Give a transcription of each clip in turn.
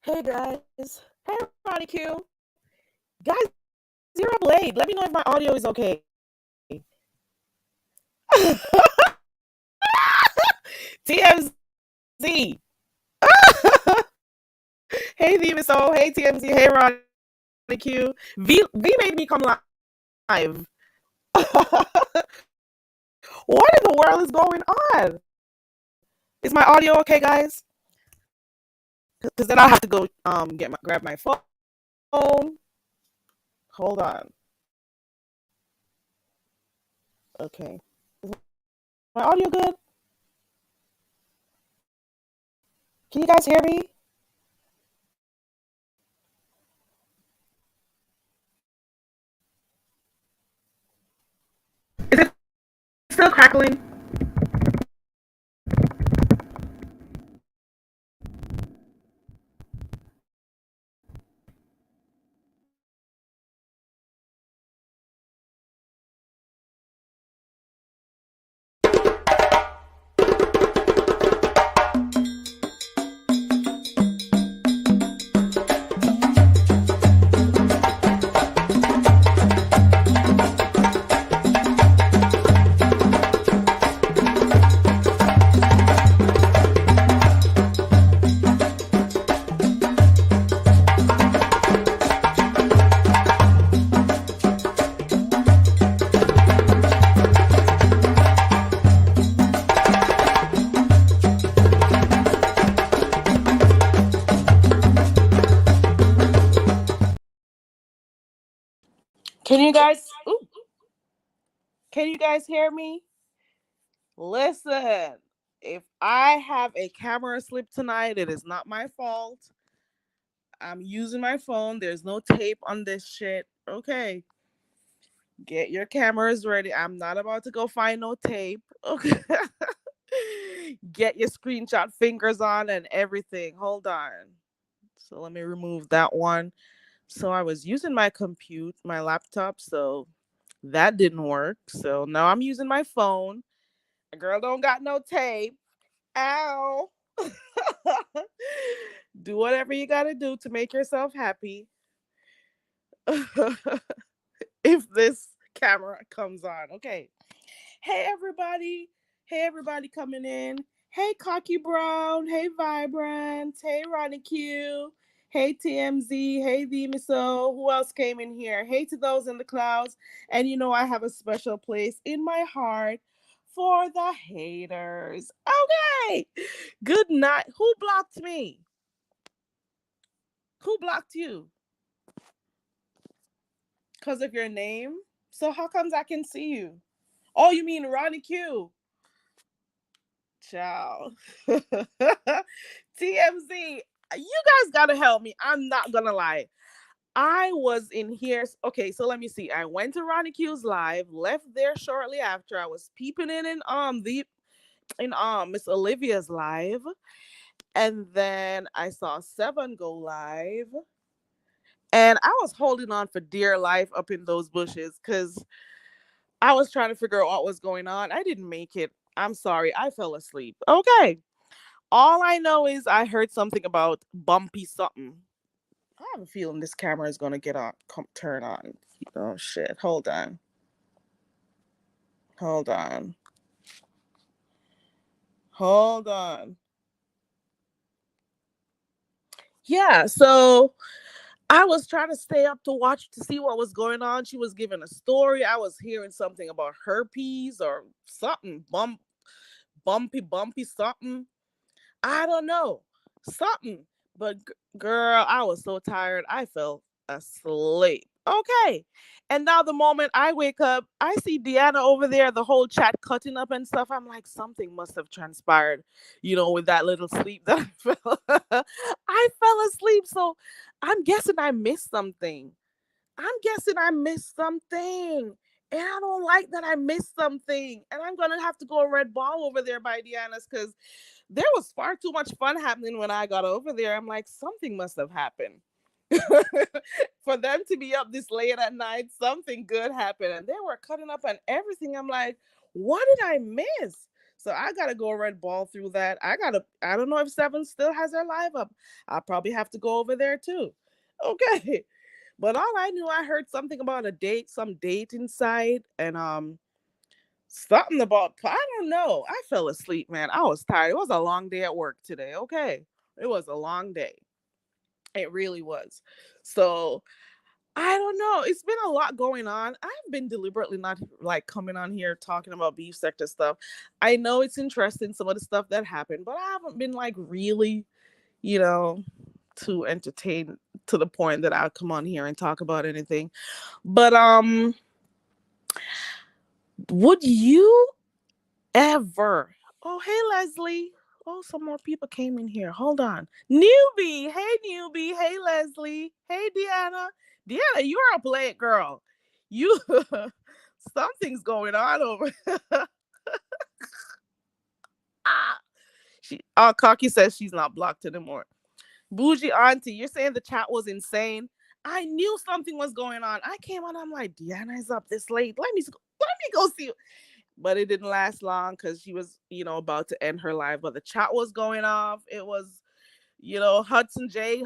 Hey guys. Hey Ronnie Q. Guys, you're up late. Let me know if my audio is okay. TMZ. Hey Miso. Hey TMZ. Hey Ronnie Q. V made me come live. What in the world is going on? Is my audio okay, guys? Because then I'll have to go grab my phone. Hold on. Okay. Is my audio good? Can you guys hear me? Is it still crackling? Can you guys? Ooh, can you guys hear me? Listen, if I have a camera slip tonight, it is not my fault. I'm using my phone. There's no tape on this shit. Okay. Get your cameras ready. I'm not about to go find no tape. Okay. Get your screenshot fingers on and everything. Hold on. So let me remove that one. So I was using my laptop, so that didn't work. So now I'm using my phone. A girl don't got no tape. Ow. Do whatever you got to do to make yourself happy. If this camera comes on. Okay. Hey, everybody. Hey, everybody coming in. Hey, Cocky Brown. Hey, Vibrant. Hey, Ronnie Q. Hey, TMZ. Hey, Miso. Who else came in here? Hey to those in the clouds. And you know, I have a special place in my heart for the haters. Okay. Good night. Who blocked me? Who blocked you? Because of your name? So how comes I can see you? Oh, you mean Ronnie Q? Ciao. TMZ, you guys gotta help me. I'm not gonna lie. I was in here. Okay, so let me see. I went to Ronnie Q's live, left there shortly after. I was peeping in Miss Olivia's live, and then I saw Seven go live, and I was holding on for dear life up in those bushes because I was trying to figure out what was going on. I didn't make it. I'm sorry. I fell asleep. Okay. All I know is I heard something about bumpy something. I have a feeling this camera is gonna turn on. Oh shit! Hold on. Hold on. Hold on. Yeah. So I was trying to stay up to watch to see what was going on. She was giving a story. I was hearing something about herpes or something. Bumpy something. I don't know. Something. But girl, I was so tired. I fell asleep. Okay. And now the moment I wake up, I see Deanna over there, the whole chat cutting up and stuff. I'm like, something must have transpired, with that little sleep that I fell. I fell asleep. So I'm guessing I missed something. I'm guessing I missed something. And I don't like that I missed something. And I'm going to have to go red ball over there by Deanna's because there was far too much fun happening when I got over there. I'm like, something must have happened. For them to be up this late at night, something good happened. And they were cutting up on everything. I'm like, what did I miss? So I gotta go red ball through that. I don't know if Seven still has their live up. I'll probably have to go over there too. Okay. But all I knew, I heard something about a date, some dating site, and something about, I don't know. I fell asleep, man. I was tired. It was a long day at work today. Okay. It was a long day. It really was. So I don't know. It's been a lot going on. I've been deliberately not like coming on here talking about beef sector stuff. I know it's interesting, some of the stuff that happened, but I haven't been like really, you know, too entertained to the point that I'll come on here and talk about anything. But would you ever? Oh, hey Leslie. Oh, some more people came in here. Hold on. Newbie. Hey newbie. Hey Leslie. Hey Deanna. Deanna, you're a play girl. You something's going on over. Ah, Cocky says she's not blocked anymore. Bougie auntie, you're saying the chat was insane. I knew something was going on. I came on, I'm like, Deanna is up this late. Let me go see. But it didn't last long because she was, about to end her live. But the chat was going off. It was, Hudson J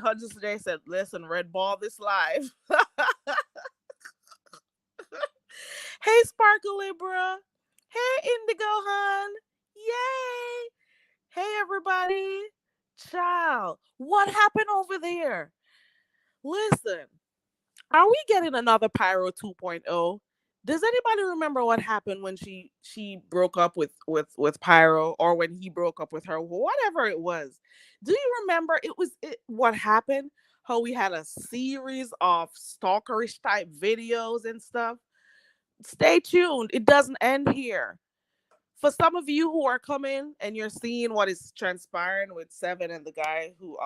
said, listen, red ball this live. Hey, Sparkle Libra. Hey, Indigo Hun. Yay. Hey, everybody. Child, what happened over there? Listen, are we getting another Pyro 2.0? Does anybody remember what happened when she broke up with Pyro, or when he broke up with her, whatever it was? Do you remember what happened? How we had a series of stalkerish type videos and stuff. Stay tuned. It doesn't end here. For some of you who are coming and you're seeing what is transpiring with Seven and the guy who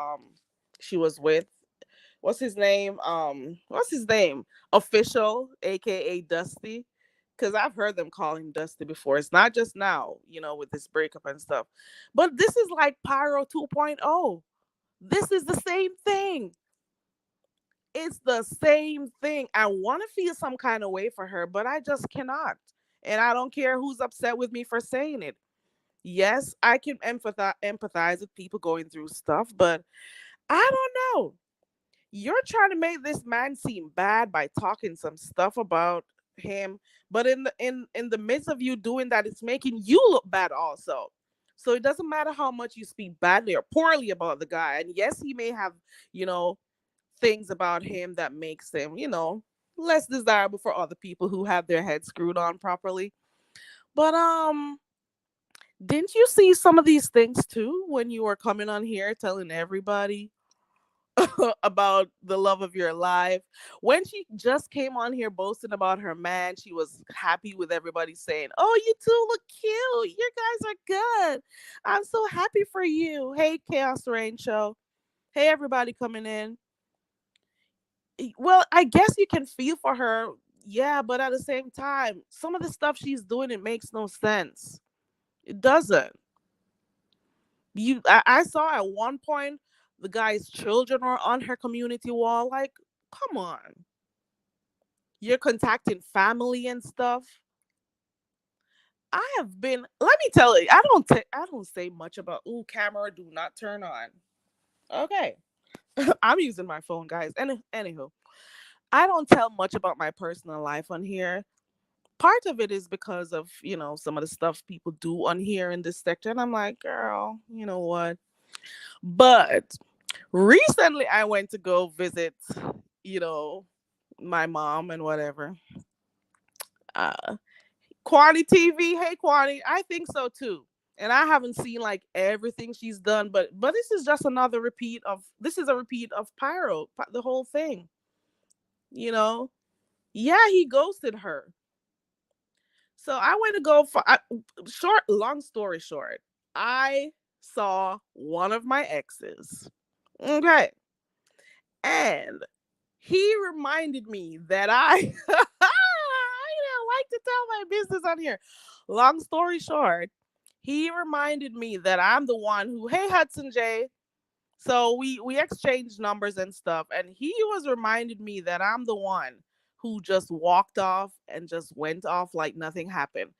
she was with, what's his name, official, aka Dusty, because I've heard them call him Dusty before. It's not just now, with this breakup and stuff, but this is like Pyro 2.0. This is the same thing. It's the same thing. I want to feel some kind of way for her, but I just cannot. And I don't care who's upset with me for saying it. Yes, I can empathize with people going through stuff, but I don't know. You're trying to make this man seem bad by talking some stuff about him, but in the midst of you doing that, it's making you look bad also. So it doesn't matter how much you speak badly or poorly about the guy. And yes, he may have, you know, things about him that makes him, less desirable for other people who have their heads screwed on properly. But didn't you see some of these things too when you were coming on here telling everybody about the love of your life? When she just came on here boasting about her man, she was happy with everybody saying, "Oh, you two look cute. You guys are good. I'm so happy for you." Hey, Chaos Rain Show. Hey, everybody coming in. Well, I guess you can feel for her. Yeah, but at the same time, some of the stuff she's doing, it makes no sense. It doesn't. I saw at one point the guy's children were on her community wall. Like, come on. You're contacting family and stuff. I have been, let me tell you, I don't say much about, ooh, camera do not turn on. Okay. I'm using my phone, guys. And anywho, I don't tell much about my personal life on here. Part of it is because of, some of the stuff people do on here in this sector. And I'm like, girl, you know what? But recently I went to go visit, you know, my mom and whatever. Uh Quani TV, hey Quani, I think so too. And I haven't seen like everything she's done, but this is just another repeat of this is a repeat of the whole thing, you know. Yeah, he ghosted her. So I went to go for long story short, I saw one of my exes. Okay. And he reminded me that I don't like to tell my business on here. Long story short, he reminded me that I'm the one who, hey Hudson J. So we exchanged numbers and stuff, and he was reminded me that I'm the one who just walked off and just went off like nothing happened.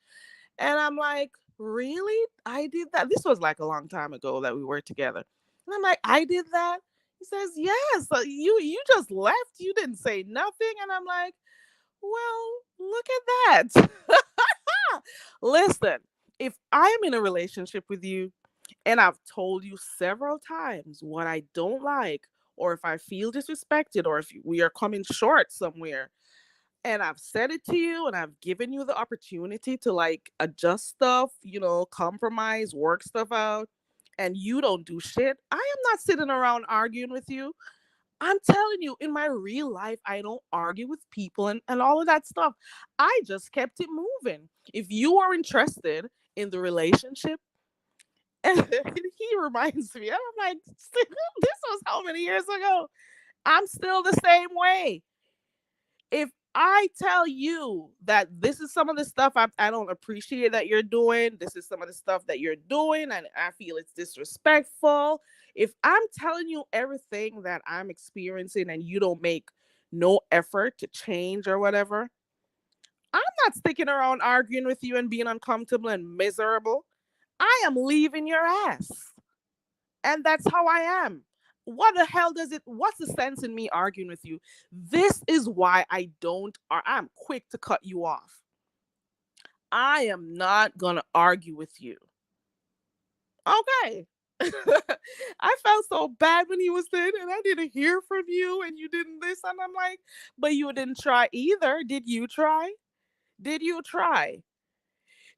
And I'm like, really? I did that. This was like a long time ago that we were together. And I'm like, I did that? He says, yes. You just left. You didn't say nothing. And I'm like, well, look at that. Listen, if I am in a relationship with you and I've told you several times what I don't like, or if I feel disrespected, or if we are coming short somewhere, and I've said it to you and I've given you the opportunity to like adjust stuff, compromise, work stuff out, and you don't do shit, I am not sitting around arguing with you. I'm telling you, in my real life, I don't argue with people and all of that stuff. I just kept it moving. If you are interested in the relationship, and he reminds me, I'm like, this was how many years ago? I'm still the same way. If I tell you that this is some of the stuff I don't appreciate that you're doing, this is some of the stuff that you're doing, and I feel it's disrespectful. If I'm telling you everything that I'm experiencing and you don't make no effort to change or whatever, I'm not sticking around arguing with you and being uncomfortable and miserable. I am leaving your ass. And that's how I am. What the hell what's the sense in me arguing with you? This is why I don't, or I'm quick to cut you off. I am not going to argue with you. Okay. I felt so bad when he was saying, and I didn't hear from you, and you didn't this. And I'm like, but you didn't try either. Did you try? Did you try?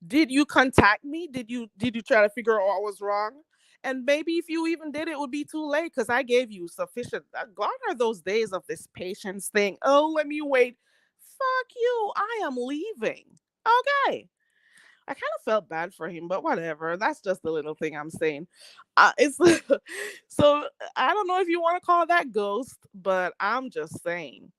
Did you contact me? Did you try to figure out what was wrong? And maybe if you even did, it would be too late because I gave you sufficient. Gone are those days of this patience thing. Oh, let me wait. Fuck you. I am leaving. Okay. I kind of felt bad for him, but whatever. That's just the little thing I'm saying. It's so I don't know if you want to call that ghost, but I'm just saying,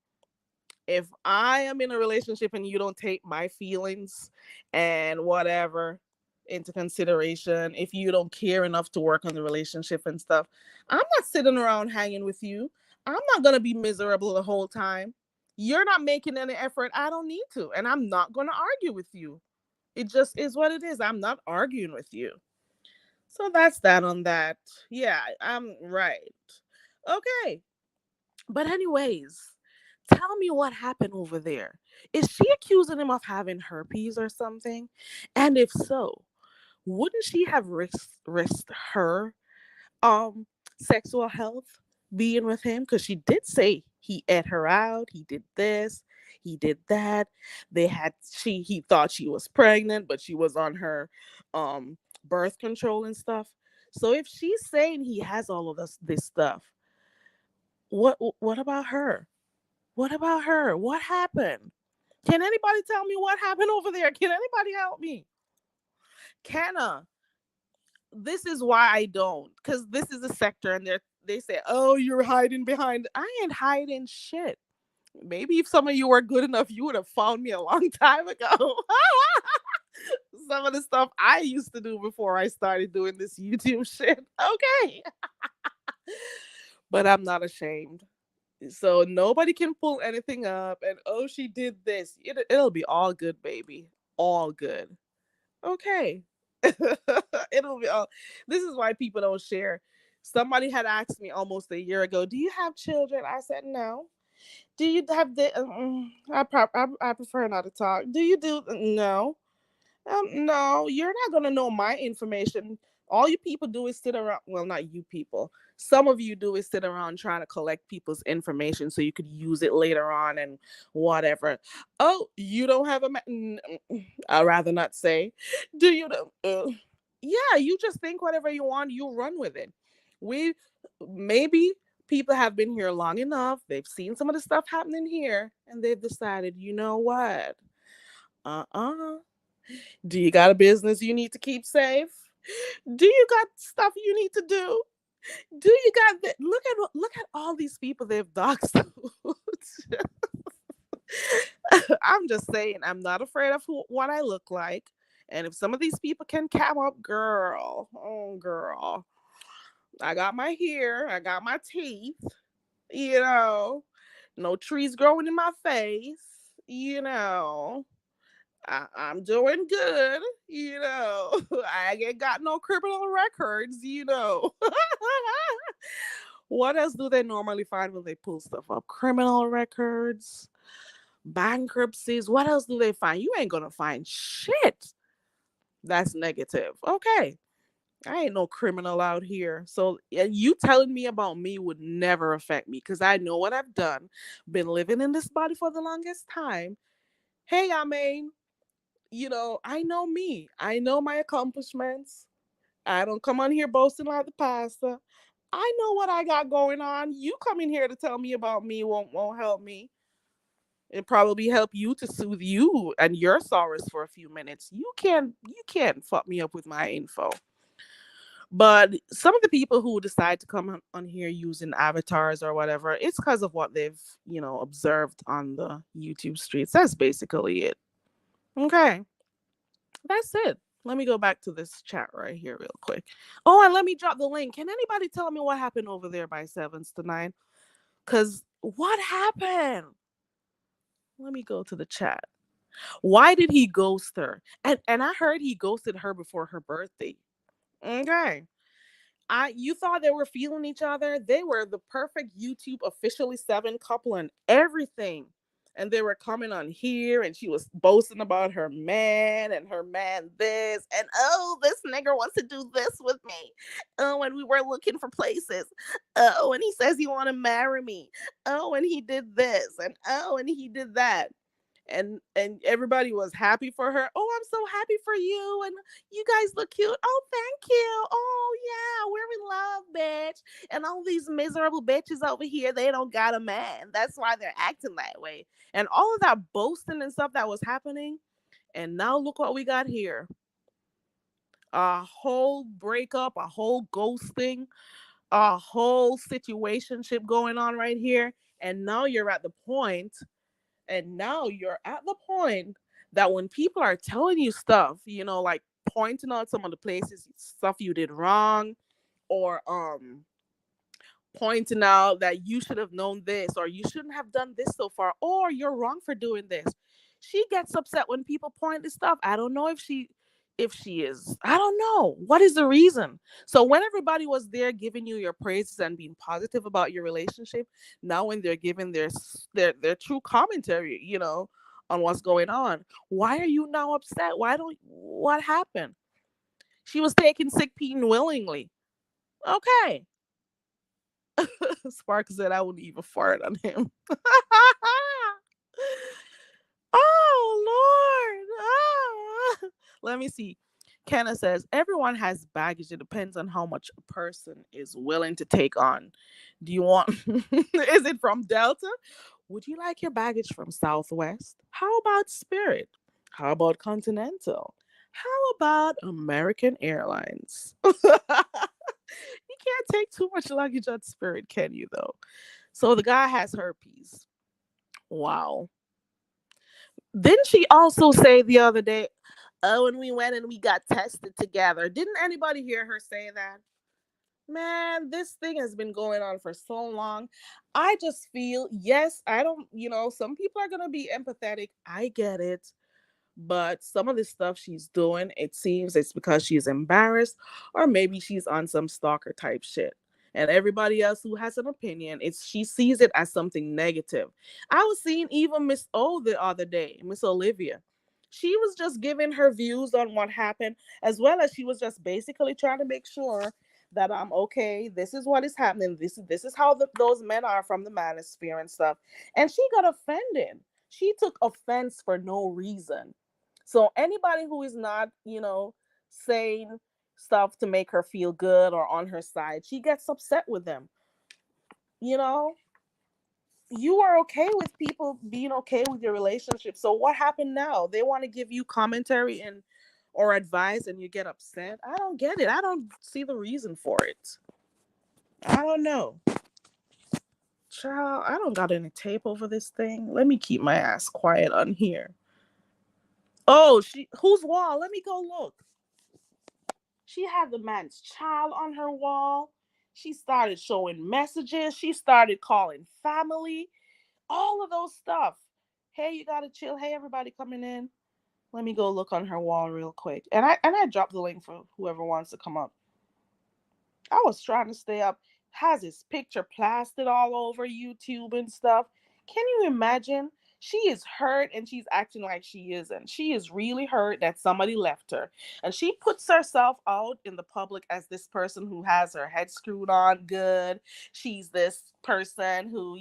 if I am in a relationship and you don't take my feelings and whatever into consideration, if you don't care enough to work on the relationship and stuff, I'm not sitting around hanging with you. I'm not going to be miserable the whole time. You're not making any effort. I don't need to. And I'm not going to argue with you. It just is what it is. I'm not arguing with you. So that's that on that. Yeah, I'm right. Okay. But, anyways, tell me what happened over there. Is she accusing him of having herpes or something? And if so, wouldn't she have risked her um sexual health being with him? Because she did say he ate her out, he did this, he did that. He thought she was pregnant, but she was on her birth control and stuff. So if she's saying he has all of this stuff, what about her? What about her? What happened? Can anybody tell me what happened over there? Can anybody help me? Canna. This is why I don't. Because this is a sector and they say, oh, you're hiding behind. I ain't hiding shit. Maybe if some of you were good enough, you would have found me a long time ago. Some of the stuff I used to do before I started doing this YouTube shit. Okay. But I'm not ashamed. So nobody can pull anything up and oh she did this. It'll be all good, baby. All good. Okay. It'll be all. This is why people don't share. Somebody had asked me almost a year ago, do you have children? I said no. Do you have the I prefer not to talk. Do you do no? No, you're not gonna know my information. All you people do is sit around. Well, not you people. Some of you do is sit around trying to collect people's information so you could use it later on and whatever. Oh, you don't have I'd rather not say. Do you? Yeah, you just think whatever you want. You run with it. We maybe people have been here long enough. They've seen some of the stuff happening here, and they've decided, you know what? Uh-uh. Do you got a business you need to keep safe? Do you got stuff you need to do? Do you got that? Look at all these people they've doxed. I'm just saying, I'm not afraid of what I look like. And if some of these people can come up, girl, oh girl, I got my hair, I got my teeth, you know, no trees growing in my face, you know. I'm doing good, I ain't got no criminal records. What else do they normally find when they pull stuff up? Criminal records, bankruptcies. What else do they find? You ain't gonna find shit that's negative. Okay. I ain't no criminal out here. So you telling me about me would never affect me because I know what I've done. Been living in this body for the longest time. Hey, I mean, I know me. I know my accomplishments. I don't come on here boasting like the pastor. I know what I got going on. You coming here to tell me about me won't help me. It probably help you to soothe you and your sorrows for a few minutes. You can't fuck me up with my info. But some of the people who decide to come on here using avatars or whatever, it's because of what they've, observed on the YouTube streets. That's basically it. Okay. That's it. Let me go back to this chat right here real quick. Oh, and let me drop the link. Can anybody tell me what happened over there by sevens to nine? Cause what happened? Let me go to the chat. Why did he ghost her? And I heard he ghosted her before her birthday. Okay. You thought they were feeling each other. They were the perfect YouTube officially seven couple and everything. And they were coming on here and she was boasting about her man and her man this and oh, this nigger wants to do this with me. Oh, and we were looking for places. Oh, and he says he want to marry me. Oh, and he did this and oh, and he did that, and everybody was happy for her. Oh, I'm so happy for you, and you guys look cute. Oh, thank you. Oh yeah, we're in love, bitch. And all these miserable bitches over here, they don't got a man. That's why they're acting that way. And all of that boasting and stuff that was happening. And now look what we got here. A whole breakup, a whole ghosting, a whole situationship going on right here. And now you're at the point And now you're at the point that when people are telling you stuff, like pointing out some of the places stuff you did wrong, or pointing out that you should have known this, or you shouldn't have done this so far, or you're wrong for doing this. She gets upset when people point this stuff. I don't know if she is. I don't know. What is the reason? So when everybody was there giving you your praises and being positive about your relationship, now when they're giving their true commentary, on what's going on, why are you now upset? What happened? She was taking sick Pete willingly. Okay. Spark said I wouldn't even fart on him. Oh Lord. Ah. Let me see. Kenna says everyone has baggage. It depends on how much a person is willing to take on. Do you want is it from Delta? Would you like your baggage from Southwest? How about Spirit? How about Continental? How about American Airlines? You can't take too much luggage on Spirit, can you, though? So the guy has herpes. Wow. Didn't she also say the other day, oh, and we went and we got tested together? Didn't anybody hear her say that? Man, this thing has been going on for so long. I just feel, yes, I don't, some people are going to be empathetic. I get it. But some of the stuff she's doing, it seems it's because she's embarrassed, or maybe she's on some stalker type shit. And everybody else who has an opinion, she sees it as something negative. I was seeing even Miss O the other day, Miss Olivia. She was just giving her views on what happened, as well as she was just basically trying to make sure that I'm okay. This is what is happening. This is how those men are from the manosphere and stuff. And she got offended. She took offense for no reason. So anybody who is not, saying stuff to make her feel good or on her side, she gets upset with them. You know, you are okay with people being okay with your relationship. So what happened now? They want to give you commentary and or advice and you get upset. I don't get it. I don't see the reason for it. I don't know. Child, I don't got any tape over this thing. Let me keep my ass quiet on here. Oh, whose wall? Let me go look. She had the man's child on her wall. She started showing messages. She started calling family. All of those stuff. Hey, you gotta chill. Hey, everybody coming in. Let me go look on her wall real quick. And I dropped the link for whoever wants to come up. I was trying to stay up. Has his picture plastered all over YouTube and stuff. Can you imagine? She is hurt and she's acting like she isn't. She is really hurt that somebody left her. And she puts herself out in the public as this person who has her head screwed on good. She's this person who,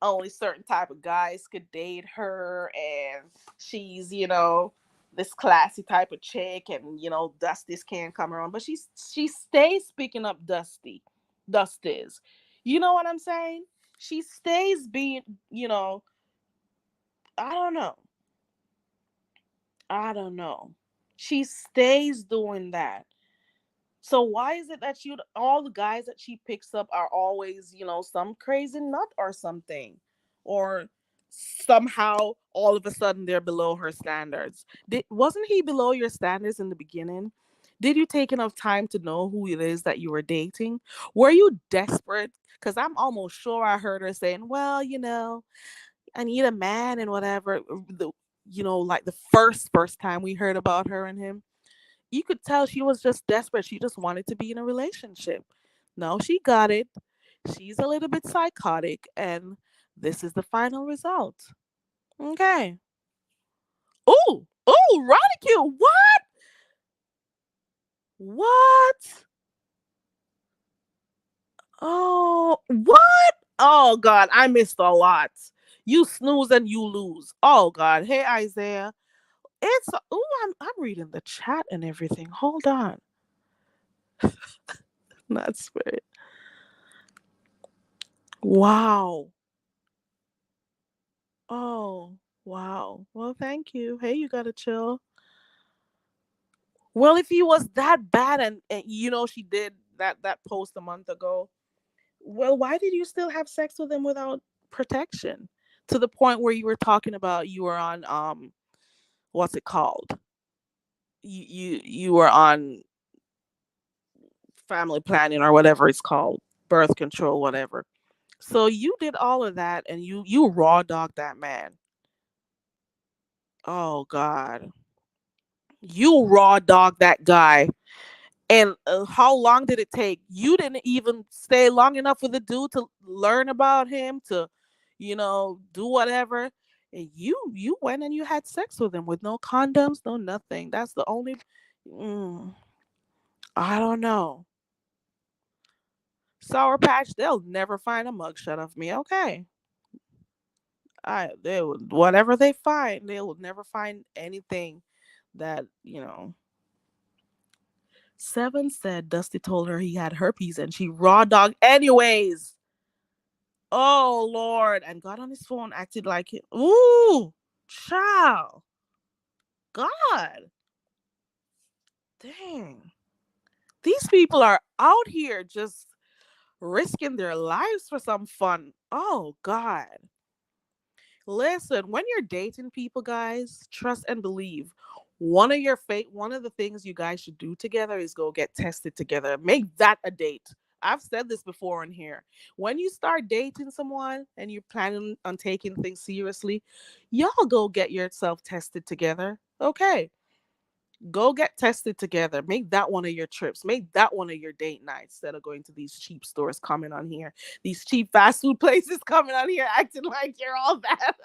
only certain type of guys could date her, and she's this classy type of chick, and Dusty's can't come around, but she stays speaking up Dusty's, you know what I'm saying? She stays being, you know I don't know, she stays doing that. So why is it that all the guys that she picks up are always, some crazy nut or something, or somehow all of a sudden they're below her standards? Wasn't he below your standards in the beginning? Did you take enough time to know who it is that you were dating? Were you desperate? Because I'm almost sure I heard her saying, "Well, I need a man and whatever." Like the first time we heard about her and him, you could tell she was just desperate. She just wanted to be in a relationship. No, she got it. She's a little bit psychotic, and this is the final result. Okay. Oh, ridicule. What? What? Oh, what? Oh God, I missed a lot. You snooze and you lose. Oh God. Hey Isaiah. I'm reading the chat and everything. Hold on. Not spirit. Wow. Oh, wow. Well, thank you. Hey, you gotta chill. Well, if he was that bad, and she did that post a month ago, well, why did you still have sex with him without protection? To the point where you were talking about you were on what's it called? You were on family planning or whatever it's called, birth control, whatever. So you did all of that, and you raw dogged that man. Oh God, you raw dog that guy. And how long did it take? You didn't even stay long enough with the dude to learn about him, to, do whatever. And you went and you had sex with him with no condoms, no nothing. That's the only. Mm, I don't know. Sour Patch, they'll never find a mugshot of me. Okay, they would whatever they find, they will never find anything that. Seven said Dusty told her he had herpes and she raw dog anyways. Oh Lord. And got on his phone, acted like it. Ooh, child. God. Dang. These people are out here just risking their lives for some fun. Oh God. Listen, when you're dating people, guys, trust and believe. One of the things you guys should do together is go get tested together. Make that a date. I've said this before in here. When you start dating someone and you're planning on taking things seriously, y'all go get yourself tested together. Okay. Go get tested together. Make that one of your trips. Make that one of your date nights instead of going to these cheap stores coming on here. These cheap fast food places coming on here acting like you're all that.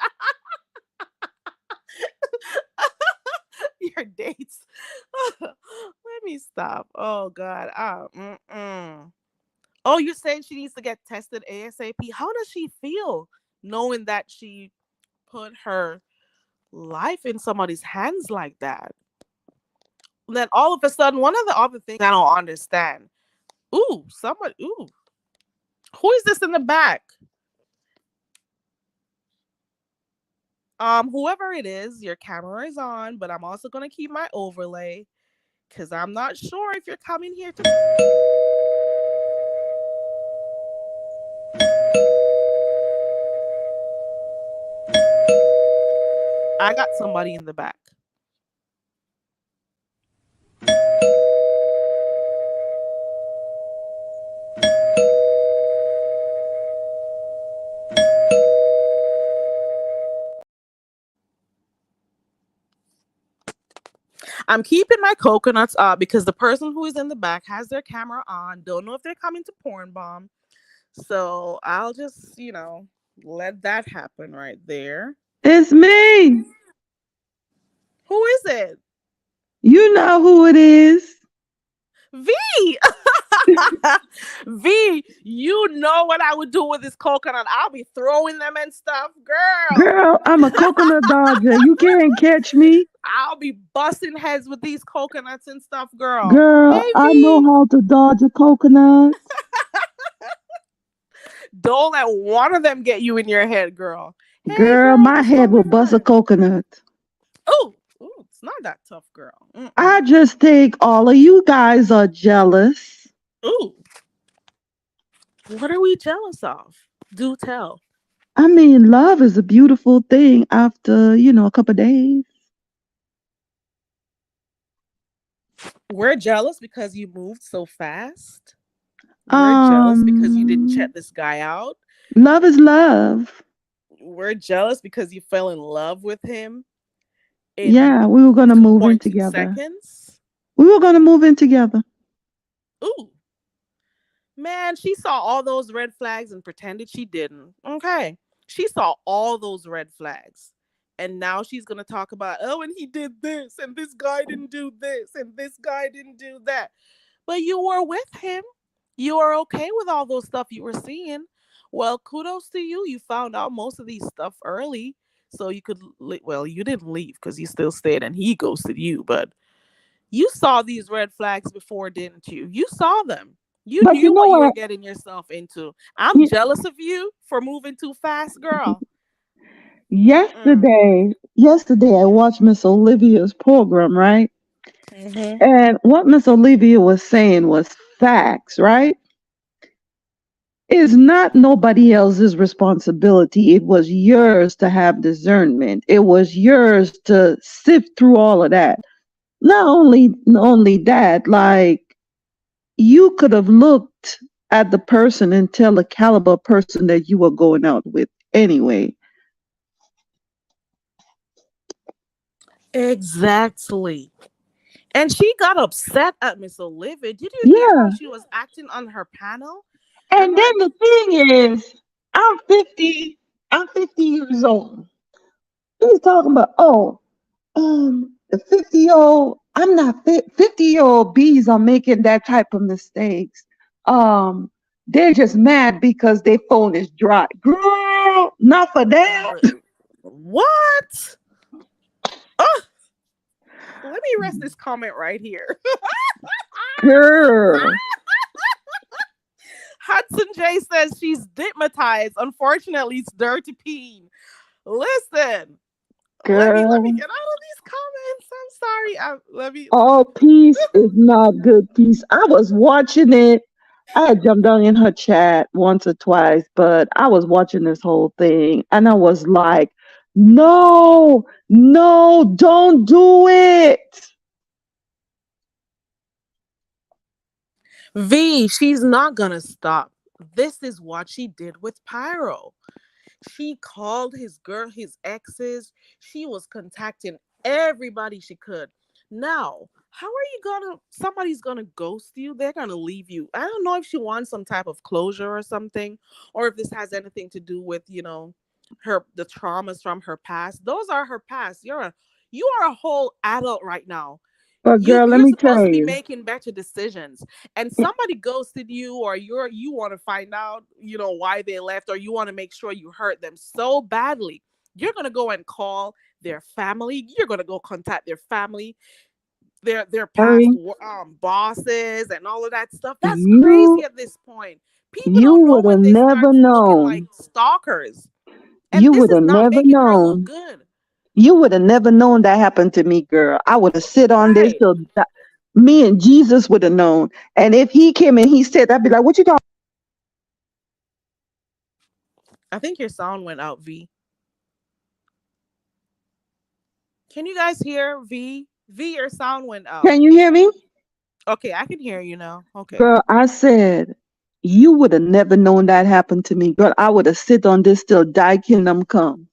Your dates. Let me stop. Oh God. Oh, you're saying she needs to get tested ASAP. How does she feel knowing that she put her life in somebody's hands like that? Then all of a sudden, one of the other things I don't understand. Ooh, somebody. Ooh, who is this in the back? Whoever it is, your camera is on, but I'm also gonna keep my overlay because I'm not sure if you're coming here to. I got somebody in the back. I'm keeping my coconuts up because the person who is in the back has their camera on. Don't know if they're coming to porn bomb. So I'll just, let that happen right there. It's me. Who is it? You know who it is. V. V, you know what I would do with this coconut. I'll be throwing them and stuff. Girl, Girl, I'm a coconut dodger. You can't catch me. I'll be busting heads with these coconuts and stuff, girl. Hey, Girl, I know V. how to dodge a coconut. Don't let one of them get you in your head, girl. Hey, Girl, girl, my what's head will going bust a on? coconut. Oh, it's not that tough, girl. I Mm-mm. just think all of you guys are jealous. Ooh, what are we jealous of? Do tell. I mean, love is a beautiful thing after, a couple of days. We're jealous because you moved so fast. We're jealous because you didn't check Um, this guy out. love is love. We're jealous because you fell in love with him in Yeah, we were going to move in 2.2 together. seconds. We were going to move in together. Ooh, man, she saw all those red flags and pretended she didn't. Okay. She saw all those red flags. And now she's going to talk about, oh, and he did this, and this guy didn't do this, and this guy didn't do that. But you were with him. You were okay with all those stuff you were seeing. Well, kudos to you. You found out most of these stuff early. So you could, well, you didn't leave because you still stayed and he ghosted you. But you saw these red flags before, didn't you? You saw them. You But you knew know what you were what? getting yourself into. I'm Y- jealous of you for moving too fast, girl. Mm-mm. yesterday I watched Miss Olivia's program, right? Mm-hmm. And what Miss Olivia was saying was facts, right? It's not nobody else's responsibility. It was yours to have discernment. It was yours to sift through all of that. Not only that, like you could have looked at the person and tell the caliber of person that you were going out with anyway. Exactly. And she got upset at Miss Olivia. Did you hear how Yeah. she was acting on her panel? I'm And then like, the thing is, I'm 50 years old. He's talking about, oh, the 50-year-old, I'm not fit. 50-year-old B's are making that type of mistakes. Um, they're just mad because their phone is dry. Girl, not for that. what? Oh, let me rest this comment right here. Girl, Hudson J says she's stigmatized. Unfortunately, it's dirty peen. Listen, let me girl. get out of these comments. I'm sorry. Let me. All peace is not good peace. I was watching it. I had jumped down in her chat once or twice, but I was watching this whole thing and I was like, no, no, don't do it. V, she's not gonna stop. This is what she did with Pyro. She called his exes. She was contacting everybody she could. Now, how are you somebody's gonna ghost you? They're gonna leave you. I don't know if she wants some type of closure or something, or if this has anything to do with, the traumas from her past. Those are her past. You are a whole adult right now. But you girl, let you're me supposed tell to be you, making better decisions, and somebody ghosted you, or you want to find out why they left, or you want to make sure you hurt them so badly, you're going to go and call their family, you're going to go contact their family, their past Mary, bosses and all of that stuff. That's crazy you at this point. People you don't know would have when they start never looking like known. stalkers, and You this would is have not never making her look known. good. You would have never known that happened to me, girl. I would have sit on this Right. till me and Jesus would have known. And if he came and he said, I'd be like, what you talking? I think your sound went out, V. Can you guys hear V? V, your sound went out. Can you hear me? Okay, I can hear you now. Okay. Girl, I said, you would have never known that happened to me. Girl, I would have sit on this till thy kingdom come.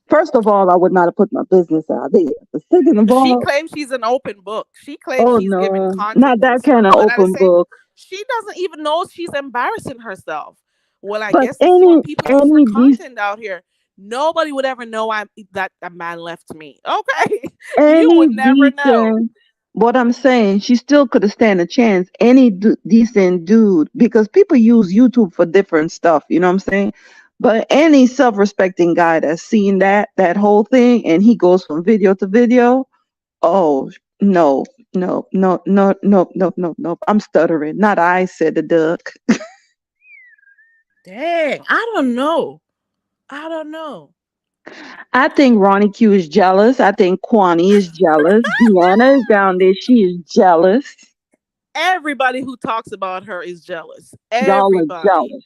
First of all, I would not have put my business out there. But second of She all, claims she's an open book. She claims oh she's giving no, not content and that kind stuff. of But at the open same, book. she doesn't even know she's embarrassing herself. Well, I But guess this is what people do for any dec- content out here. Nobody would ever know I'm that a man left me. Okay. You any would never know. decent, what I'm saying, she still could have stand a chance. Any decent dude, because people use YouTube for different stuff. You know what I'm saying? But any self-respecting guy that's seen that whole thing, and he goes from video to video. Oh no, no, no, no, no, no, no, no. I'm stuttering. Not I, said the duck. Dang. I don't know. I don't know. I think Ronnie Q is jealous. I think Kwani is jealous. Deanna is down there. She is jealous. Everybody who talks about her is jealous. Y'all are Everybody. jealous.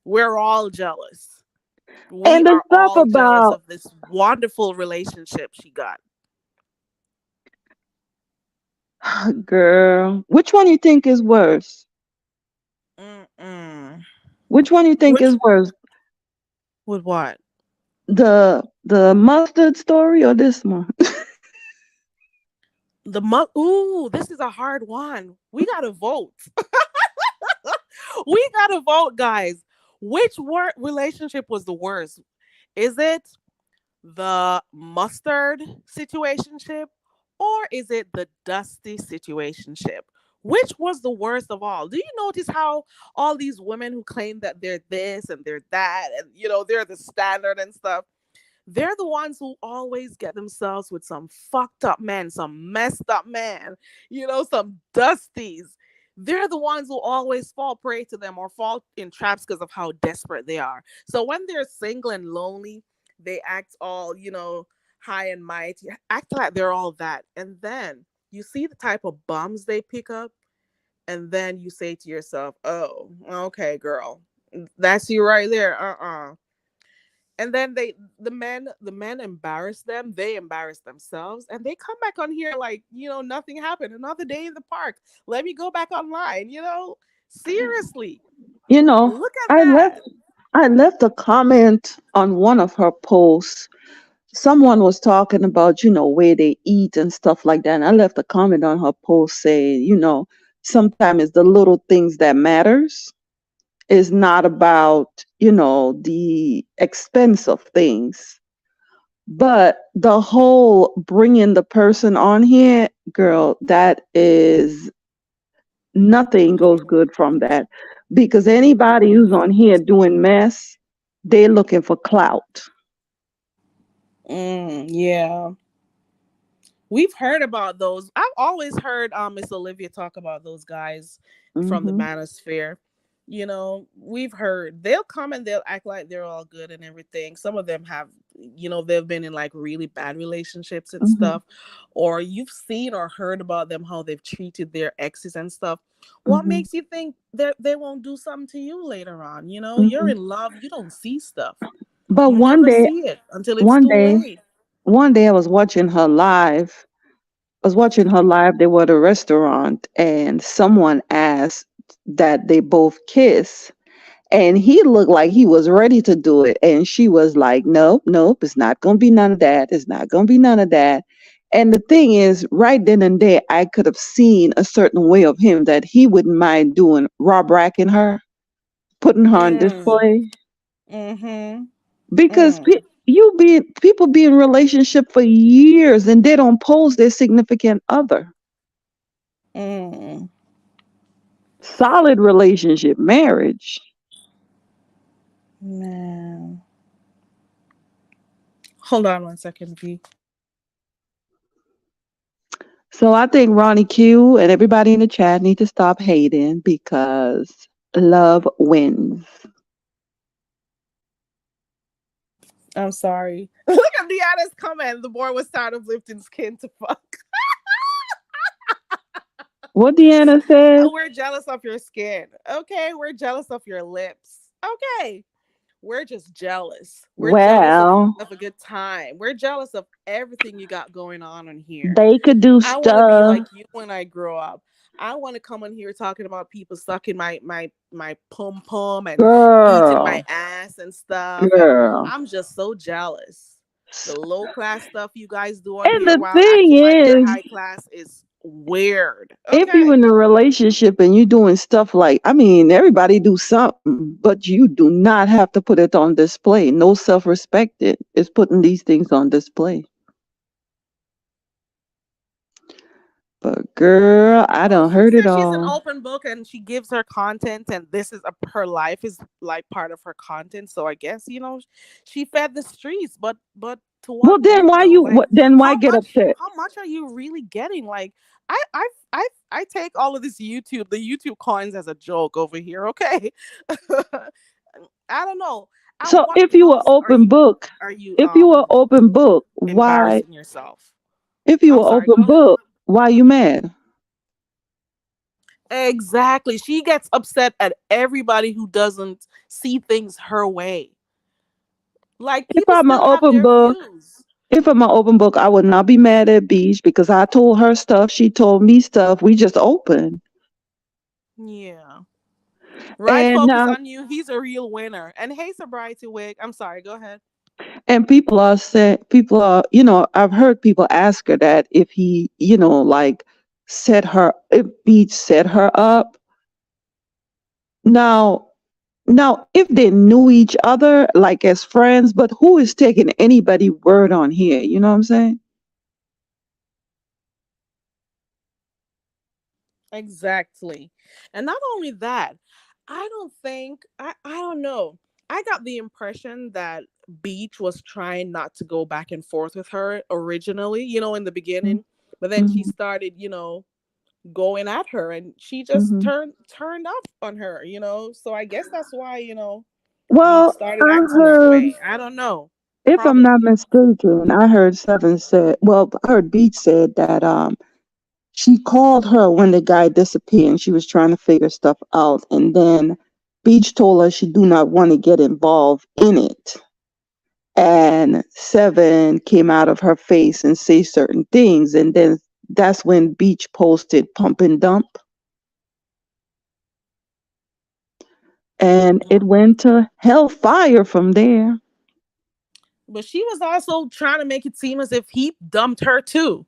We're all jealous. We And the are stuff all jealous about of this wonderful relationship she got. girl, which one you think is worse? Mm-mm. Which one you think Which is worse? with what? The mustard story or this one? Ooh, this is a hard one. We gotta vote. We gotta vote, guys. Which relationship was the worst? Is it the mustard situationship or is it the dusty situationship? Which was the worst of all? Do you notice how all these women who claim that they're this and they're that and they're the standard and stuff, they're the ones who always get themselves with some fucked up man, some messed up man, some dusties. They're the ones who always fall prey to them or fall in traps because of how desperate they are. So when they're single and lonely, they act all, high and mighty, act like they're all that. And then you see the type of bums they pick up, and then you say to yourself, oh, okay, girl, that's you right there. And then the men embarrass them, they embarrass themselves, and they come back on here like nothing happened, another day in the park, let me go back online. Seriously, You know, look at I left that. I left a comment on one of her posts. Someone was talking about, where they eat and stuff like that. And I left a comment on her post saying, sometimes it's the little things that matters. It's not about, the expense of things. But the whole bringing the person on here, girl, that is nothing goes good from that. Because anybody who's on here doing mess, they're looking for clout. Yeah, we've heard about those. I've always heard Miss Olivia talk about those guys from the Hmm. manosphere. We've heard they'll come and they'll act like they're all good and everything. Some of them have, they've been in like really bad relationships and Hmm. stuff, or you've seen or heard about them how they've treated their exes and stuff. What Hmm. makes you think they won't do something to you later on? You're Hmm. in love, you don't see stuff. But You never see it until it's one too day, late. one day I was watching her live. I was watching her live. They were at a restaurant, and someone asked that they both kiss, and he looked like he was ready to do it, and she was like, "Nope, nope, it's not gonna be none of that. It's not gonna be none of that." And the thing is, right then and there, I could have seen a certain way of him that he wouldn't mind doing Rob racking her, putting her on Mm. display. Mm-hmm. Because Mm. people be in relationship for years and they don't pose their significant other. Mm. Solid relationship, marriage. Man. Hold on 1 second, V. So I think Ronnie Q and everybody in the chat need to stop hating because love wins. I'm sorry. Look at Deanna's comment. The boy was tired of lifting skin to fuck. What Deanna said? Oh, we're jealous of your skin. Okay, we're jealous of your lips. Okay. We're just jealous. We're jealous of, Well, of a good time. We're jealous of everything you got going on here. they could do I want to be stuff. like you when I grow up. I want to come on here talking about people sucking my pum pum and eating Girl, my ass and stuff. And girl. I'm just so jealous. The low class stuff you guys do on And here the while thing acting like you're is, high class is weird. if you Okay. in a relationship and you doing stuff like, I mean, everybody do something, but you do not have to put it on display. No self-respect is putting these things on display. But girl, I Well, don't she heard it says she's an all. open book and she gives her content, and this is her life is like part of her content. So I guess she fed the streets, but to what Well, then end why though? you? Like Then why how get much upset? how much are you really getting? Like I take all of this the YouTube coins as a joke over here. Okay, I don't know. At So what if you were cost open book, are you if you were open book, why? embarrassing yourself? If you I'm were sorry. open Go ahead. book, why you mad? Exactly. She gets upset at everybody who doesn't see things her way. Like If people I'm an still have open their book, views. if I'm an open book, I would not be mad at Beach because I told her stuff, she told me stuff. We just open. Yeah. Right And focus now, on you. He's a real winner. And hey, sobriety wig. I'm sorry. Go ahead. and people are, I've heard people ask her that if he, like if Beach set her up. Now, if they knew each other, like as friends, but who is taking anybody word on here? You know what I'm saying? Exactly. And not only that, I don't know. I got the impression that Beach was trying not to go back and forth with her originally, in the beginning. But then she Mm-hmm. started, going at her and she just Hmm. turned off on her, so I guess that's why, Beach Well, started I acting that heard, way. I don't know. if I'm not Probably. mistaken, I heard Seven said, well, I heard Beach said that she called her when the guy disappeared and she was trying to figure stuff out. And then Beach told her she do not want to get involved in it. And Seven came out of her face and say certain things. And then that's when Beach posted Pump and Dump. And it went to hellfire from there. But she was also trying to make it seem as if he dumped her too,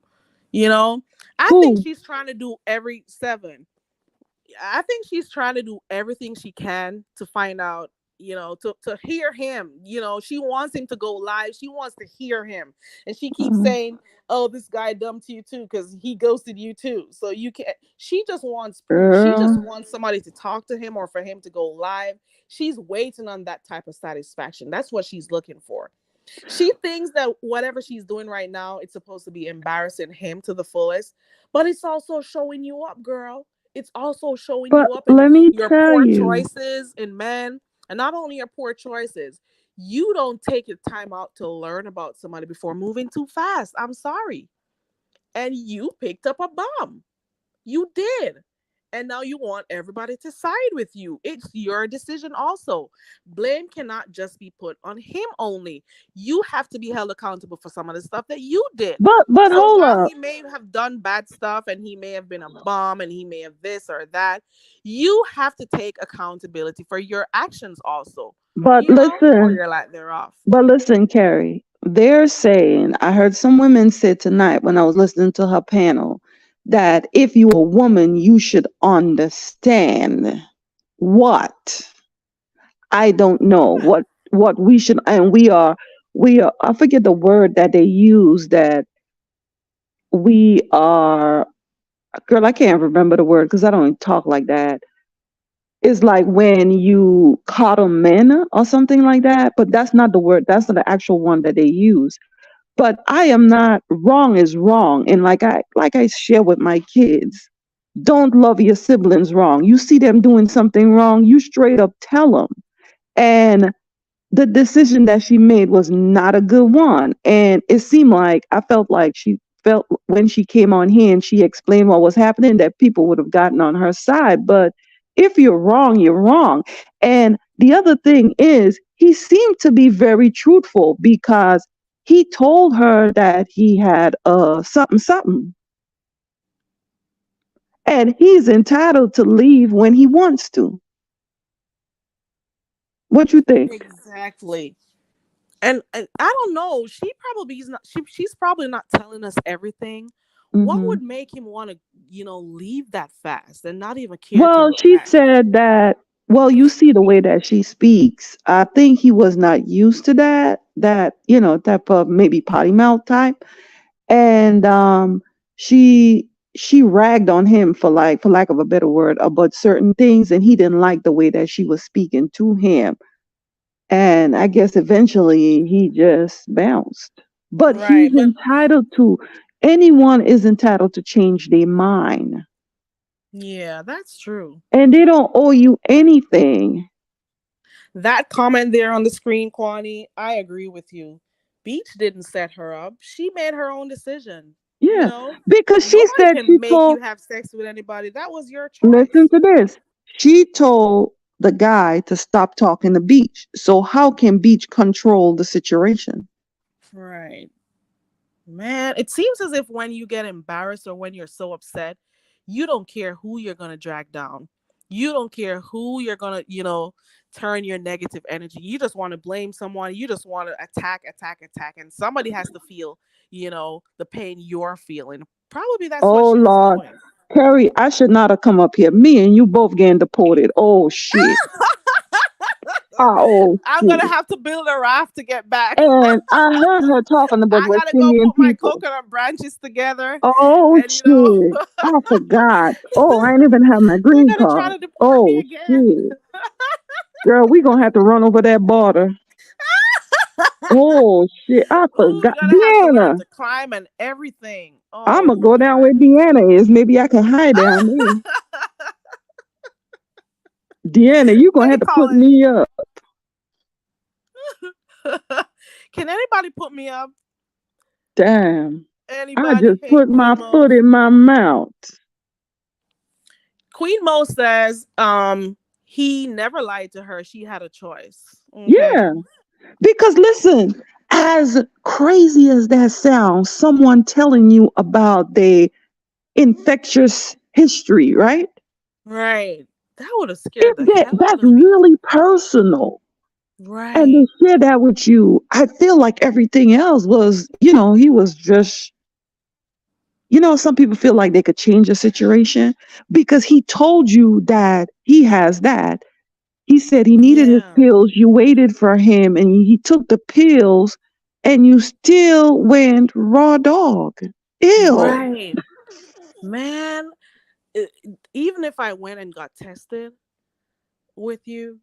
you know I think Who? she's trying to do every seven I think she's trying to do everything she can to find out, to hear him. She wants him to go live. She wants to hear him. And she keeps Mhm. saying, oh, this guy dumped you too because he ghosted you too. So you can't. She just wants proof. She just Girl. wants somebody to talk to him or for him to go live. She's waiting on that type of satisfaction. That's what she's looking for. She thinks that whatever she's doing right now, it's supposed to be embarrassing him to the fullest, but it's also showing you up, girl. It's also showing But you up in let me your tell poor you, choices in men, and not only your poor choices. You don't take your time out to learn about somebody before moving too fast. I'm sorry. And you picked up a bomb. You did. And now you want everybody to side with you. It's your decision also. Blame cannot just be put on him only. You have to be held accountable for some of the stuff that you did. but So hold while up. he may have done bad stuff and he may have been a bum and he may have this or that, you have to take accountability for your actions also, But or listen, your lack thereof. Carrie, they're saying, I heard some women say tonight when I was listening to her panel, that if you're a woman, you should understand what I don't know What? what we should, and we are, I forget the word that they use, that we are, girl, I can't remember the word because I don't talk like that. It's like when you coddle men or something like that, but that's not the word. That's not the actual one that they use. But I am not, wrong is wrong. And like I share with my kids, don't love your siblings wrong. You see them doing something wrong, you straight up tell them. And the decision that she made was not a good one. And it seemed like, I felt like she felt when she came on here and she explained what was happening, that people would have gotten on her side. But if you're wrong, you're wrong. And the other thing is, he seemed to be very truthful because he told her that he had something something, and he's entitled to leave when he wants to. What you think? Exactly. And I don't know. She probably is not. She's probably not telling us everything. What Hmm. would make him want to, leave that fast and not even care to Well, look she back? said that, well, you see the way that she speaks. I think he was not used to that type of maybe potty mouth type. And she she ragged on him for lack of a better word about certain things, and he didn't like the way that she was speaking to him. And I guess eventually he just bounced. But Right, he's but entitled to, anyone is entitled to change their mind. yeah, that's true. And they don't owe you anything. That comment there on the screen, Kwani, I agree with you. Beach didn't set her up. She made her own decision. You Yeah. know, Because she nobody said she can make told, you have sex with anybody. That was your listen choice. to this. She told the guy to stop talking to Beach. So how can Beach control the situation? Right. Man, it seems as if when you get embarrassed or when you're so upset, you don't care who you're going to drag down. You don't care who you're going to, turn your negative energy. You just want to blame someone. You just want to attack, attack, attack. And somebody has to feel, the pain you're feeling. Probably that's what Oh she was Lord. doing. Carrie, I should not have come up here. Me and you both getting deported. Oh shit. Oh I'm going to shit. have to build a raft to get back. And I heard her talking about I West got to go Indian put my people. coconut branches together. Oh And, shit. I forgot. Oh, I ain't even have my they're green going to try card. to deport me Oh again. shit. Girl, we gonna have to run over that border. Oh shit. I Ooh, we're forgot. gonna have to learn Deanna. to climb and everything. I'm Oh gonna go down where Lord. Deanna is. Maybe I can hide down there. Deanna, you What gonna do have you to call put me up. it? Can anybody put me up? Damn. I Anybody? just Hey, put my Queen foot Mo. in my mouth. Queen Mo says, he never lied to her. She had a choice. Okay. Yeah. Because listen, as crazy as that sounds, someone telling you about their infectious history, right? Right. That would have scared the hell out That's of me. really personal. And to Right. share that with you, I feel like everything else was, he was just, some people feel like they could change a situation because he told you that he has that. He said he needed his Yeah. pills. You waited for him and he took the pills and you still went raw dog. Ew. Right. Man, it- even if I went and got tested with you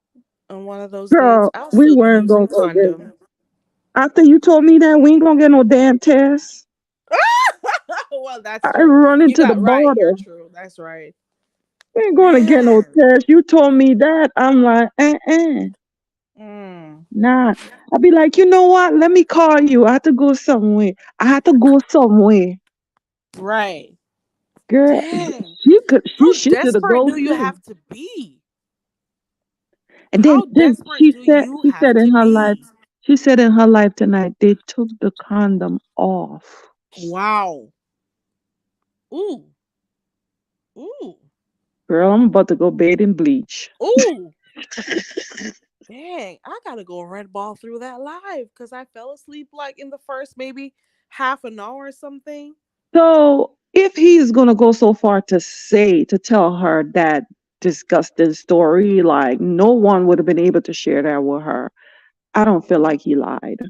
on one of those dates, Girl, I'll we still be weren't going using to go there. condom. After you told me that, we ain't going to get no damn test. Well, that's I true. run You into the got right. You're border. true. That's right. We ain't going to get no Man. test. You told me that. I'm like, uh-uh. Mm, Nah. I'll be like, you know what? Let me call you. I have to go somewhere. I have to go somewhere. right. Girl, Dang. she How should have desperate do you ghosted. have to be? And then How then desperate do you she have said in to her life, be? tonight they took the condom off. Wow. Ooh. Ooh. Girl, I'm about to go bathe in bleach. Ooh. Dang. I gotta go red ball through that live because I fell asleep like in the first maybe half an hour or something. So if he's gonna go so far to tell her that disgusting story, like no one would have been able to share that with her, I don't feel like he lied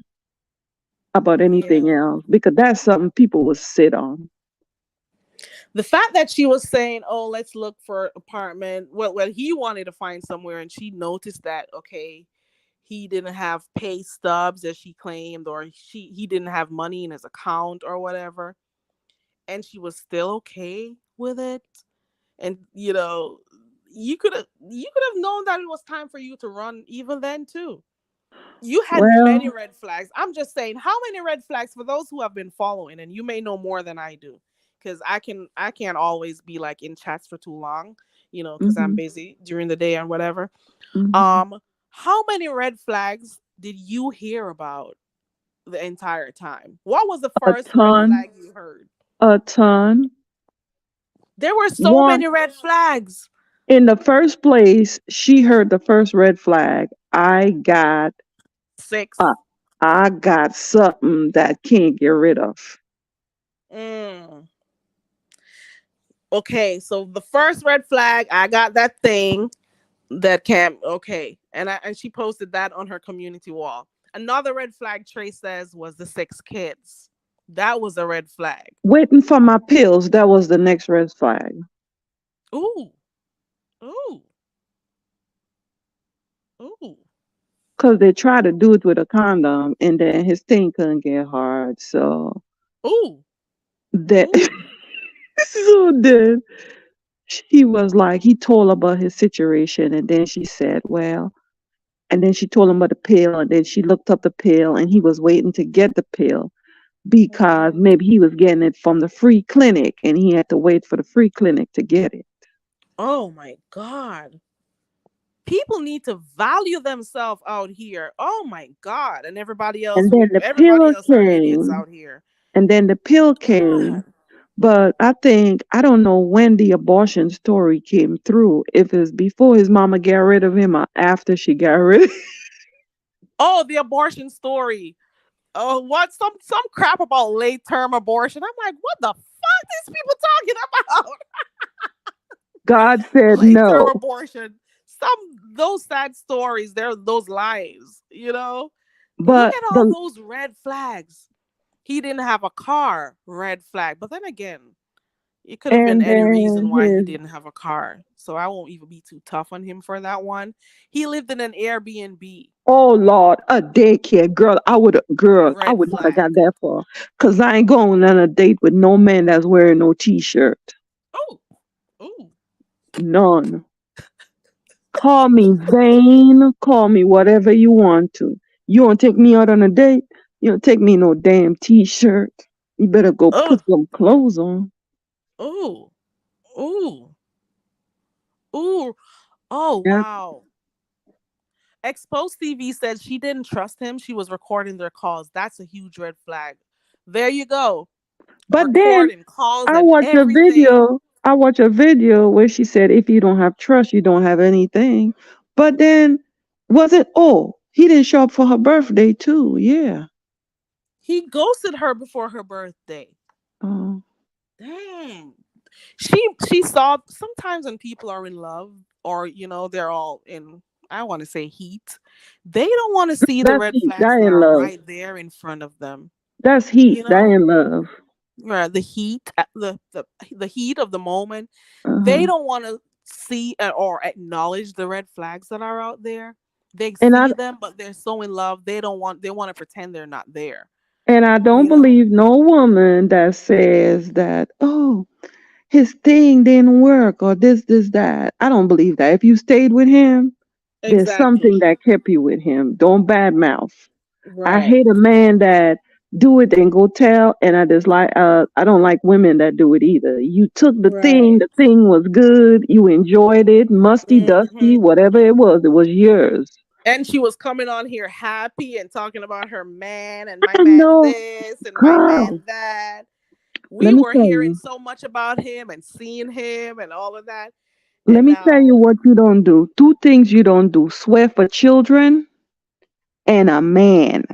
about anything Yeah. else because that's something people would sit on. The fact that she was saying, "Oh, let's look for apartment," well, he wanted to find somewhere, and she noticed that okay, he didn't have pay stubs as she claimed, or he didn't have money in his account or whatever, and she was still okay with it. And you could have known that it was time for you to run even then too. You had many Well, red flags. I'm just saying, how many red flags for those who have been following, and you may know more than I do, because I can't always be like in chats for too long, because I'm hmm busy during the day and whatever. hmm Um, how many red flags did you hear about the entire time? What was the a first red ton, flag you heard? a ton. There were so One, many red flags. in the first place, she heard the first red flag. I got Six. I got something that can't get rid of. Mm. Okay, so the first red flag, I got that thing that can okay, and she posted that on her community wall. Another red flag Trace says was the 6 kids. That was a red flag. Waiting for my pills, that was the next red flag. Ooh, ooh, ooh, Because they tried to do it with a condom and then his thing couldn't get hard. So ooh, that ooh. so then he was like, he told about his situation and then she said, well, and then she told him about the pill and then she looked up the pill and he was waiting to get the pill because Mhm. maybe he was getting it from the free clinic and he had to wait for the free clinic to get it. Oh my God. People need to value themselves out here. Oh my God. And And then the everybody pill else are idiots came out here. and then the pill came. God. But I think I don't know when the abortion story came through. If it's before his mama got rid of him or after she got rid. Oh, the abortion story. Oh, what some crap about late term abortion. I'm like, what the fuck these people talking about? God said Late term no. abortion. Some those sad stories, they're those lives, you know? Look But at all the those red flags. He didn't have a car, red flag. But then again, it could have been and any then reason why he his didn't have a car. So I won't even be too tough on him for that one. He lived in an Airbnb. oh Lord, a daycare girl, I Red would not have got flag. that far. Cause I ain't going on a date with no man that's wearing no t-shirt. Oh, ooh. None. Call me vain, call me whatever you want to. You want to take me out on a date? You don't take me no damn t-shirt. You better go put Oh, some clothes on. ooh, ooh, ooh. Oh, Yeah. wow. Exposed TV said she didn't trust him. She was recording their calls. That's a huge red flag. There you go. But then Recording calls I and watch a everything. video. I watch a video where she said, if you don't have trust, you don't have anything. But then was it? Oh, he didn't show up for her birthday too. Yeah. He ghosted her before her birthday. Oh, Dang. She saw sometimes when people are in love or they're all in, I want to say, heat, they don't want to see the that's red heat. flags That that ain't are love. right there in front of them. That's heat. You That know, ain't love. the heat, the heat of the moment. Uh They huh. don't want to see or acknowledge the red flags that are out there. They And I see them, but they're so in love. They want to pretend they're not there. and I don't You know, believe no woman that says that. Oh, his thing didn't work or this that. I don't believe that. If you stayed with him, there's something exactly. that kept you with him. Don't badmouth. I hate Right. a man that do it and go tell, and I don't like women that do it either. You took Right. the thing was good, you enjoyed it, musty, dusty, Hmm. whatever it was yours. And she was coming on here happy and talking about her man and my I man know, this and my girl. man that. Let We me were tell hearing you. so much about him and seeing him and all of that. Let And me tell you now, what you don't do. Two things you don't do: swear for children and a man.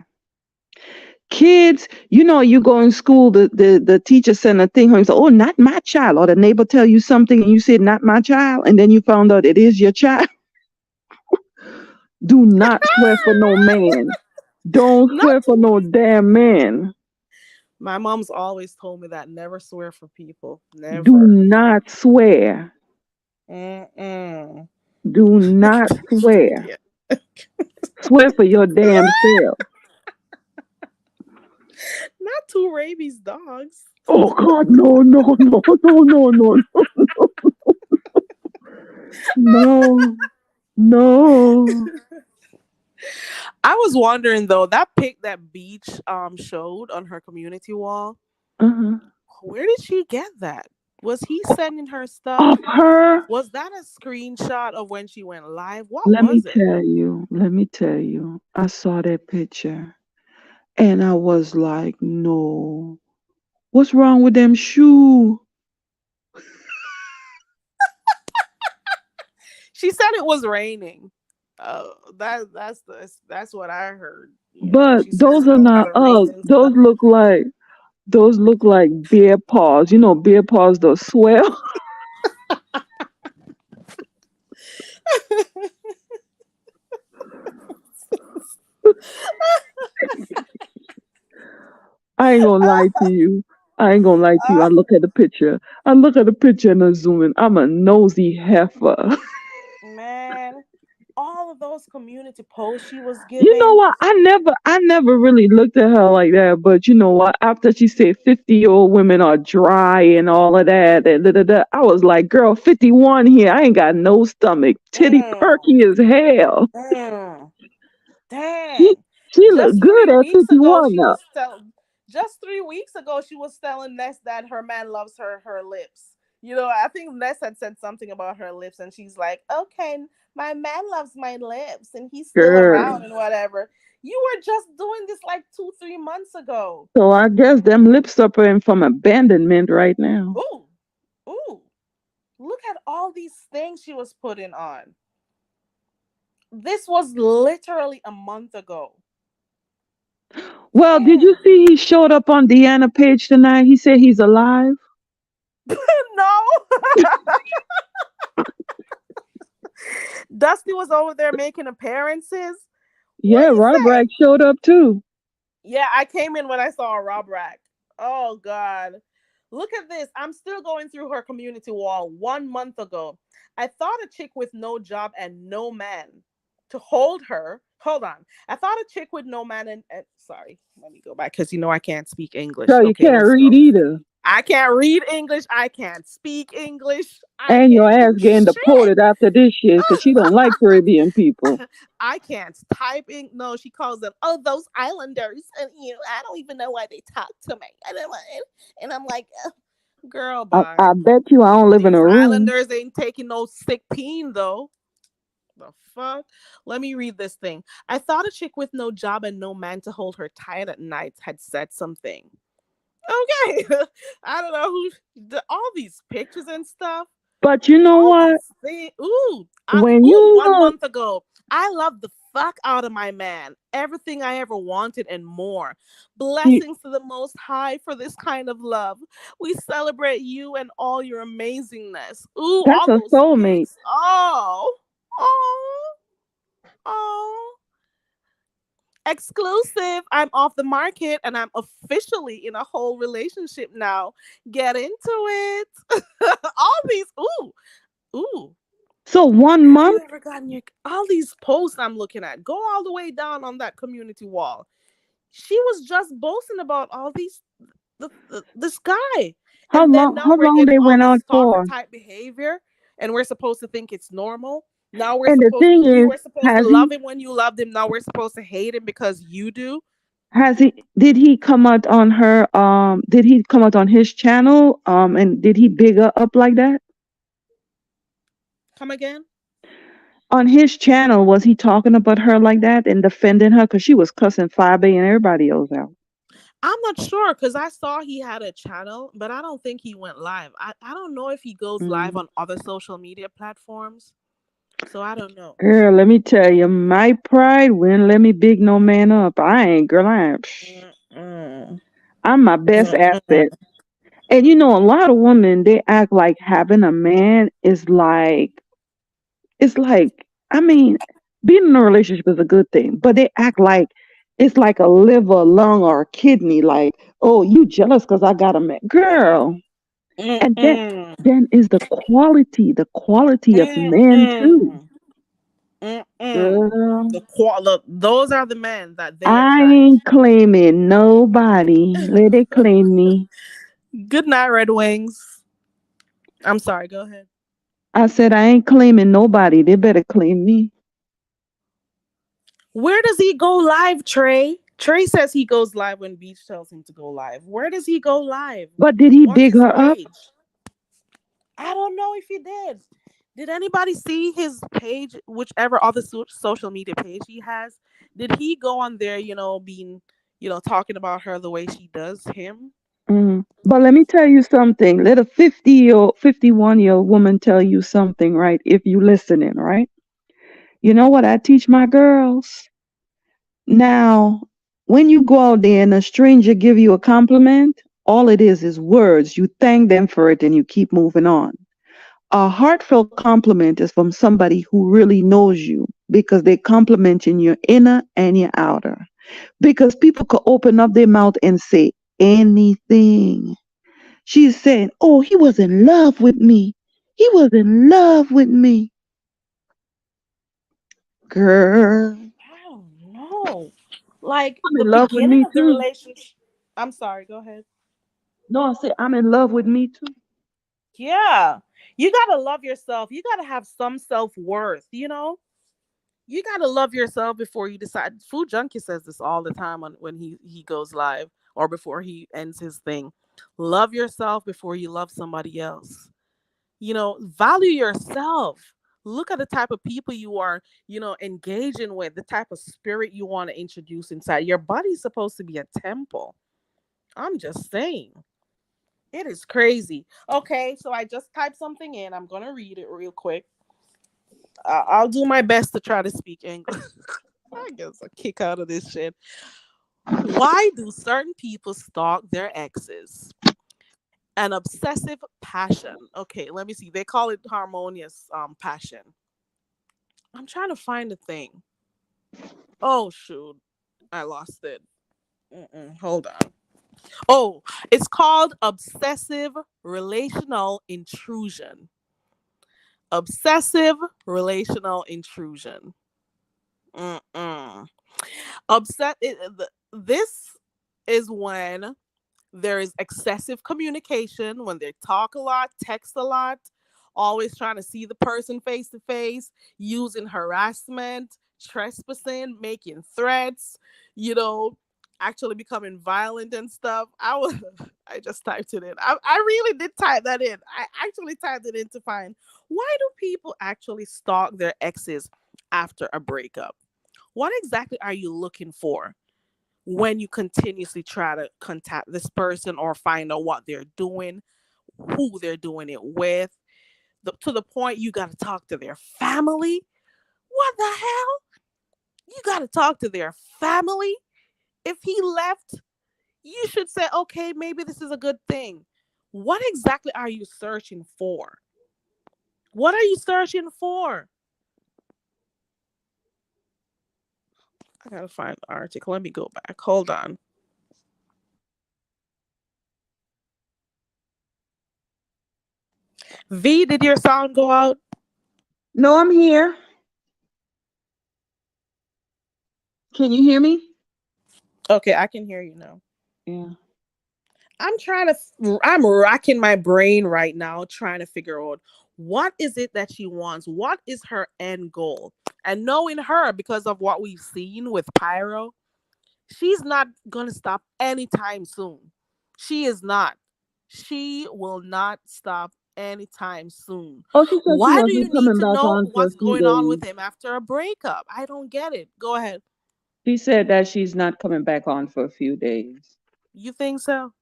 Kids, you go in school, the teacher send a thing home, you say, oh, not my child, or the neighbor tell you something and you said not my child, and then you found out it is your child. Do not swear for no man. Don't not swear for no damn man. my mom's always told me that never swear for people. Do Never. not swear. Mm-mm. Do not swear. Yeah. Swear for your damn self. Not two rabies dogs. Oh God, no, no, no, no, no, no, no, no. I was wondering though, that pic that Beach showed on her community wall, Uh-huh. where did she get that? Was he sending her stuff? Of her. Was that a screenshot of when she went live? What Let me was it? tell you. Let me tell you. I saw that picture and I was like, no. What's wrong with them shoe? She said it was raining. That's what I heard. But She says those are those are not the Uggs. reasons. Those look like bear paws. You know, bear paws, those swell. I ain't gonna lie to you. I ain't gonna lie to you. Uh, I look at the picture. I look at the picture and I zoom in. I'm a nosy heifer. Man, all of those community posts she was You know giving. what? I never really looked at her like that. But you know what? After she said 50-year-old women are dry and all of that, and da, da, da, I was like, girl, 51 here. I ain't got no stomach. Titty Mm, perky as hell. mm. She Dang. she look Just good three at weeks ago, 51 she now. was telling. Just 3 weeks ago, she was telling Ness that her man loves her lips. I think Ness had said something about her lips, and she's like, "Okay, my man loves my lips, and he's still Girl. around and whatever." You were just doing this like 2, 3 months ago. So I guess them lips suffering from abandonment right now. Ooh, ooh! Look at all these things she was putting on. This was literally a month ago. Well, did you Damn. see he showed up on Deanna page tonight? He said he's alive. No. Dusty was over there making appearances. What Yeah, do you Rob Rack say? showed up too. Yeah, I came in when I saw a Rob Rack. Oh God. Look at this. I'm still going through her community wall 1 month ago. I thought a chick with no job and no man to hold her. Hold on. I thought a chick with no man and sorry, let me go back because I can't speak English. So you Okay, can't let's read go. either. I can't read English. I can't speak English. I And your can't ass do getting shit. deported after this shit because she don't like Caribbean people. I can't type in. No, she calls them, oh, those islanders. And, I don't even know why they talk to me. I don't want it. And I'm like, girl, I bye. bet you I don't live in These a room. islanders ain't taking no sick peen, though. The fuck? Let me read this thing. I thought a chick with no job and no man to hold her tight at night had said something. Okay. I don't know all these pictures and stuff. But you know All what? these things. Ooh, When you one look, month ago, I loved the fuck out of my man. Everything I ever wanted and more. you, Blessings to the Most High for this kind of love. We celebrate you and all your amazingness. Ooh, that's all a those soulmate. pics. Oh, oh, oh. Exclusive. I'm off the market and I'm officially in a whole relationship now. Get into it. All these. Ooh, ooh. So one Have you month, ever gotten all these posts I'm looking at? Go all the way down on that community wall. She was just boasting about all these this guy. how And then long? now How we're long getting they all went this out stalker for? type behavior and we're supposed to think it's normal. Now And the thing you is, were supposed to has love he? him when you loved him. Now we're supposed to hate him because you do. Has he? Did he come out on her? Did he come out on his channel? And did he big her up like that? Come again? On his channel, was he talking about her like that and defending her because she was cussing Fabe and everybody else out? I'm not sure because I saw he had a channel, but I don't think he went live. I don't know if he goes live Mm. on other social media platforms. So I don't know. Girl, let me tell you, my pride wouldn't let me big no man up. I ain't, girl. Mm-mm. I'm my best Mm-mm. asset. And you know, a lot of women they act like having a man is like it's like I mean, being in a relationship is a good thing, but they act like it's like a liver, lung, or a kidney. Like, oh, you jealous because I got a man, girl. And Mm-mm. then is the quality of men too, Mm-mm. Mm-mm. girl. Those are the men that they I attract. ain't claiming nobody. Let it claim me. Good night, Red Wings. I'm sorry, go ahead. I said I ain't claiming nobody. They better claim me. Where does he go live, Trey? Trey says he goes live when Beach tells him to go live. Where does he go live? But did he On big his her up? page. I don't know if he did. Did anybody see his page, whichever other social media page he has? Did he go on there, being, talking about her the way she does him? But let me tell you something. Let a 50-year-old, 51-year-old woman tell you something, right? If you listening, right? You know what I teach my girls? Now, when you go out there and a stranger give you a compliment, all it is words. You thank them for it and you keep moving on. A heartfelt compliment is from somebody who really knows you because they compliment in your inner and your outer. Because people could open up their mouth and say anything. She's saying, "Oh, he was in love with me. He was in love with me." Girl, I don't know. Like I'm the in love with beginning me of the too. relationship. I'm sorry, go ahead. No, I say I'm in love with me too. Yeah. You got to love yourself. You got to have some self worth, you know? You got to love yourself before you decide. Food Junkie says this all the time when he goes live or before he ends his thing. Love yourself before you love somebody else. Value yourself. Look at the type of people you are, engaging with, the type of spirit you want to introduce inside. Your body's supposed to be a temple. I'm just saying. It is crazy. Okay, so I just typed something in. I'm going to read it real quick. I'll do my best to try to speak English. I guess a kick out of this shit. Why do certain people stalk their exes? An obsessive passion. Okay, let me see. They call it harmonious passion. I'm trying to find the thing. Oh shoot, I lost it. Hold on. Oh, it's called obsessive relational intrusion. Obsessive relational intrusion. Mm-mm. This is when there is excessive communication, when they talk a lot, text a lot, always trying to see the person face to face, using harassment, trespassing, making threats, you know, actually becoming violent and stuff. I just typed it in. I really did type that in. I actually typed it in to find why do people actually stalk their exes after a breakup? What exactly are you looking for when you continuously try to contact this person or find out what they're doing, who they're doing it with, to the point you got to talk to their family? What the hell? You got to talk to their family? If he left, you should say, okay, maybe this is a good thing. What exactly are you searching for? What are you searching for? I gotta find the article. Let me go back. Hold on. V, did your sound go out? No, I'm here. Can you hear me? Okay, I can hear you now. Yeah. I'm racking my brain right now trying to figure out what is it that she wants? What is her end goal? And knowing her because of what we've seen with Pyro, she's not going to stop anytime soon. She is not. She will not stop anytime soon. Oh, she said she Why do you wasn't need coming to back know on for a what's few going on with days. him after a breakup? I don't get it. Go ahead. She said that she's not coming back on for a few days. You think so?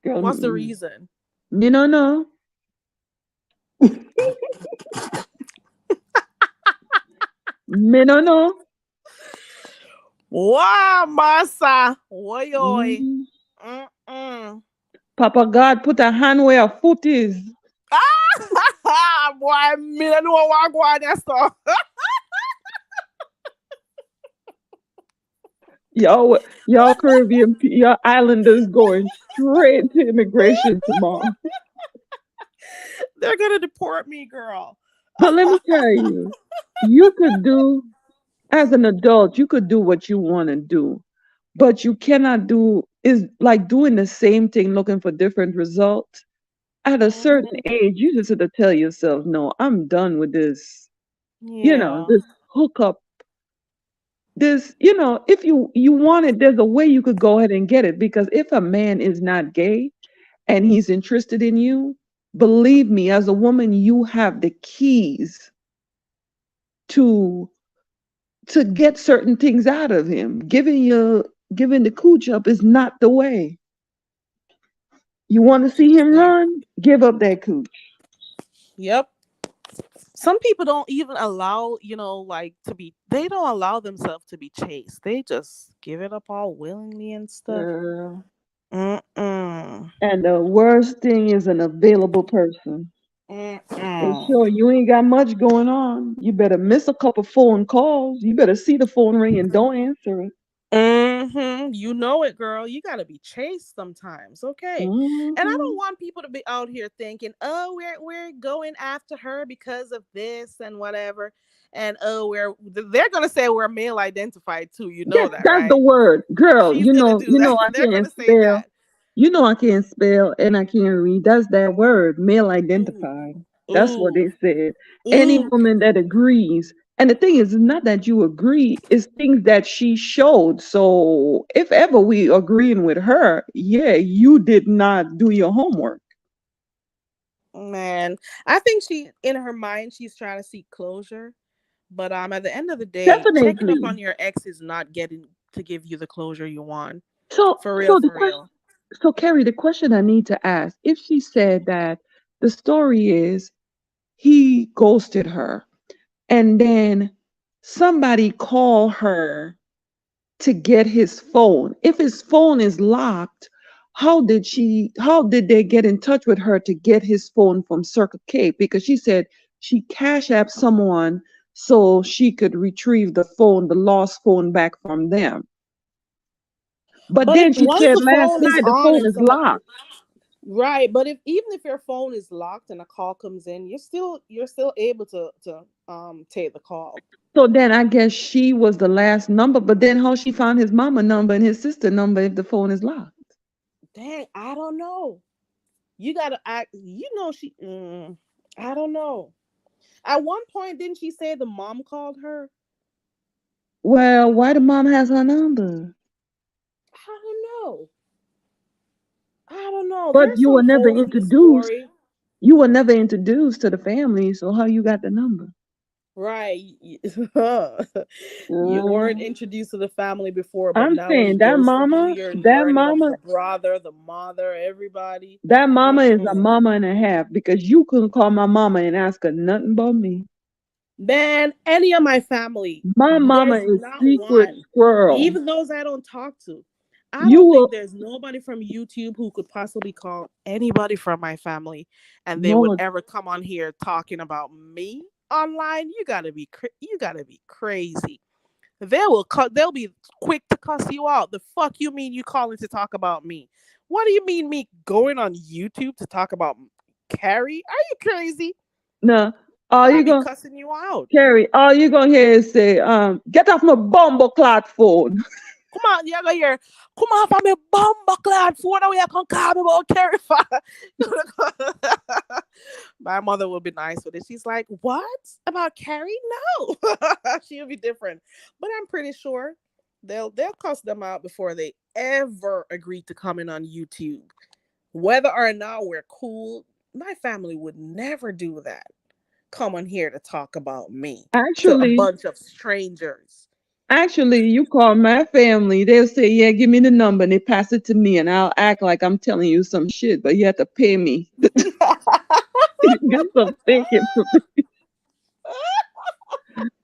Girl, What's the reason? me no know. Me no know. Wow, massa. Oi, oi. Mhm. Mm-mm. Papa God put a hand where her foot is. Ah, boy, me don't know what go on there, so. Y'all Caribbean, y'all islanders going straight to immigration tomorrow. They're gonna deport me, girl. But let me tell you, you could do, as an adult, you could do what you want to do, but you cannot do is like doing the same thing, looking for different results. At a certain Hmm. age, you just have to tell yourself, no, I'm done with this. Yeah. This hookup. This, if you want it, there's a way you could go ahead and get it. Because if a man is not gay and he's interested in you, believe me, as a woman, you have the keys to get certain things out of him. Giving the cooch up is not the way. You want to see him Interesting. run? Give up that cooch. Yep. Some people don't even allow, like to be, they don't allow themselves to be chased. They just give it up all willingly and stuff. Girl. Mm-mm. And the worst thing is an available person. And Mm-mm. sure, you ain't got much going on. You better miss a couple phone calls. You better see the phone ring and don't answer it. You know it, girl. You gotta be chased sometimes, okay? And I don't Hmm. want people to be out here thinking, "Oh, we're going after her because of this and whatever," and oh, they're gonna say we're male identified too. You know Yes, that, that's the right? word, girl. She's gonna do You that. know I They're can't gonna say spell. that. You know I can't spell and I can't read. That's that word, male Ooh, identified. That's what they ooh, said. Any ooh. woman that agrees, and the thing is not that you agree, it's things that she showed. So if ever we agreeing with her, yeah, you did not do your homework. Man, I think she, in her mind, she's trying to seek closure. But at the end of the day, checking up Definitely. on your ex is not getting to give you the closure you want. So For real, so the for question real. so Carrie, the question I need to ask, if she said that the story is he ghosted her and then somebody called her to get his phone. If his phone is locked, how did they get in touch with her to get his phone from Circle K? Because she said she cash apped someone so she could retrieve the phone, the lost phone back from them. But But if then she once said the last phone is night the on phone and is somebody, locked. right, but if even if your phone is locked and a call comes in, you're still able to take the call. So then I guess she was the last number, but then how she found his mama number and his sister number if the phone is locked? Dang, I don't know. You gotta act. I don't know. At one point, didn't she say the mom called her? Well, why the mom has her number? I don't know. I don't know. But There's you were some never holes in the introduced. story. You were never introduced to the family, so how you got the number? Right. You weren't Mm, introduced to the family before, but I'm now when he saying ghosted you, you're learning of the brother, the mother, everybody. that mama is a Mm-mm. mama and a half because you couldn't call my mama and ask her nothing about me. Man, any of my family, My mama there's is not secret one, squirrel. even those I don't talk to. I You don't think will there's nobody from YouTube who could possibly call anybody from my family and they would no ever come on here talking about me online. You gotta be crazy. They'll be quick to cuss you out. The fuck you mean you calling to talk about me? What do you mean me going on YouTube to talk about Carrie? Are you crazy? no. All They'll you be gonna cussing you out. Carrie, all you gonna hear is say, get off my bumble clot phone. Come on, you go here. Come on from me bomba clad phone away. I can call me about Carrie. My mother will be nice with it. She's like, "What about Carrie? No." She'll be different, but I'm pretty sure they'll cuss them out before they ever agree to come in on YouTube. Whether or not we're cool, my family would never do that. Come on here to talk about me to a Actually, bunch of strangers. Actually, you call my family, they'll say, yeah, give me the number, and they pass it to me, and I'll act like I'm telling you some shit, but you have to pay me. Get some thinking from me.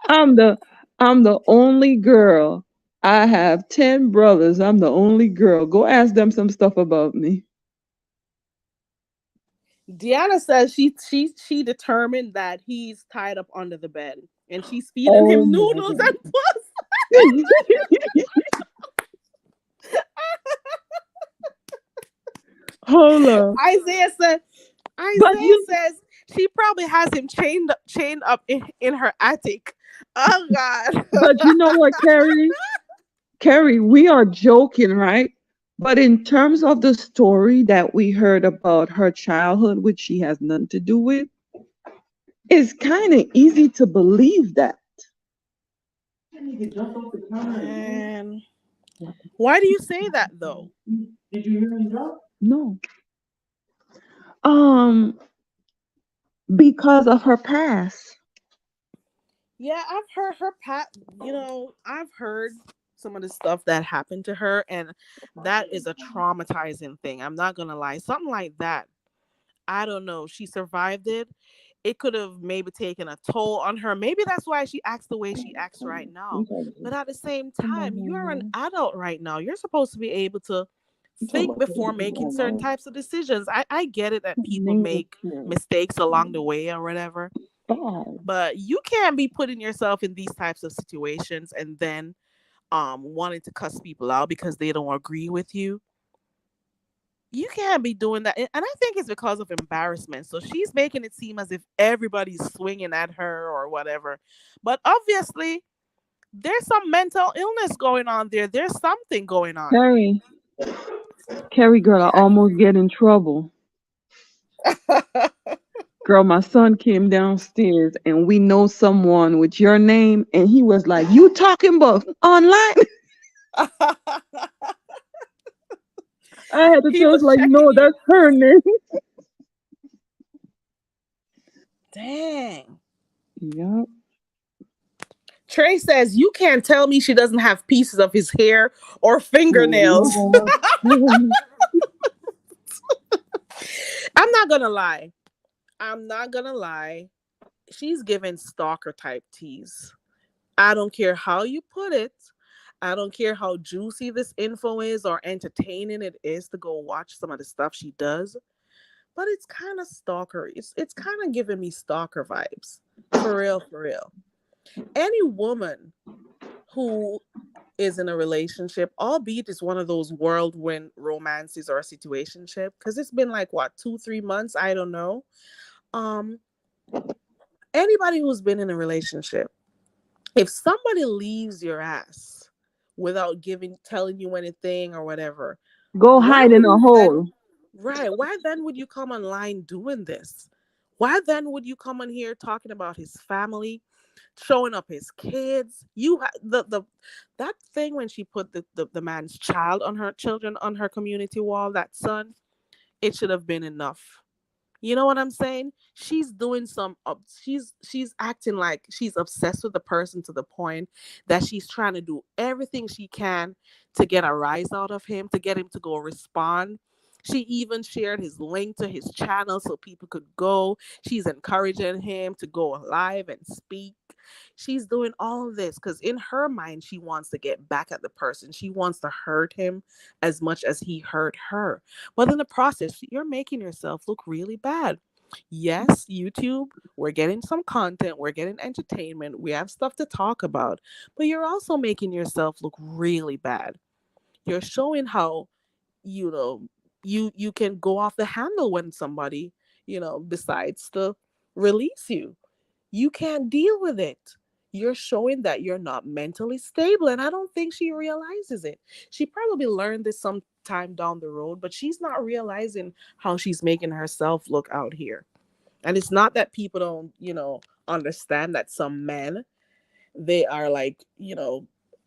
I'm the I'm the only girl. I have 10 brothers. I'm the only girl. Go ask them some stuff about me. Deanna says she determined that he's tied up under the bed and she's feeding Oh him my noodles and God. puss. Hold up. Isaiah said But Isaiah you says she probably has him chained up in her attic. Oh God. but you know what, Carrie? Carrie, we are joking, right? But in terms of the story that we heard about her childhood, which she has nothing to do with, it's kind of easy to believe that. Man, why do you say that though? No. Um, because of her past. Yeah, I've heard her I've heard some of the stuff that happened to her, and that is a traumatizing thing. I'm not gonna lie. Something like that, I don't know. She survived it. it could have maybe taken a toll on her. Maybe that's why she acts the way she acts right now. But at the same time, you're an adult right now. You're supposed to be able to think before making certain types of decisions. I get it that people make mistakes along the way or whatever, but you can't be putting yourself in these types of situations and then wanting to cuss people out because they don't agree with you. You can't be doing that. And I think it's because of embarrassment. So she's making it seem as if everybody's swinging at her or whatever. But obviously, there's some mental illness going on there. There's something going on. Carrie, Carrie, girl, I Yeah. almost get in trouble. Girl, my son came downstairs and we know someone with your name, and he was like, "You talking about online?" I had to He tell us was like, checking "No, you. that's her name." Dang. Yeah. Trey says, you can't tell me she doesn't have pieces of his hair or fingernails. Lord. I'm not going to lie. I'm not going to lie. She's giving stalker type tease. I don't care how you put it. I don't care how juicy this info is or entertaining it is to go watch some of the stuff she does, but it's kind of stalker. It's kind of giving me stalker vibes. For real, for real. Any woman who is in a relationship, albeit it's one of those whirlwind romances or a situationship, because it's been like what, 2, 3 months, I don't know. Um, Anybody who's been in a relationship, if somebody leaves your ass without telling you anything or whatever, Go why hide in would a you then, hole. right, why then would you come online doing this? Why then would you come on here talking about his family, showing up his kids? The that thing when she put the man's child on her children on her community wall, that son, it should have been enough. You know what I'm saying? She's doing she's acting like she's obsessed with the person to the point that she's trying to do everything she can to get a rise out of him, to get him to go respond. She even shared his link to his channel so people could go. She's encouraging him to go live and speak. She's doing all of this because in her mind, she wants to get back at the person. She wants to hurt him as much as he hurt her. But in the process, you're making yourself look really bad. Yes, YouTube, we're getting some content, we're getting entertainment, we have stuff to talk about, but you're also making yourself look really bad. You're showing how, you know, you can go off the handle when somebody, decides to release you. You can't deal with it. You're showing that you're not mentally stable. And I don't think she realizes it. She probably learned this sometime down the road, but she's not realizing how she's making herself look out here. And it's not that people don't, understand that some men, they are like,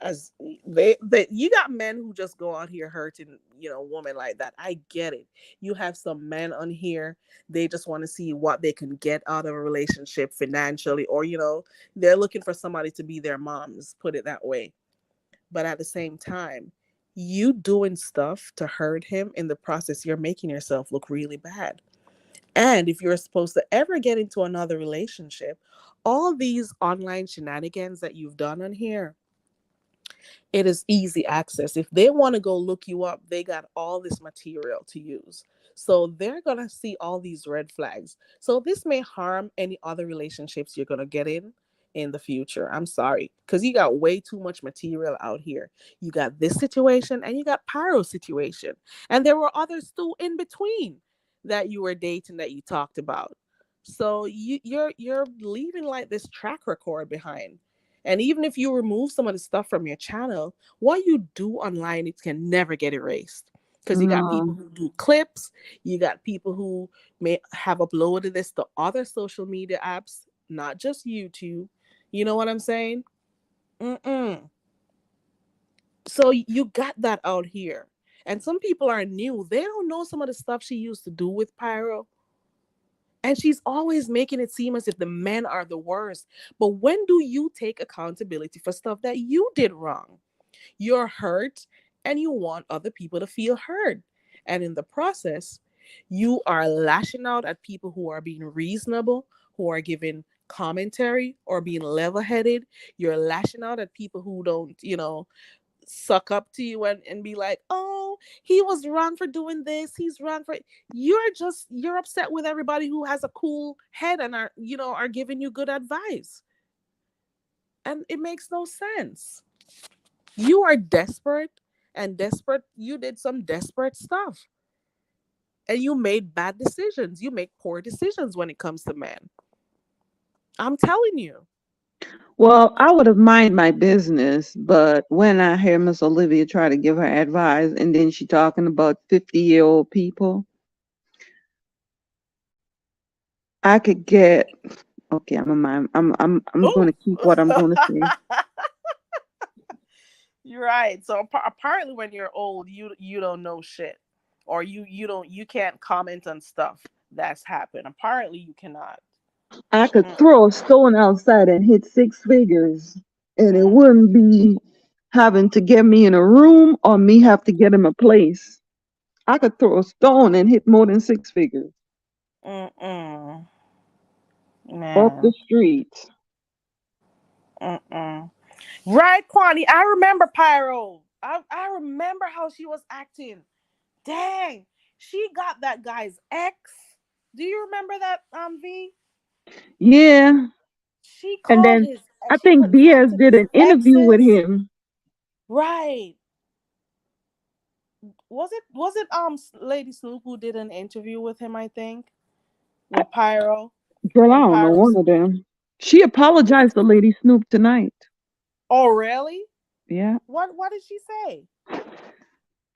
as they you got men who just go out here hurting, women like that. I get it. You have some men on here, they just want to see what they can get out of a relationship financially, or they're looking for somebody to be their moms, put it that way. But at the same time, you doing stuff to hurt him, in the process you're making yourself look really bad. And if you're supposed to ever get into another relationship, all these online shenanigans that you've done on here, it is easy access. If they want to go look you up, they got all this material to use. So they're going to see all these red flags. So this may harm any other relationships you're going to get in the future. I'm sorry, because you got way too much material out here. You got this situation and you got Pyro situation. And there were others too in between that you were dating that you talked about. So you're leaving like this track record behind. And even if you remove some of the stuff from your channel, what you do online, it can never get erased. Because you got people No. who do clips, you got people who may have uploaded this to other social media apps, not just YouTube. You know what I'm saying? Mm-mm. So you got that out here. And some people are new. They don't know some of the stuff she used to do with Pyro. And she's always making it seem as if the men are the worst. But when do you take accountability for stuff that you did wrong? You're hurt and you want other people to feel heard. And in the process, you are lashing out at people who are being reasonable, who are giving commentary or being level-headed. You're lashing out at people who don't, suck up to you and be like, oh, he was wrong for doing this, he's wrong for, you're upset with everybody who has a cool head and are giving you good advice. And it makes no sense. You are desperate, and desperate, you did some desperate stuff, and you made bad decisions. You make poor decisions when it comes to men. I'm telling you. Well, I would have mind my business, but when I hear Miss Olivia try to give her advice and then she talking about 50-year-old people, I could get okay, I'm a mind I'm Oh. gonna keep what I'm gonna say. You're right. So apparently when you're old, you don't know shit, or you can't comment on stuff that's happened. Apparently you cannot. I could Mm, throw a stone outside and hit 6 figures and it mm, wouldn't be having to get me in a room or me have to get him a place. I could throw a stone and hit more than 6 figures off the man. street. Mm. Right, Kwani. I remember Pyro. I remember how she was acting. Dang, she got that guy's ex. Do you remember that, V? Yeah. She And called then his. I She think Diaz contacted did his an interview with exes. him. Right. Was it Lady Snoop who did an interview with him? I think I, with Pyro girl, I when don't know Pyro. one of them. She apologized to Lady Snoop tonight. Oh, really? Yeah. What did she say?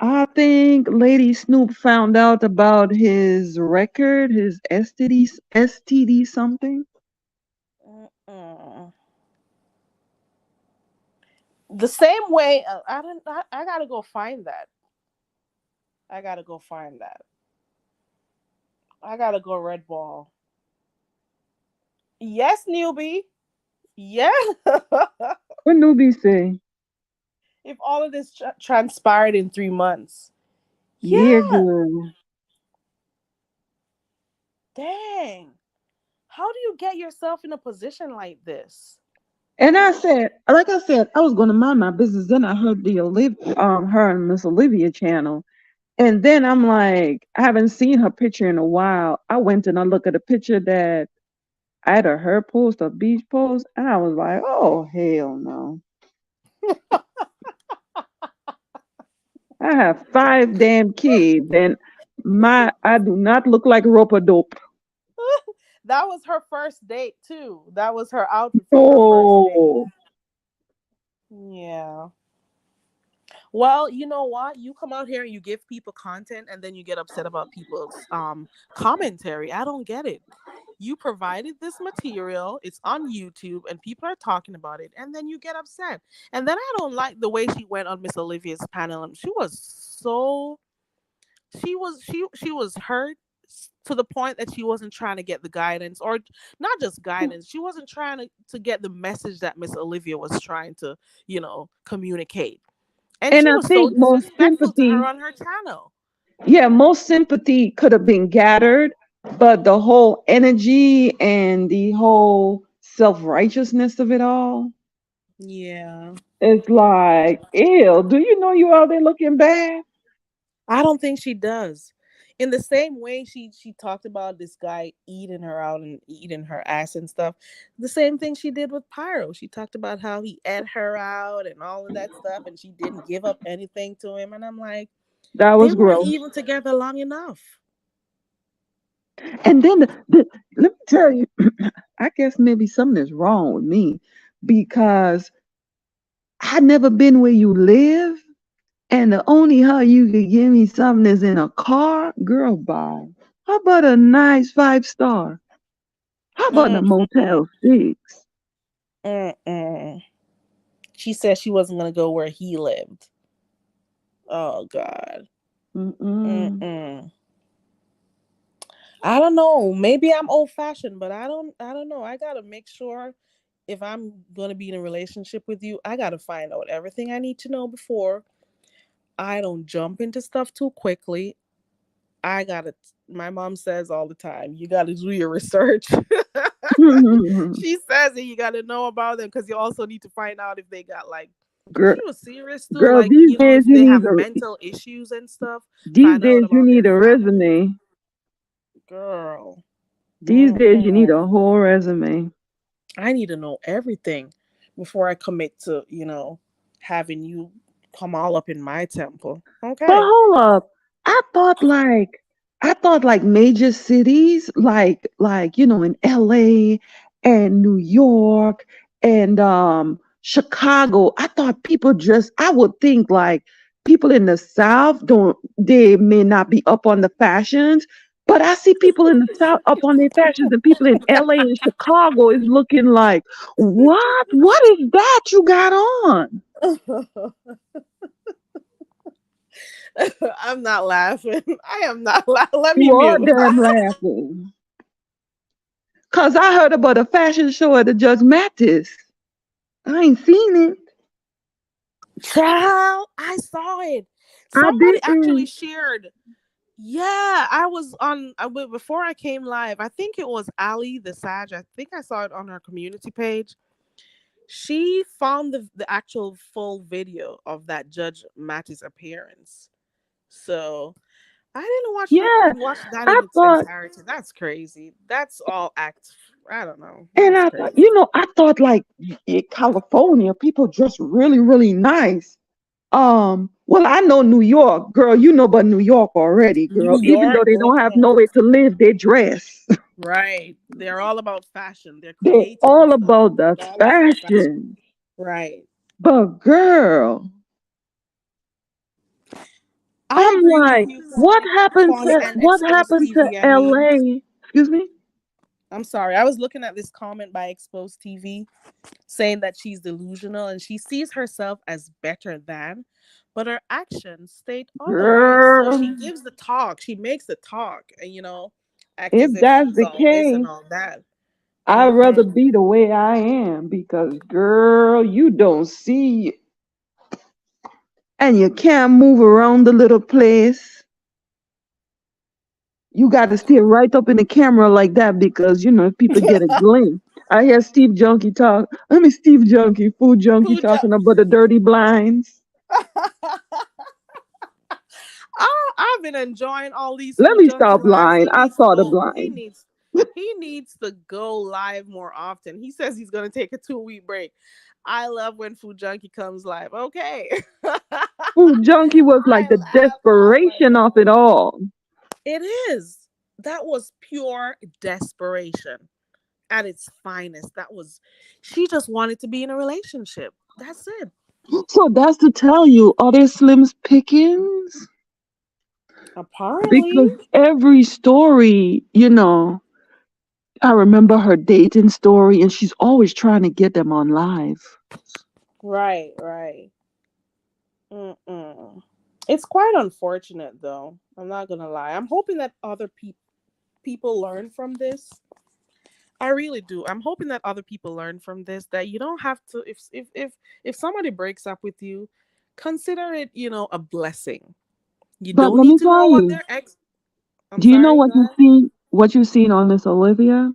I think Lady Snoop found out about his record, his STD something. Mm-mm. The same way. I don't. I gotta go find that. I gotta go find that. I gotta go Red Ball. Yes, newbie. Yeah. What newbie say? If all of this transpired in 3 months. Yeah, Yeah. girl. Dang. How do you get yourself in a position like this? And I said, like I said, I was going to mind my business. Then I heard her and Miss Olivia channel. And then I'm like, I haven't seen her picture in a while. I went and I looked at a picture that either her post or beach post, and I was like, oh hell no. I have 5 damn kids, and I do not look like rope a dope. That was her first date too. That was her outfit from her first date. Oh, Yeah. Well, you know what? You come out here and you give people content and then you get upset about people's commentary. I don't get it. You provided this material, it's on YouTube and people are talking about it, and then you get upset. And then I don't like the way she went on Miss Olivia's panel, and she was hurt to the point that she wasn't trying to get the guidance, or not just guidance, she wasn't trying to get the message that Miss Olivia was trying to communicate, and and she I was so think most disrespectful to her sympathy, on her channel. yeah, most sympathy could have been gathered, but the whole energy and the whole self righteousness of it all, Yeah. it's like, ew, do you know you out there looking bad? I don't think she does. In the same way she talked about this guy eating her out and eating her ass and stuff, the same thing she did with Pyro. She talked about how he ate her out and all of that stuff, and she didn't give up anything to him. And I'm like, That they was weren't gross. even together long enough. And then let me tell you, I guess maybe something is wrong with me because I never been where you live, and the only how you could give me something is in a car. Girl, bye. How about a nice 5 star? How about a Mm-mm, Motel 6? mm-mm. She said she wasn't gonna go where he lived. Oh God. Mm-mm. Mm-mm. I don't know. Maybe I'm old fashioned, but I don't know. I gotta make sure if I'm gonna be in a relationship with you, I gotta find out everything I need to know before. I don't jump into stuff too quickly. I gotta My mom says all the time, you gotta do your research. She says that you got to know about them because you also need to find out if they got like. girl, She was serious too, girl, like these days if you they need have a mental issues and stuff. these Find out days you about need their a families, resume. girl. These days you need Mm-mm. a whole resume. I need to know everything before I commit to having you come all up in my temple. But Okay. hold up. I thought like major cities in LA and New York and Chicago. I thought people just I would think like people in the South don't they may not be up on the fashions, but I see people in the South up on their fashions and people in LA and Chicago is looking like, what? What is that you got on? I'm not laughing. I am not laughing. Let me You are mute. damn laughing. Cause I heard about a fashion show at the Judge Mathis. I ain't seen it. Child, I saw it. I Somebody actually didn't. shared. Yeah, I was on before I came live. I think it was Ali the Sag. I think I saw it on her community page. She found the actual full video of that Judge Mattis appearance. So I didn't Yeah, watch that I in its thought, entirety. That's crazy. That's all act. I don't know. and That's I thought, crazy. I thought like in California, people dress really, really nice. Well, I know New York, girl. You know about New York already, girl. New Even though York, they don't have nowhere to live, they dress. right? They're all about fashion. They're They're creative and all stuff. about the Regardless of the fashion, fashion. right? But girl, I I'm agree with like, you, Kwani and what Exposed happened to TV. I mean, LA? Excuse me? I'm sorry. I was looking at this comment by Exposed TV saying that she's delusional and she sees herself as better than, but her actions state otherwise. So Girl, she gives the talk, she makes the talk, and act if as if that's she's the all this and case, all that. I'd rather Mm-mm. be the way I am because, girl, you don't see and you can't move around the little place. You got to stay right up in the camera like that because, if people get a glimpse. I hear Steve Junkie talk. I mean, Steve Junkie, Food Junkie Pooja. talking about the dirty blinds. I've been enjoying all these Let food me junkie stop lives. lying. He I needs to saw the go. blind. He needs to go live more often. He says he's gonna take a 2 week break. I love when food junkie comes live. Okay. Food Junkie was like I the laugh all the desperation of it time. all. It is. That was pure desperation at its finest. She just wanted to be in a relationship. That's it. So that's to tell you, are there Slim's pickings? Apparently. Because every story, I remember her dating story, and she's always trying to get them on live. Right, right. Mm-mm. It's quite unfortunate, though. I'm not gonna lie. I'm hoping that other people learn from this. I really do. I'm hoping that other people learn from this. That you don't have to. If somebody breaks up with you, consider it a blessing. You But don't let need me to know tell what you, their ex. I'm do you know sorry. what Go you've ahead. seen? What you've seen on this, Olivia?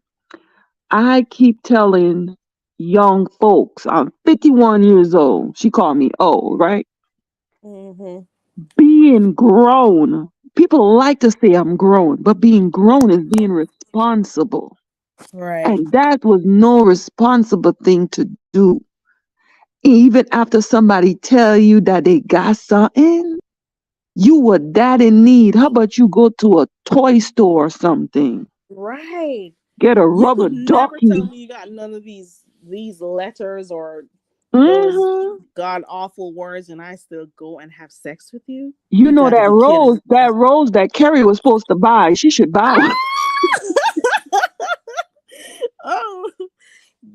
I keep telling young folks, I'm 51 years old. She called me old, right? Mm-hmm. Being grown. People like to say I'm grown, but being grown is being responsible. Right. And that was no responsible thing to do. Even after somebody tell you that they got something, you were that in need. How about you go to a toy store or something? Right. Get a You rubber could never tell ducky. me you got none of these letters or those Hmm. god awful words, and I still go and have sex with you. You You know got to that be rose, kidding that me. rose that Carrie was supposed to buy. She should buy one. Oh,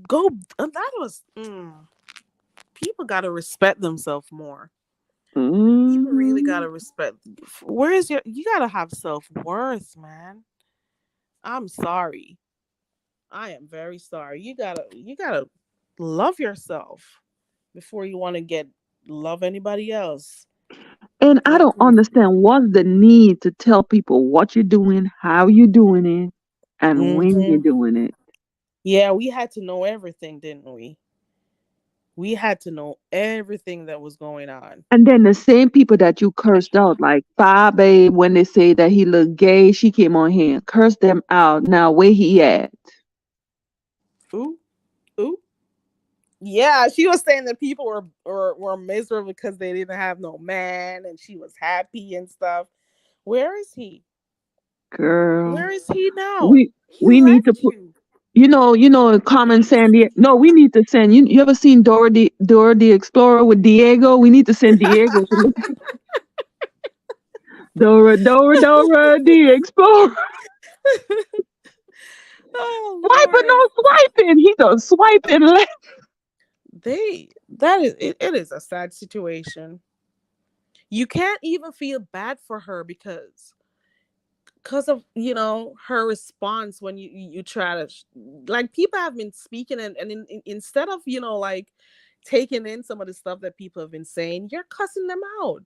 go. That was. People got to respect themselves more. People really got Hmm. to respect. Where is your? You got to have self worth, man. I'm sorry. I am very sorry. You gotta love yourself before you want to get love anybody else. And I Like, don't understand what's the need to tell people what you're doing, how you're doing it, and when mm-hmm. you're doing it. Yeah, we had to know everything, didn't we? We had to know everything that was going on. And then the same people that you cursed out, like Fabe, when they say that he looked gay, she came on here and cursed them out. Now where he at? Ooh, ooh. Yeah, she was saying that people were miserable because they didn't have no man, and she was happy and stuff. Where is he? Girl, Where is he now? we He we need to left put, you. Carmen Sandiego. No, we need to send you ever seen Dora the Explorer with Diego? We need to send Diego to look Dora the Explorer. Oh Swiping, Lord. no swiping. He does swiping left. They that is it, it is a sad situation. You can't even feel bad for her because of her response when you try to like people have been speaking instead of like taking in some of the stuff that people have been saying, you're cussing them out.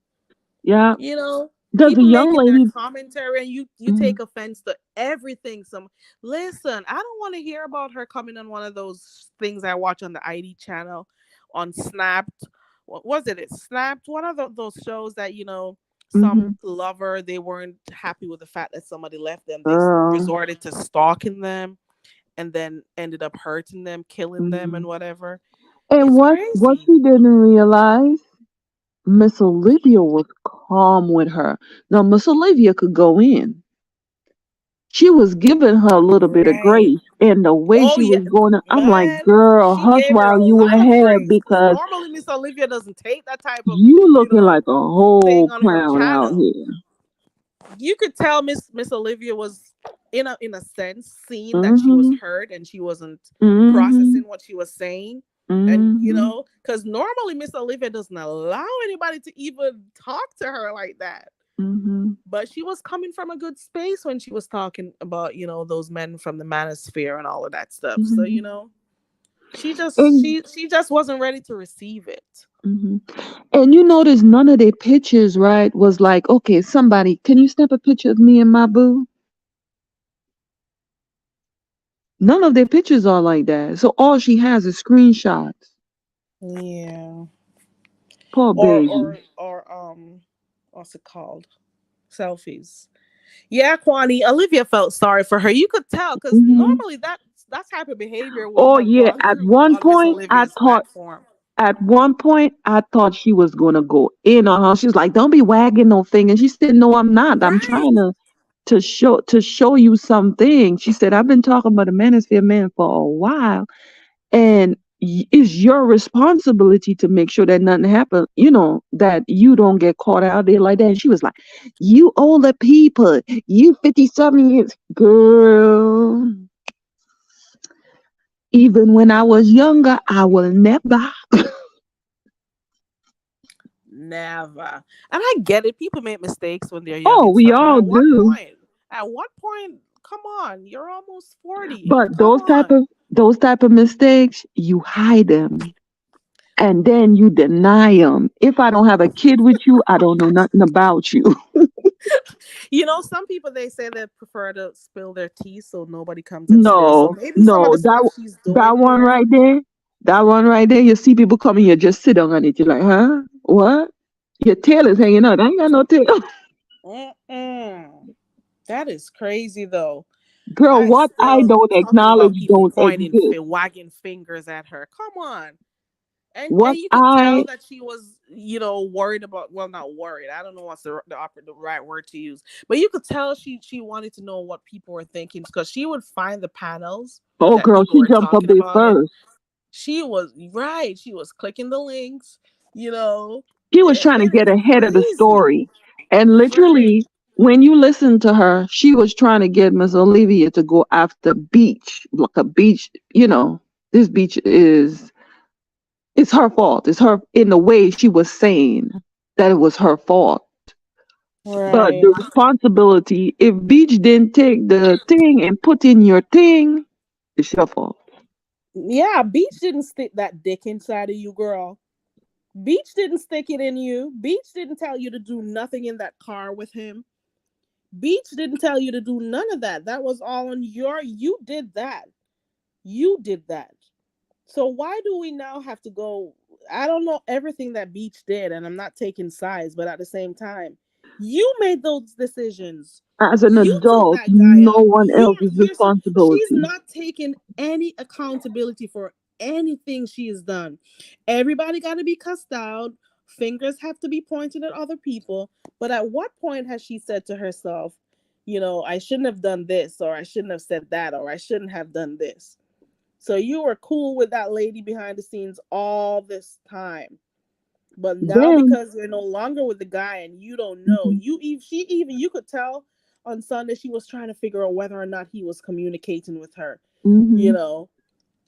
Yeah. you know Does a People young making their lady commentary, and you mhm, take offense to everything. Some Listen, I don't want to hear about her coming on one of those things I watch on the ID channel, on Snapped. What was it? It Snapped, one of those shows that some mhm. lover, they weren't happy with the fact that somebody left them, they Girl. resorted to stalking them and then ended up hurting them, killing them, and Mhm. whatever. And It's what crazy. she didn't realize, Miss Olivia was calm with her. Now Miss Olivia could go in. She was giving her a little bit of Right. grace, and the way Oh she yeah, was going, I'm like, man. girl, She hush gave her while a you lot of ahead grace because because normally Miss Olivia doesn't take that type of, you you looking know, like a whole thing on her clown out channel. here. You could tell Miss Olivia was in a sense seeing that she was Mhm. hurt and she wasn't Mhm. processing what she was saying. And Mhm. because normally Miss Olivia doesn't allow anybody to even talk to her like that. Mhm. But she was coming from a good space when she was talking about, those men from the manosphere and all of that stuff. So, Mhm. And she just wasn't ready to receive it. mhm. And you notice none of their pictures, right, was like, okay, somebody, can you snap a picture of me and my boo? None of their pictures are like that. So all she has is screenshots. Yeah. Poor Or baby. or or what's it called? Selfies. Yeah, Kwani, Olivia felt sorry for her. You could tell because Mhm. normally that type of behavior wouldn't Oh have yeah, gone through on Miss Olivia's platform. at one point I thought she was gonna go in on her. She was like, "Don't be wagging no finger." She said, "No, I'm not. I'm Right. trying to show you something." She said, "I've been talking about the manosphere man for a while, and it's your responsibility to make sure that nothing happens. That you don't get caught out there like that." And she was like, "You older people, you 57 years, girl. Even when I was younger, I will never." Never. And I get it. People make mistakes when they're young Oh, and we stuff. But all do. at what point, come on, you're almost 40. But Come on. those type of mistakes, you hide them and then you deny them. If I don't have a kid with you, I don't know nothing about you. Some people, they say they prefer to spill their tea so nobody comes and spills. No, So maybe some of no, the stuff she's that doing one here. right there, that one right there. You see people coming, you just sit down on it. You're like, huh? What? Your tail is hanging out. I ain't got no tail. Mm-mm. That is crazy, though. Girl, I what I still don't talking about acknowledge people don't pointing, exist. wagging fingers at her. Come on. And What you could tell I that she was, worried about. Well, not worried. I don't know what's the right word to use, but you could tell she wanted to know what people were thinking because she would find the panels Oh, that girl, people she were jumped up talking there about it. first. She was right. She was clicking the links. You know, She was trying to it get is ahead of the crazy. story. And Right. literally, when you listen to her, she was trying to get Miss Olivia to go after beach. Like a beach, this beach it's her fault. It's her in the way she was saying that it was her fault. But the Right. responsibility, if beach didn't take the thing and put in your thing, it's your fault. Yeah, Beach didn't stick that dick inside of you, girl. Beach didn't stick it in you. Beach didn't tell you to do nothing in that car with him. Beach didn't tell you to do none of that. That was all on you did that. You did that. So why do we now have to go? I don't know everything that Beach did, and I'm not taking sides, but at the same time, you made those decisions. As an You took adult, that guy no out. one else's She's responsibility. not taking any accountability for anything she has done. Everybody got to be cussed out. Fingers have to be pointed at other people. But at what point has she said to herself, I shouldn't have done this, or I shouldn't have said that, or I shouldn't have done this? So you were cool with that lady behind the scenes all this time. But now Then, because you're no longer with the guy and you don't know, mhm, you could tell on Sunday she was trying to figure out whether or not he was communicating with her. You mhm. know,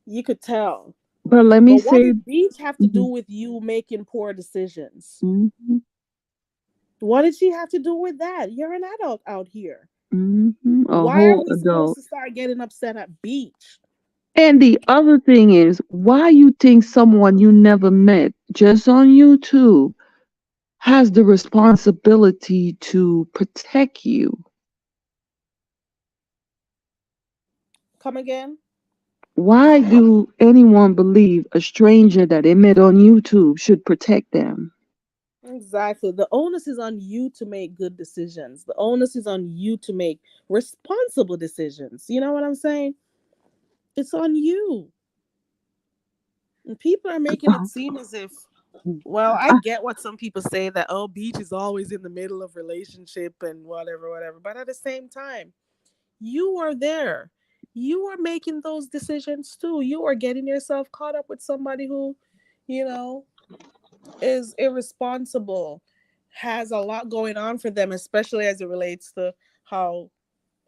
you could tell. But let me But what say, did Beach have to do mhm, with you making poor decisions? mhm, What did she have to do with that? You're an adult out here. mhm, a Why are whole we supposed adult. to start getting upset at Beach? And the other thing is, why you think someone you never met just on YouTube has the responsibility to protect you? Come again? Why do anyone believe a stranger that they met on YouTube should protect them? Exactly. The onus is on you to make good decisions. The onus is on you to make responsible decisions. You know what I'm saying? It's on you. And people are making it seem as if, well, I get what some people say that, oh, Beach is always in the middle of relationship and whatever, whatever. But at the same time, you are there. You are making those decisions too. You are getting yourself caught up with somebody who, you know, is irresponsible, has a lot going on for them, especially as it relates to how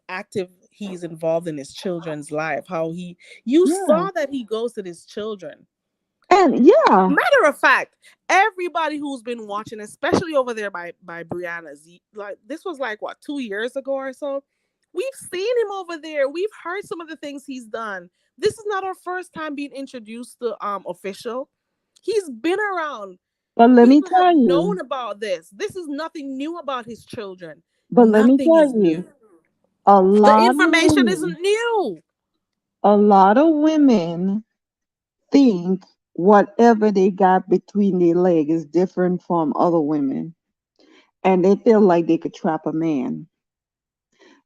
active he's involved in his children's life. How you Yeah. saw that he goes to his children. And yeah, Matter of fact, everybody who's been watching, especially over there by Brianna's, like this was like what 2 years ago or so. We've seen him over there. We've heard some of the things he's done. This is not our first time being introduced to official. He's been around. but let me People have tell you, known about this. This is nothing new about his children. but let me Nothing tell is you, new. a The lot of information women, isn't new. a lot of women think whatever they got between their legs is different from other women. And they feel like they could trap a man.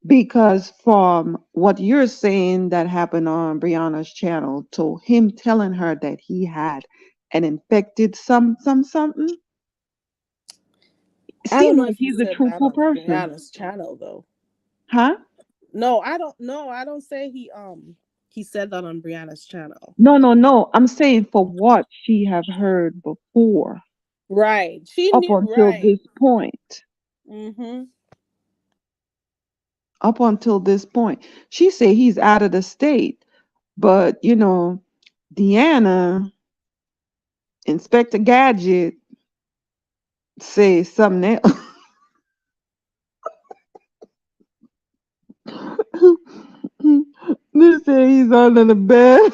Because from what you're saying that happened on Brianna's channel to him telling her that he had an infected something, I don't seemed know like if he he's a said that truthful on person. Brianna's channel though. Huh? No, I don't know. I don't say he said that on Brianna's channel. No, no, no. I'm saying for what she have heard before Right. She up knew until right. this point. Mhm. Up until this point. She said he's out of the state. But, Deanna, Inspector Gadget, says something else. They say he's under the bed.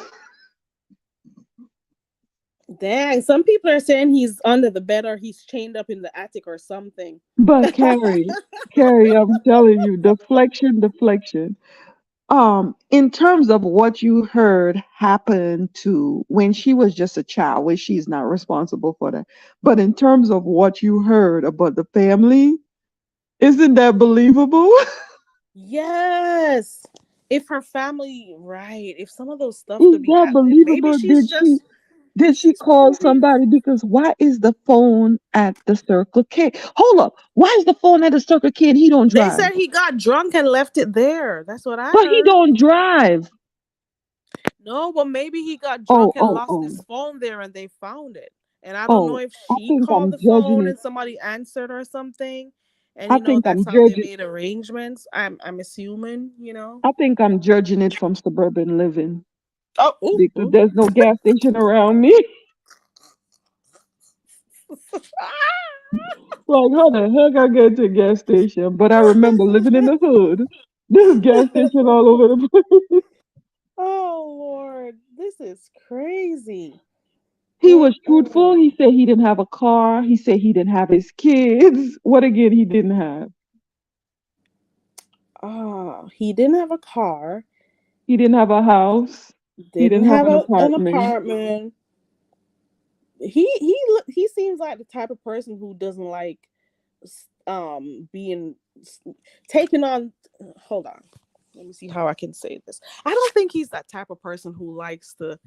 Dang, some people are saying he's under the bed or he's chained up in the attic or something. But Carrie, I'm telling you, deflection, deflection. In terms of what you heard happen to when she was just a child, where she's not responsible for that. But in terms of what you heard about the family, isn't that believable? Yes. If her family, right, if some of those stuff Is could be that happening, maybe believable? Did she she's call proving. somebody? Because why is the phone at the Circle K? Hold up. Why is the phone at the Circle K and he don't They drive? said he got drunk and left it there. That's what I But he heard. don't drive. No, but maybe he got Oh, drunk and oh, lost oh, his phone there and they found it. And I don't know oh. if I she think called I'm the judging phone it. and somebody answered or something. And I think that's I'm how they judging. made arrangements. I'm assuming. I think I'm judging it from suburban living Oh, ooh, because ooh. there's no gas station around me. Like, how the heck I get to a gas station? But I remember living in the hood. There's gas station all over the place. Oh Lord, this is crazy. He was truthful. Mm-mm. He said he didn't have a car. He said he didn't have his kids. What again he didn't have? Oh, he didn't have a car. He didn't have a house. He Didn't didn't have have an an apartment. apartment. He seems like the type of person who doesn't like being taken on. Hold on, let me see how I can say this. I don't think he's that type of person who likes to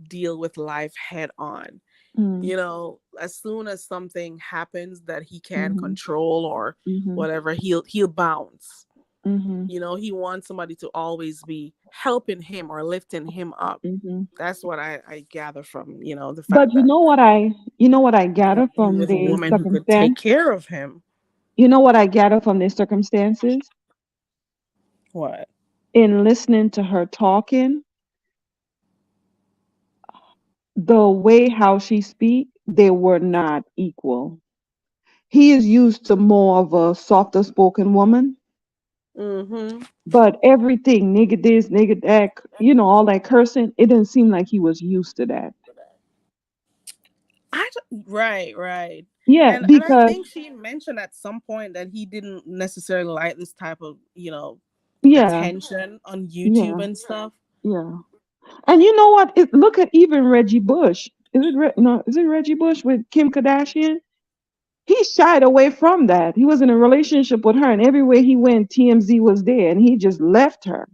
deal with life head on. Mm, You know, as soon as something happens that he can mhm, control or mhm, whatever, he'll bounce. mhm, You know, he wants somebody to always be helping him or lifting him up. mhm. That's what I gather from, the But fact that you know what I he gather won't be from with a the woman who could take circumstance? care of him. You know what I gather from the circumstances? What? In listening to her talking, the way how she speak, they were not equal. He is used to more of a softer spoken woman, Mm-hmm. but everything, nigga this, nigga that, all that cursing, it didn't seem like he was used to that. Right, right. Yeah, And I because think she mentioned at some point that he didn't necessarily like this type of, yeah, attention on YouTube yeah, and stuff. yeah. And you know what? Look at even Reggie Bush. No? Is it Reggie Bush with Kim Kardashian? He shied away from that. He was in a relationship with her, and everywhere he went, TMZ was there, and he just left her.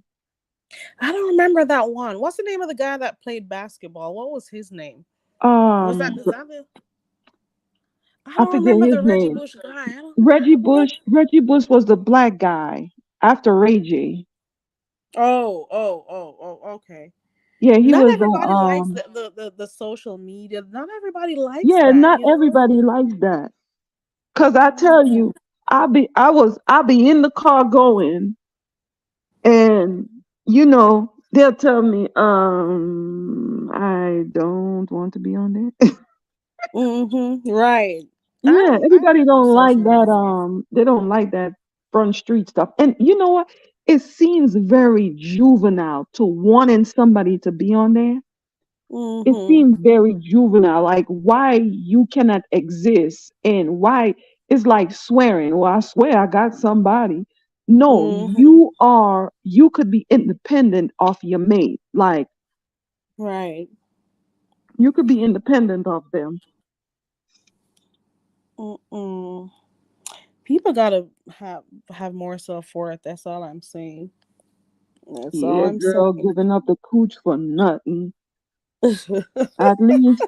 I don't remember that one. What's the name of the guy that played basketball? What was his name? Was that Um, is that the I I don't forget remember his the Reggie name. Bush guy. I don't Reggie what Bush. Reggie Bush was the black guy after Ray J. okay. Yeah, he Not was the everybody likes the social media. Not everybody likes Yeah, that, not everybody likes that. Cause I tell Yeah. you, I'll be in the car going, and they'll tell me, I don't want to be on there. Mm-hmm. Right. Yeah, I everybody have no don't like social that. media. They don't like that front street stuff. And you know what? It seems very juvenile to wanting somebody to be on there. It Mm-hmm. seems very juvenile, like why you cannot exist and why it's like swearing. Well, I swear I got somebody. No, Mm-hmm. you could be independent of your mate. Like Right. you could be independent of them. Mm-mm. People gotta have more self worth. That's all I'm saying. That's all Yeah, I'm girl, saying. giving up the cooch for nothing. At least,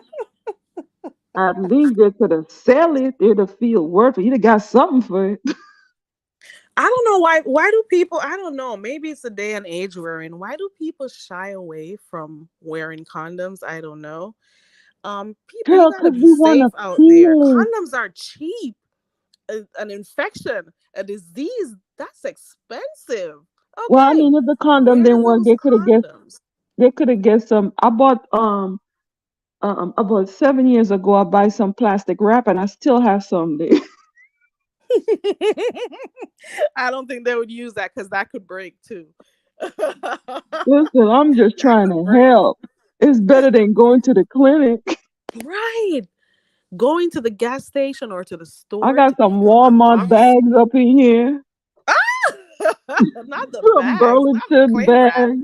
at least they could have sell it. They'd have feel worth it. You'd have got something for it. I don't know why. Why do people? I don't know. Maybe it's the day and age we're in. Why do people shy away from wearing condoms? I don't know. People, you Girl, gotta because be we want safe to out there. feel it. Condoms are cheap. An infection, a disease, that's expensive. Well, I Okay, mean, if the condom wear didn't work, those condoms. they could have get some. About 7 years ago, I buy some plastic wrap, and I still have some there. I don't think they would use that because that could break too. Listen, I'm just That trying could to break. help. It's better than going to the clinic. Right. Going to the gas station or to the I store got to some pick up a Walmart box. bags up in here, Not the some bags, not the Burlington cling wrap. bags.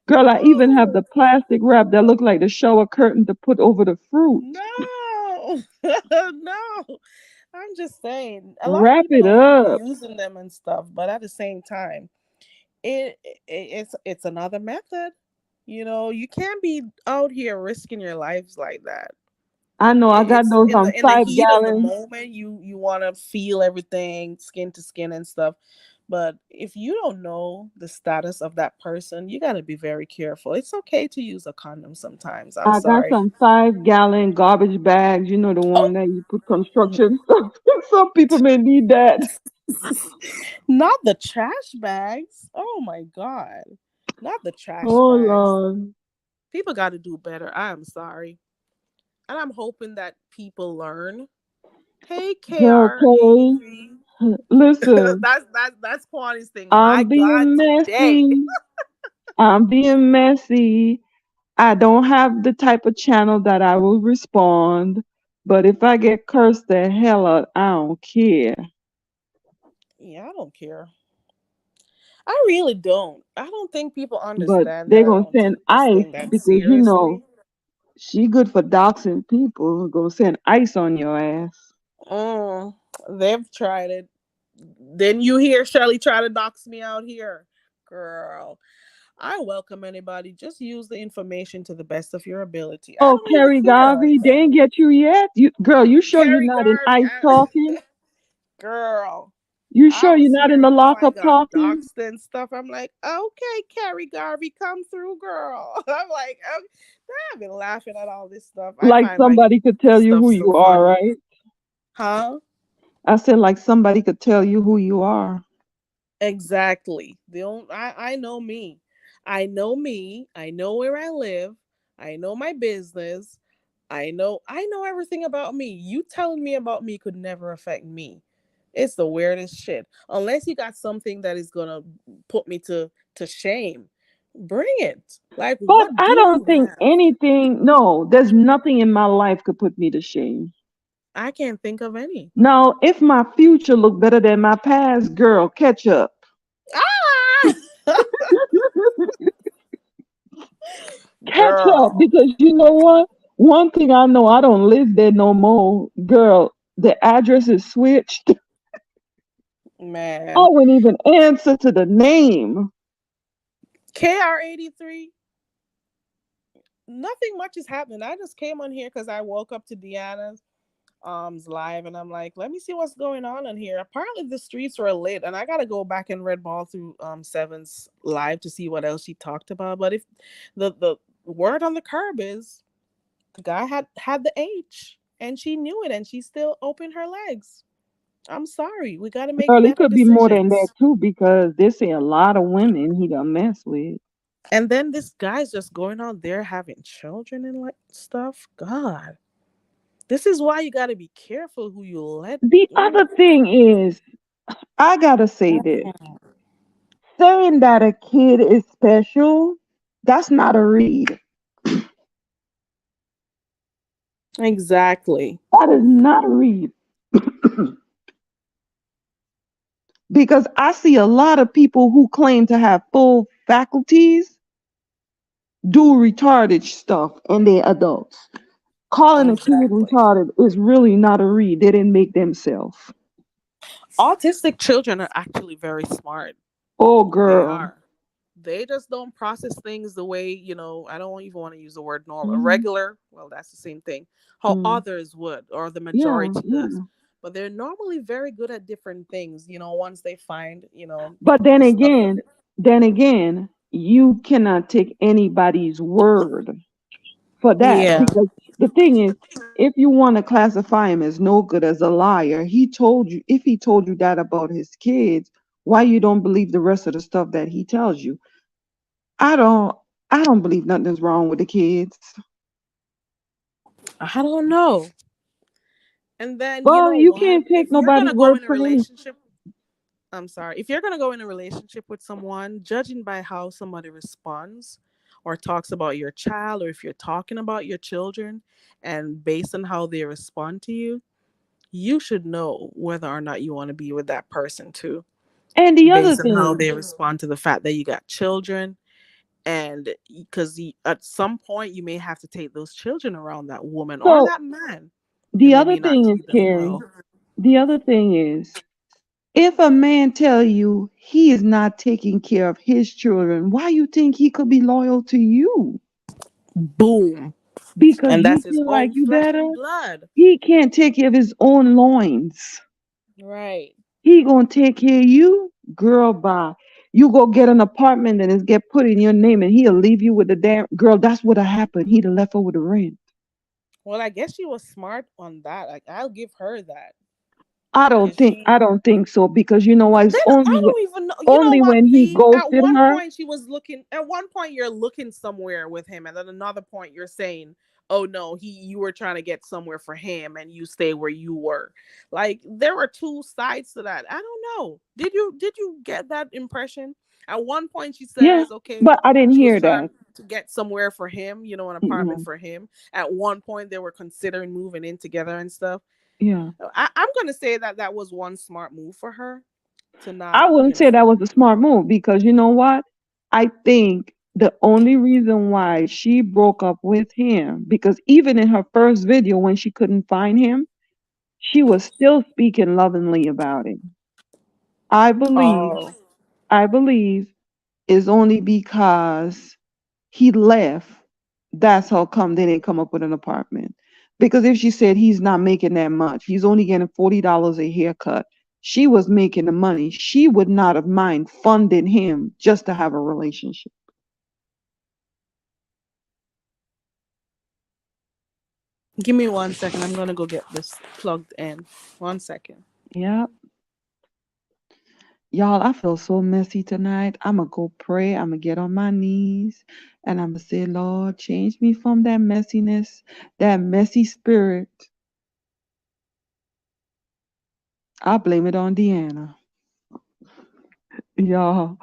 Girl, I even have Ooh, the plastic wrap that look like the shower curtain to put over the fruit. no, no. I'm just saying, a lot of Wrap people it don't want to be up. using them and stuff, but at the same time, it's another method. You can't be out here risking your lives like that. I know I got It's those in the five heat of the gallon. moment. You want to feel everything skin to skin and stuff, but if you don't know the status of that person, you got to be very careful. It's okay to use a condom sometimes. I'm I got sorry. some 5 gallon garbage bags, the one that you put construction stuff. Some people may need that. Not the trash bags. Oh my god. Not the trash Oh bags. Lord. People got to do better. I'm sorry. And I'm hoping that people learn. Hey Girl, KR Kay, Avery. listen, That's Kwani's thing. My I'm God, being today. messy. I'm being messy. I don't have the type of channel that I will respond. But if I get cursed the hell out, I don't care. Yeah, I don't care. I really don't. I don't think people But understand that they're I gonna don't send take this ICE thing that because you know seriously. she good for doxing people. Gonna send ICE on your ass. Mm, they've tried it. Then you hear Shelly try to dox me out here. Girl, I welcome anybody. Just use the information to the best of your ability. I Oh, don't even Carrie fear like Garvey, they that. ain't get you yet. You girl, you sure you're Carrie not in Garvey, ICE talking? girl, You I sure you're was not in the hearing how I lockup got talking? doxxed and stuff. I'm like, okay, Carrie Garvey, come through, girl. I'm like, okay. I've been laughing at all this stuff. I Like find my somebody could tell you stuff who so you are, funny. right? Huh? I said like somebody could tell you who you are. Exactly. I know me. I know me. I know where I live. I know my business. I know everything about me. You telling me about me could never affect me. It's the weirdest shit. Unless you got something that is gonna put me to shame. Bring it. Like But what I do don't you think have? anything, no, there's nothing in my life could put me to shame. I can't think of any. Now, if my future look better than my past, girl, catch up. Ah Catch up girl. because you know what? One thing I know, I don't live there no more. Girl, the address is switched. I Man. wouldn't even answer to the name. KR83. Nothing much is happening. I just came on here because I woke up to Deanna's live and I'm like, let me see what's going on in here. Apparently the streets were lit and I gotta go back and red ball through Seven's live to see what else she talked about. But if the word on the curb is the guy had the H and she knew it and she still opened her legs. I'm sorry. We gotta make Girl, it better could be more than that decisions. too because they say a lot of women he done mess with. And then this guy's just going out there having children and like stuff. God. This is why you got to be careful who you let. The Mm, other thing is, I gotta say this. Saying that a kid is special, that's not a read. exactly. That is not a read. Because I see a lot of people who claim to have full faculties do retarded stuff and they're adults. Calling a kid Exactly. retarded is really not a read. They didn't make themselves. Autistic children are actually very smart. Oh, They girl. are. They just don't process things the way, I don't even want to use the word normal. Mhm, Regular, well, that's the same thing. How mm. others would, or the Yeah, majority does. yeah. But they're normally very good at different things, once they find, But the stuff that they. then again, you cannot take anybody's word for that Yeah. because the thing is, if you want to classify him as no good as a liar, he told you if he told you that about his kids, why you don't believe the rest of the stuff that he tells you? I don't I don't believe nothing's wrong with the kids. I don't know. And then you Well, know you what? can't take If you're nobody's gonna go word in a for any. relationship, I'm sorry. If you're gonna go in a relationship with someone, judging by how somebody responds or talks about your child, or if you're talking about your children, and based on how they respond to you, you should know whether or not you want to be with that person too, And the other based on how thing, they respond to the fact that you got children. And because at some point you may have to take those children around that woman or so that man, the and they other may not thing is, treat them Carrie, well. the other thing is, if a man tell you he is not taking care of his children, why you think he could be loyal to you? Boom. Because And you that's his feel like own you flesh better? and blood. He can't take care of his own loins. Right. He gonna take care of you? Girl, bye. You go get an apartment and it's get put in your name and he'll leave you with the damn girl. That's what happened. He'd have left her with the rent. Well, I guess she was smart on that. Like, I'll give her that. Cause I she don't think so because you know why? It's then I don't even know. You know only what, when he V? At ghosted one her. point she was looking at one point you're looking somewhere with him, and then another point you're saying, oh no, you were trying to get somewhere for him and you stay where you were. Like there were two sides to that. I don't know. Did you get that impression? At one point she Yeah, says, okay, but I didn't she was hear that. trying to get somewhere for him, an apartment Mm-mm. for him. At one point they were considering moving in together and stuff. Yeah. I'm gonna say that that was one smart move for her, to not, I wouldn't say that was a smart move because you know what? I think the only reason why she broke up with him, because even in her first video when she couldn't find him, she was still speaking lovingly about him. I believe, Oh, I believe is only because he left. That's how come they didn't come up with an apartment. Because if she said he's not making that much, he's only getting $40 a haircut. She was making the money. She would not have mind funding him just to have a relationship. give me 1 second. I'm gonna go get this plugged in. 1 second. Yeah. Y'all, I feel so messy tonight. I'm going to go pray. I'm going to get on my knees and I'm going to say, Lord, change me from that messiness, that messy spirit. I blame it on Deanna. Y'all,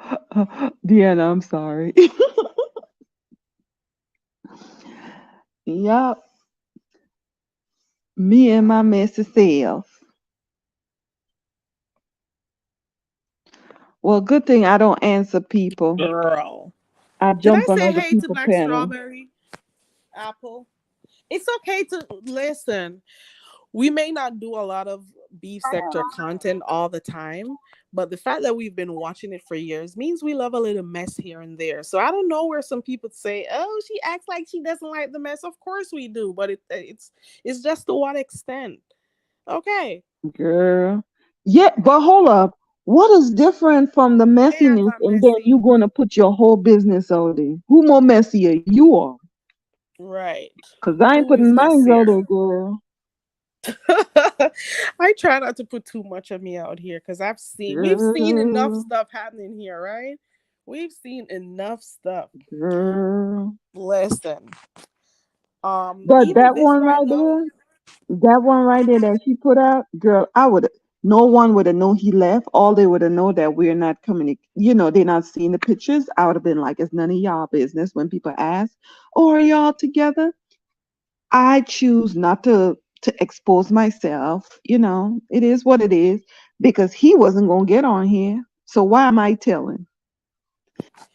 Deanna, I'm sorry. Yup, me and my messy self. Well, good thing I don't answer people. Girl. I Did I jump on say other hey to people's Black panel. Strawberry Apple? It's okay to listen. We may not do a lot of beef sector content all the time, but the fact that we've been watching it for years means we love a little mess here and there. So I don't know where some people say, "Oh, she acts like she doesn't like the mess." Of course we do, but it's just to what extent. Okay, Girl. Yeah, but hold up. What is different from the I am messiness not and then messy. you going to put your whole business out there? Who more messier? You are. Right. Because I ain't Who is putting mine out messier? there, girl. I try not to put too much of me out here because we've seen enough Girl. stuff happening here, right? We've seen enough stuff. Girl. Listen, But even that this one right right now. there, that one right there that she put out, girl, I would, no one would have known he left. All they would have known that we're not they're not seeing the pictures. I would have been like, it's none of y'all business when people ask, oh, are y'all together? I choose not to expose myself. It is what it is because he wasn't gonna get on here. So why am I telling?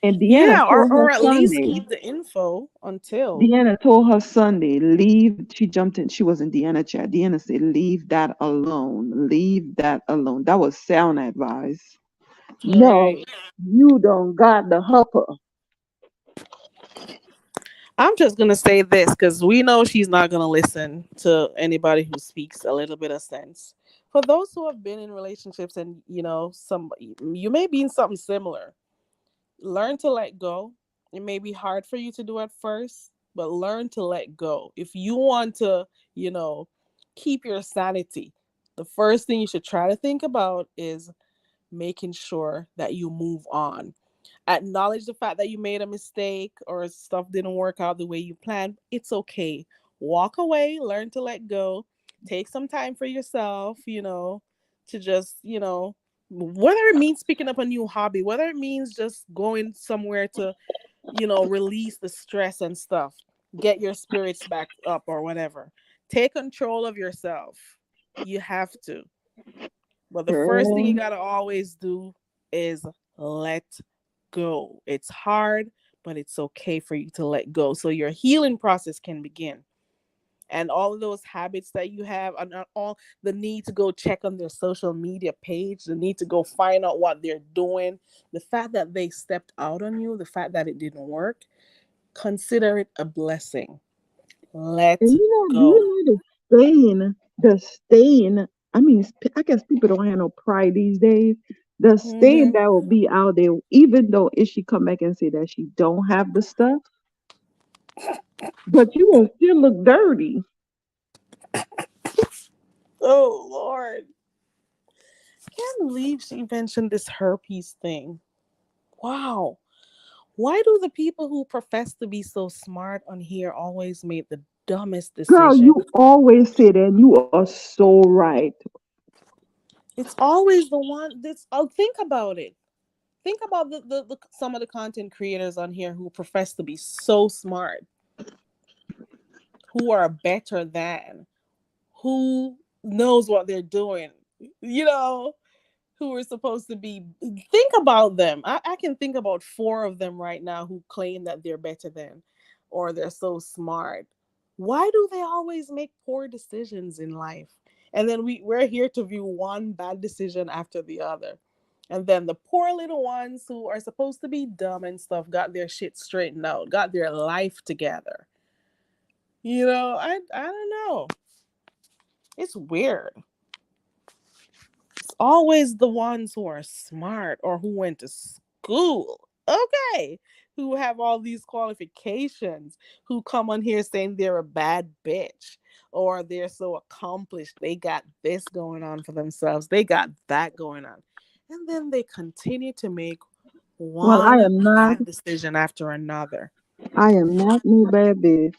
And Deanna Yeah, told her or at least Sunday. keep the info until. Deanna told her Sunday, leave. She jumped in. She was in Deanna chat. Deanna said, leave that alone. Leave that alone. That was sound advice. No, Right. you don't got the hupper. I'm just gonna say this because we know she's not gonna listen to anybody who speaks a little bit of sense. For those who have been in relationships and some you may be in something similar, learn to let go. It may be hard for you to do at first, but learn to let go. If you want to, you know, keep your sanity, the first thing you should try to think about is making sure that you move on. Acknowledge the fact that you made a mistake or stuff didn't work out the way you planned. It's okay. Walk away, learn to let go. Take some time for yourself, to just, whether it means picking up a new hobby, whether it means just going somewhere to, release the stress and stuff, get your spirits back up or whatever. Take control of yourself. You have to. But the first thing you Girl. got to always do is let go. It's hard, but it's okay for you to let go so your healing process can begin. And all of those habits that you have, and all the need to go check on their social media page, the need to go find out what they're doing, the fact that they stepped out on you, the fact that it didn't work, consider it a blessing. And Let do go. you know the stain, I mean, I guess people don't have no pride these days. The stain Hmm. that will be out there, even though if she come back and say that she don't have the stuff, but you will still look dirty. Oh, Lord. Can't believe she mentioned this herpes thing. Wow. Why do the people who profess to be so smart on here always make the dumbest Girl, decision? you always say that and you are so right. It's always the one that's think about it. Think about the some of the content creators on here who profess to be so smart, who are better than, who knows what they're doing, you know, who are supposed to be, think about them. I can think about four of them right now who claim that they're better than, or they're so smart. Why do they always make poor decisions in life? And then we're here to view one bad decision after the other. And then the poor little ones who are supposed to be dumb and stuff got their shit straightened out, got their life together. I don't know. It's weird. It's always the ones who are smart or who went to school. Okay. Who have all these qualifications, who come on here saying they're a bad bitch or they're so accomplished. They got this going on for themselves. They got that going on. And then they continue to make Well, I one am not. bad decision after another. I am not no bad bitch.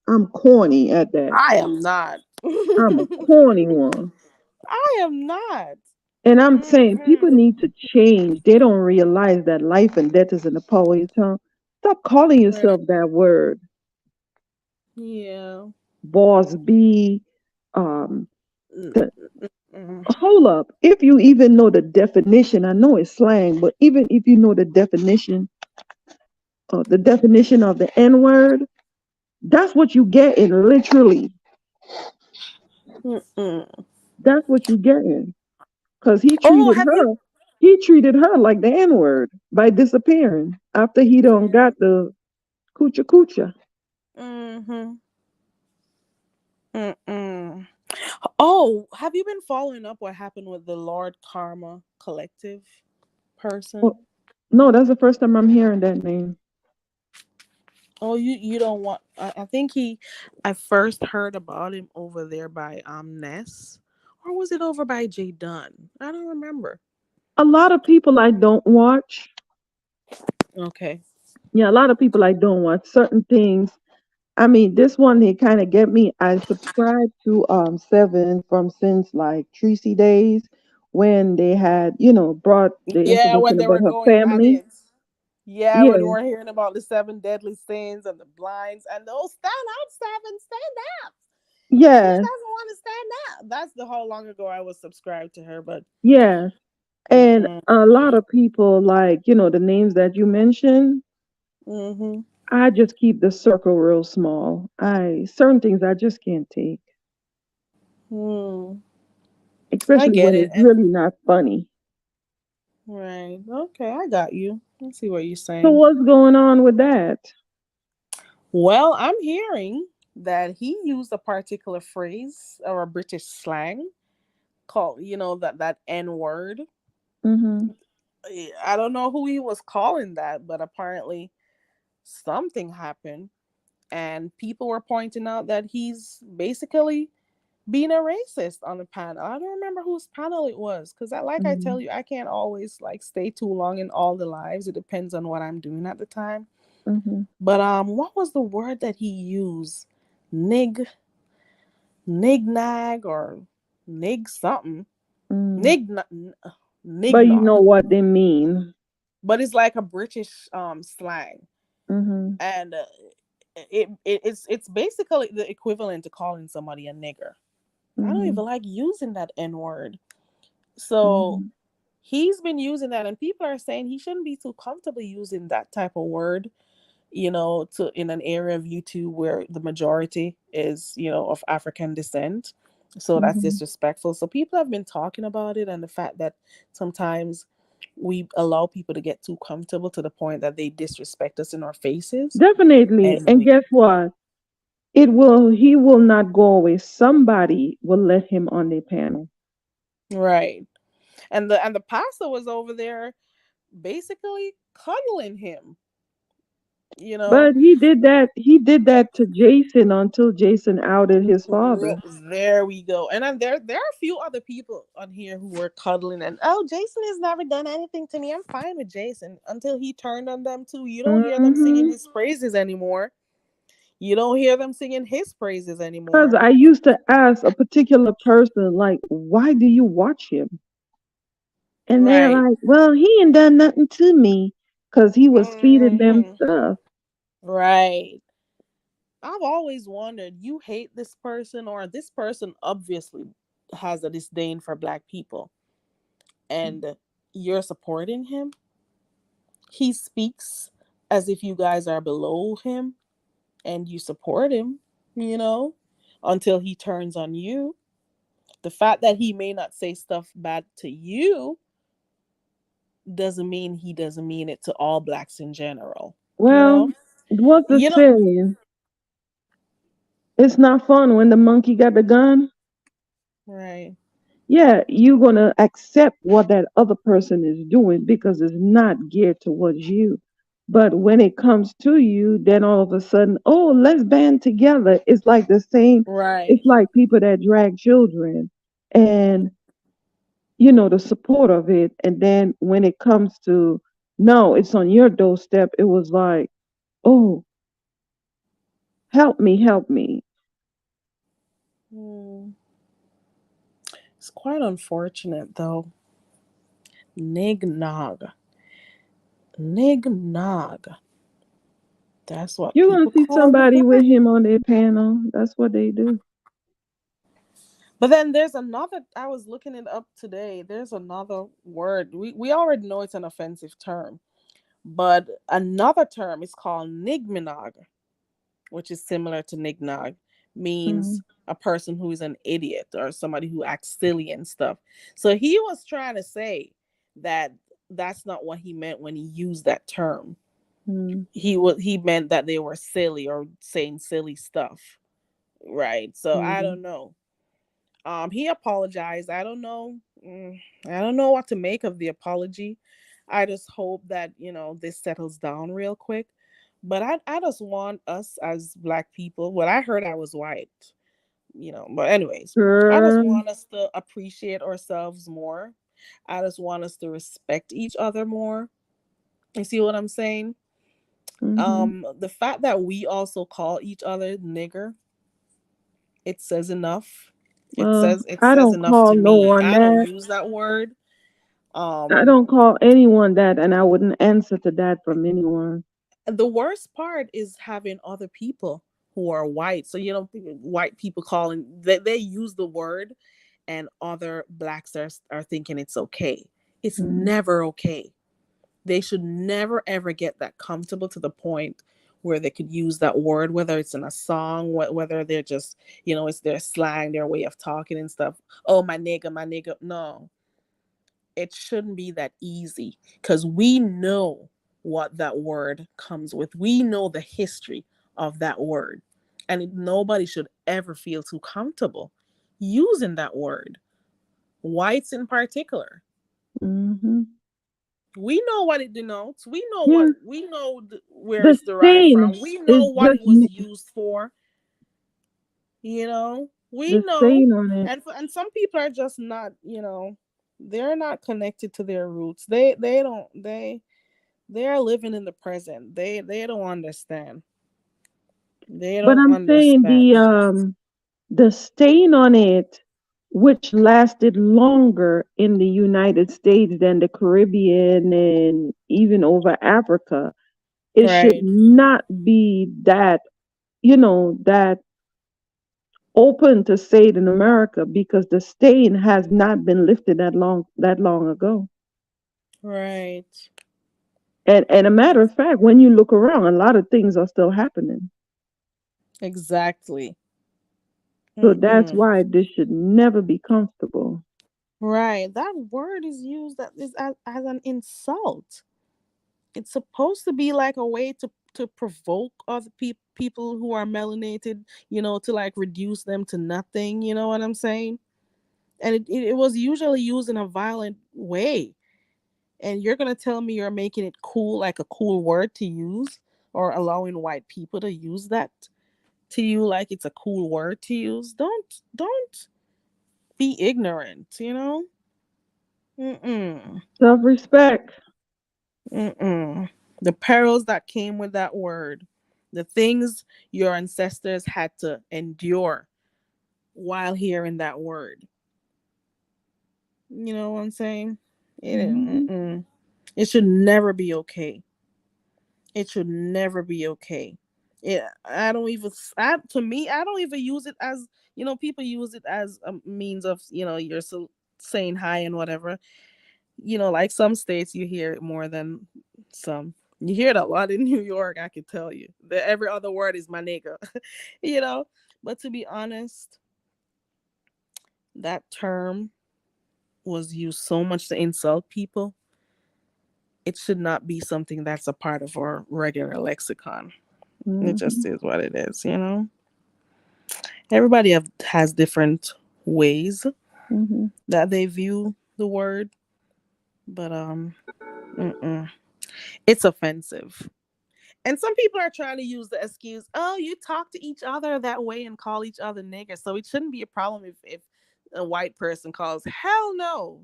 I'm corny at that. I am not. I'm a corny one. I am not. And I'm saying people Mm-mm. need to change. They don't realize that life and death is in the power of your tongue. Stop calling Right. yourself that word. Yeah. Boss B. Um, the, Mm-mm. hold up. If you even know the definition, I know it's slang, but even if you know the definition of the N word, that's what you get in literally. Mm-mm. That's what you get in. Because Oh, have you? he treated her like the N word by disappearing after he don't Yeah. got the coochie coochie. Mm-hmm. Mm-mm. Oh, have you been following up what happened with the Lord Karma Collective person? Oh, no, that's the first time I'm hearing that name. Oh, you don't want? I think I first heard about him over there by Ness, or was it over by Jay Dunn? I don't remember. A lot of people I don't watch. Okay. Yeah, a lot of people I don't watch certain things. I mean, this one they kind of get me. I subscribed to Seven from since like Tracy days when they had, brought the Yeah, when information they about were her going at family. it. Yeah, when Yeah, we're hearing about the seven deadly sins and the blinds and those stand out seven, stand up. Who yeah, doesn't want to stand up? That's the how long ago I was subscribed to her, but yeah. And mm-mm. a lot of people like, the names that you mentioned, Mm-hmm. I just keep the circle real small. I certain things I just can't take, Hmm. I especially get when it. it's And really not funny. right. Okay, I got you. Let's see what you're So saying. what's going on with that? Well, I'm hearing that he used a particular phrase or a British slang called, that N word. Mhm. I don't know who he was calling that, but apparently something happened and people were pointing out that he's basically being a racist on the panel. I don't remember whose panel it was because like I tell Mhm. you, I can't always like stay too long in all the lives. It depends on what I'm doing at the time. Mhm. But what was the word that he used? Nig Nignag or nig something. Mm. Nig But you know Nignog. what they mean. But it's like a British slang. Mhm. And it's basically the equivalent to calling somebody a nigger. I don't Mhm. even like using that N word. So Mhm. he's been using that, and people are saying he shouldn't be too comfortable using that type of word, to in an area of YouTube where the majority is, of African descent. So that's Mhm. disrespectful. So people have been talking about it and the fact that sometimes we allow people to get too comfortable to the point that they disrespect us in our faces. Definitely. And And guess what? He will not go away. Somebody will let him on their panel. right. And the pastor was over there basically cuddling him, you know. But he did that to Jason until Jason outed his father. There we go. And then there are a few other people on here who were cuddling and Jason has never done anything to me. I'm fine with Jason until he turned on them too. You don't hear them singing Mhm. his praises anymore. You don't hear them singing his praises Because anymore. I used to ask a particular person, like, why do you watch him? And they're Right. like, well, he ain't done nothing to me because he was feeding them Hmm. stuff. Right. I've always wondered, you hate this person or this person obviously has a disdain for black people. and you're supporting him, he speaks as if you guys are below him and you support him, you know, until he turns on you. The fact that he may not say stuff bad to you doesn't mean he doesn't mean it to all blacks in general. You Well, know? what's the You know, saying? It's not fun when the monkey got the gun. right. Yeah, you're gonna accept what that other person is doing because it's not geared towards you. But when it comes to you, then all of a sudden, oh, let's band together. It's like the same. Right. It's like people that drag children, and the support of it. And then when it comes to no, it's on your doorstep. It was like, oh, help me, help me. Hmm. It's quite unfortunate though. Nig nog. Nig nog. That's what You're gonna people see call the somebody with black. him on their panel. That's what they do. But then there's another, I was looking it up today. There's another word. We already know it's an offensive term. But another term is called nigminog, which is similar to nignog, Mm, means a person who is an idiot or somebody who acts silly and stuff. So he was trying to say that that's not what he meant when he used that term. mm, He meant that they were silly or saying silly stuff, right? So I mm. don't know. He apologized. I don't know what to make of the apology. I just hope that this settles down real quick. But I just want us as black people. Well, I heard I was white, But anyways, I just Girl. want us to appreciate ourselves more. I just want us to respect each other more. You see what I'm saying? Hmm. The fact that we also call each other nigger, it says enough. It Well, says it I says don't enough call to no me. one I don't that. use that word. I Um don't call anyone that, and I wouldn't answer to that from anyone. the worst part is having other people who are white. So white people calling they use the word and other blacks are thinking it's okay. It's Mm, never okay. They should never ever get that comfortable to the point where they could use that word, whether it's in a song, whether they're just, it's their slang, their way of talking and stuff. Oh, my nigga, my nigga. No, it shouldn't be that easy because we know what that word comes with. We know the history of that word. And nobody should ever feel too comfortable using that word, whites in particular. mm-hmm. We know what it denotes. We know Yeah, where the it's derived stain from. We know is what just it was used for. We the know. stain on it. And some people are just not, they're not connected to their roots. They don't they are living in the present. They don't understand. They But don't I'm saying understand. the stain on it, which lasted longer in the United States than the Caribbean and even over Africa, it should Right. not be that open to say it in America because the stain has not been lifted that long ago. Right. And a matter of fact, when you look around, a lot of things are still happening. Exactly. So that's Mm-mm. why this should never be comfortable. Right. That word is used as an insult. It's supposed to be like a way to provoke other people who are melanated, to like reduce them to nothing. You know what I'm saying? And it was usually used in a violent way. And you're gonna tell me you're making it cool, like a cool word to use, or allowing white people to use that to you like it's a cool word to use. Don't be ignorant. Mm-mm. Self respect. Mm-mm. The perils that came with that word, the things your ancestors had to endure while hearing that word. You know what I'm saying? Hmm. It should never be okay. It should never be okay. I don't even. To me, I don't even use it as people use it as a means of saying hi and whatever. Like some states you hear it more than some. You hear it a lot in New York, I can tell you. That every other word is my nigga. you know? But to be honest, that term was used so much to insult people. It should not be something that's a part of our regular lexicon. It just Mhm. is what it is. Everybody has different ways Mhm. that they view the word, but mm-mm. It's offensive. And some people are trying to use the excuse, oh, you talk to each other that way and call each other niggers. So it shouldn't be a problem if a white person calls. Hell no.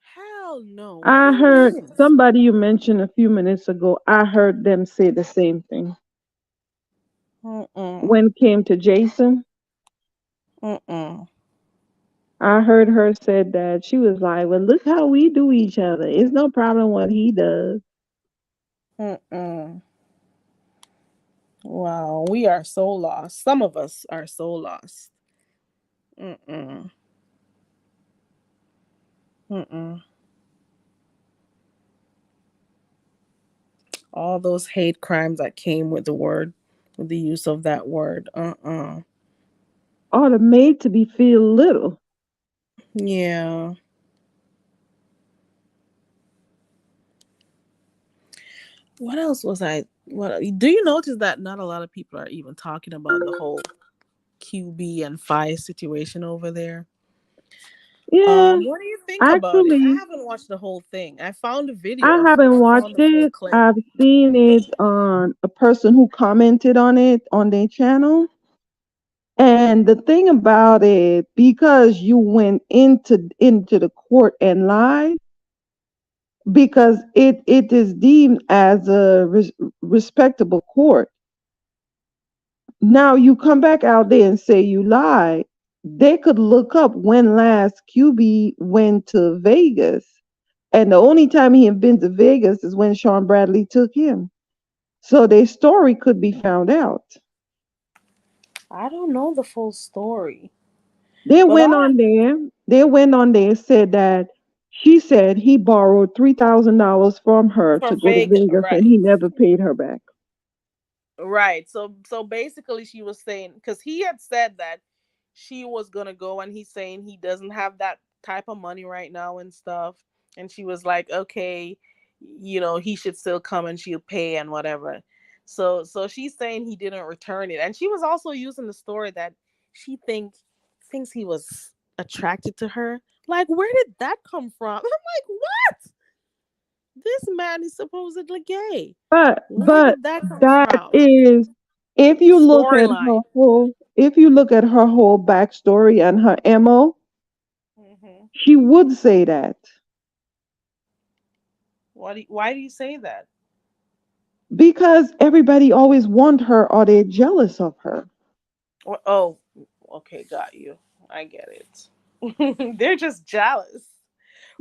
Hell no. What do I you heard mean? somebody you mentioned a few minutes ago. I heard them say the same thing Mm-mm. when it came to Jason. Mm-mm. I heard her said that she was like, "Well, look how we do each other. It's no problem what he does." Mm-mm. Wow. We are so lost. Some of us are so lost. Mm-mm. Mm-mm. All those hate crimes that came with the word, with the use of that word. Ought to made to be feel little. Yeah. What else was I? What do you notice that not a lot of people are even talking about the whole QB and Fi situation over there? Yeah, What do you think about it? I actually, haven't watched the whole thing. I found a video I of. haven't I watched found a full it. clip. I've seen it on a person who commented on it on their channel. And the thing about it, because you went into the court and lied, because it is deemed as a respectable court. Now you come back out there and say you lied. They could look up when last QB went to Vegas, and the only time he had been to Vegas is when Sean Bradley took him. So their story could be found out. I don't know the full story, They but went all I on there. They went on there and said that she said he borrowed $3,000 from her to from go to Vegas, Vegas, and right? he never paid her back. Right. So basically she was saying cuz he had said that she was going to go and he's saying he doesn't have that type of money right now and stuff, and she was like, "Okay, he should still come and she'll pay and whatever." So she's saying he didn't return it. And she was also using the story that she thinks he was attracted to her. Like, where did that come from? I'm like, "What? This man is supposedly gay. Where But did that come that from?" is, if you look at her Storyline. whole if you look at her whole backstory and her MO, Hmm. she would say that. Why do you say that? Because everybody always want her or they're jealous of her. Oh, okay, got you. I get it. They're just jealous.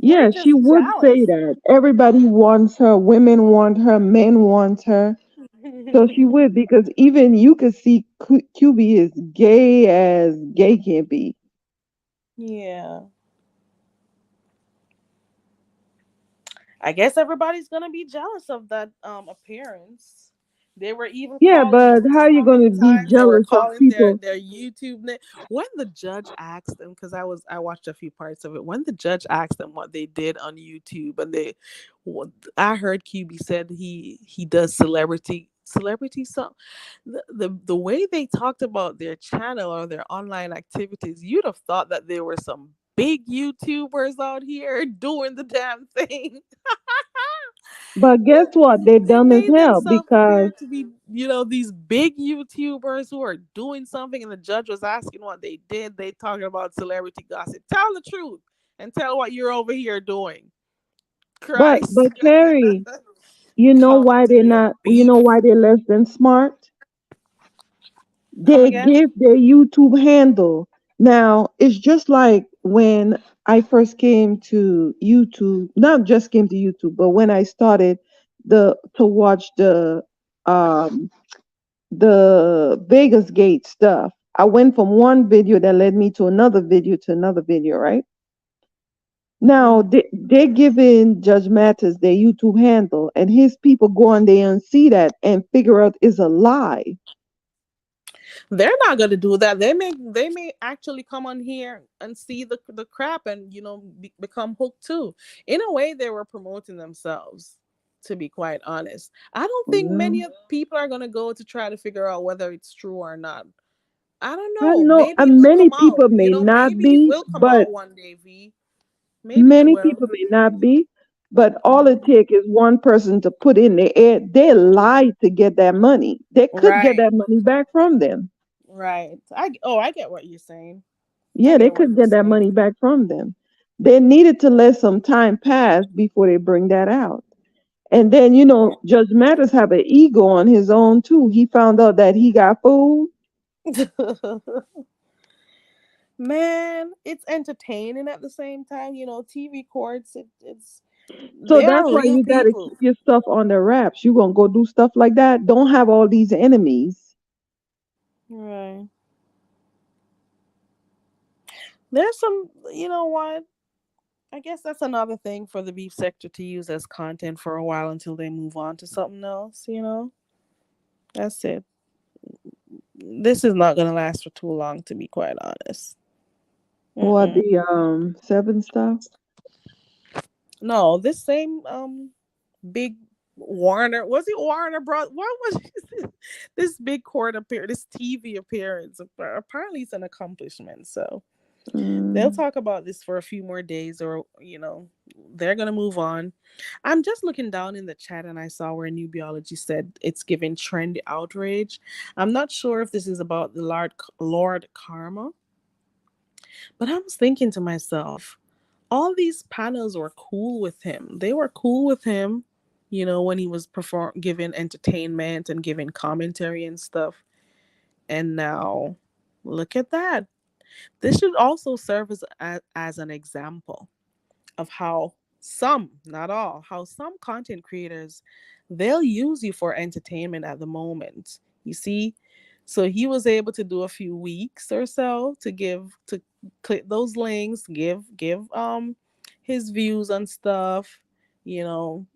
We're Yeah, she just would say jealous. that. Everybody wants her, women want her, men want her. So she would, because even you could see QB is gay as gay can be. yeah. I guess everybody's gonna be jealous of that appearance. They were even Yeah, calling. but how Notice you how many gonna be times they were jealous of calling their people? their YouTube name. When the judge asked them, because I watched a few parts of it. When the judge asked them what they did on YouTube, and I heard QB said he does celebrity stuff. The way they talked about their channel or their online activities, you'd have thought that there were some big YouTubers out here doing the damn thing. But guess what? They They dumb as made hell themselves because appear to be, these big YouTubers who are doing something, and the judge was asking what they did. They talking about celebrity gossip. Tell the truth and tell what you're over here doing. Christ. but Cherry, you know Talking why to they're their not, you know beef. why they're less than smart? Come They again? give their YouTube handle. Now, it's just like when I first came to YouTube, not just came to YouTube, but when I started the to watch um the Vegas Gate stuff. I went from one video that led me to another video, right? Now Mm. they're giving Judge Mathis their YouTube handle, and his people go on there and see that and figure out it's a lie. They're not gonna do that. They may actually come on here and see the crap and become hooked too. In a way, they were promoting themselves. To be quite honest, I don't think Well, many of people are gonna go to try to figure out whether it's true or not. I don't I know. know Maybe it will many come out. people may not Maybe it be, will come but out one day. V. Maybe it many will. people may not be, but all it Mhm. takes is one person to put in the air. They lied to get that money. They could get Right. that money back from them. Right. I get what you're saying. I Yeah, they get what could you're get that saying. money back from them. They needed to let some time pass before they bring that out. And then, Judge Matters have an ego on his own too. He found out that he got fooled. Man, it's entertaining at the same time. TV courts. It's So they that's are why real you got to keep people. your stuff on the wraps. You going to go do stuff like that. Don't have all these enemies. Right. There's some. You know what? I guess that's another thing for the beef sector to use as content for a while until they move on to something else. That's it. This is not gonna last for too long, to be quite honest. Or Mm-mm. the seven stuff. No, this same big Warner, was it Warner Bros? What was this big court appearance, this TV appearance? Apparently, it's an accomplishment. So they'll Mm, talk about this for a few more days, or they're gonna move on. I'm just looking down in the chat, and I saw where New Biology said it's giving trend outrage. I'm not sure if this is about the Lord Karma, but I was thinking to myself, all these panels were cool with him. They were cool with him, when he was giving entertainment and giving commentary and stuff. And now, look at that. This should also serve as an example of how some, not all, how some content creators, they'll use you for entertainment at the moment. You see, so he was able to do a few weeks or so to click those links, give his views on stuff, you know,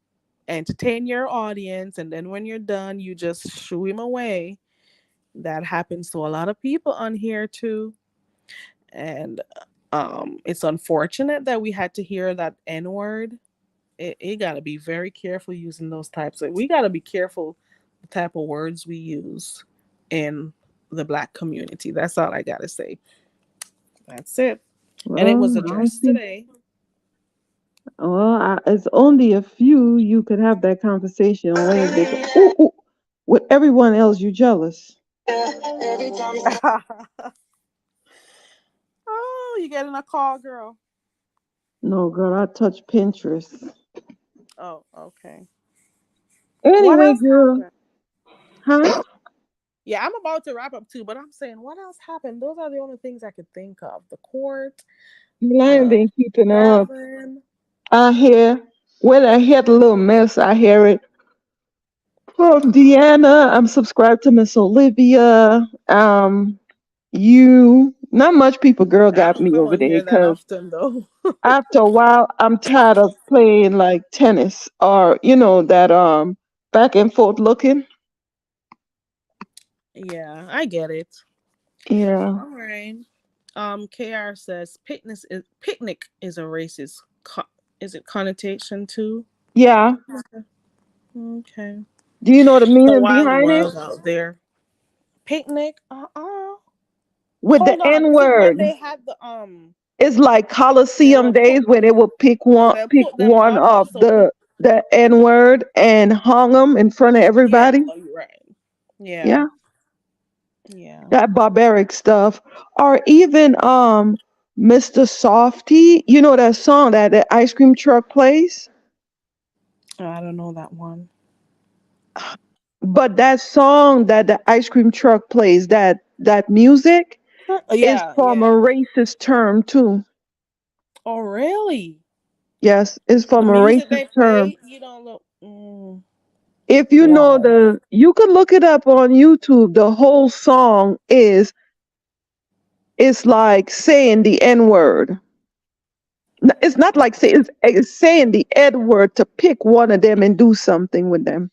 entertain your audience, and then when you're done, you just shoo him away. That happens to a lot of people on here too. And it's unfortunate that we had to hear that N word. It got to be very careful using those types of, we got to be careful the type of words we use in the black community. That's all I got to say. That's it. And it was well, I don't addressed see. today. Well, it's only a few you could have that conversation with. Ooh, ooh, with everyone else, you jealous. Oh, you getting a call, girl? No, girl, I touch Pinterest. Oh, okay. What Anyway, else girl, happened? huh? Yeah, I'm about to wrap up too, but I'm saying what else happened? Those are the only things I could think of. The court, Well, I ain't the been keeping up. Reverend. I hear when I hear the little mess, I hear it from Deanna. I'm subscribed to Miss Olivia. You, not much people, girl, I got don't me come over on there here that because often though. after a while, I'm tired of playing like tennis or that back and forth looking. Yeah, I get it. Yeah, All right. KR says picnic is a racist. Is it connotation too? yeah. Okay. Do you know the The meaning wild behind it? wild out there. Picnic. With the Hold on. N Is it when word, they had it's like they Coliseum will put days where they would they'll pick put them one up of so the N word and hung them in front of yeah, everybody. no, you're right. Yeah. Yeah, Yeah. that barbaric stuff. Or even Mr. Softy, you know that song that the ice cream truck plays? I don't know that one. But that song that the ice cream truck plays, that music is Yeah, from a yeah. racist term too. Oh, really? Yes, it's The from a music racist they term. play, you don't look. If you know Wow. you could look it up on YouTube. The whole song is it's like saying the N word. It's not like say, it's saying the Ed word to pick one of them and do something with them.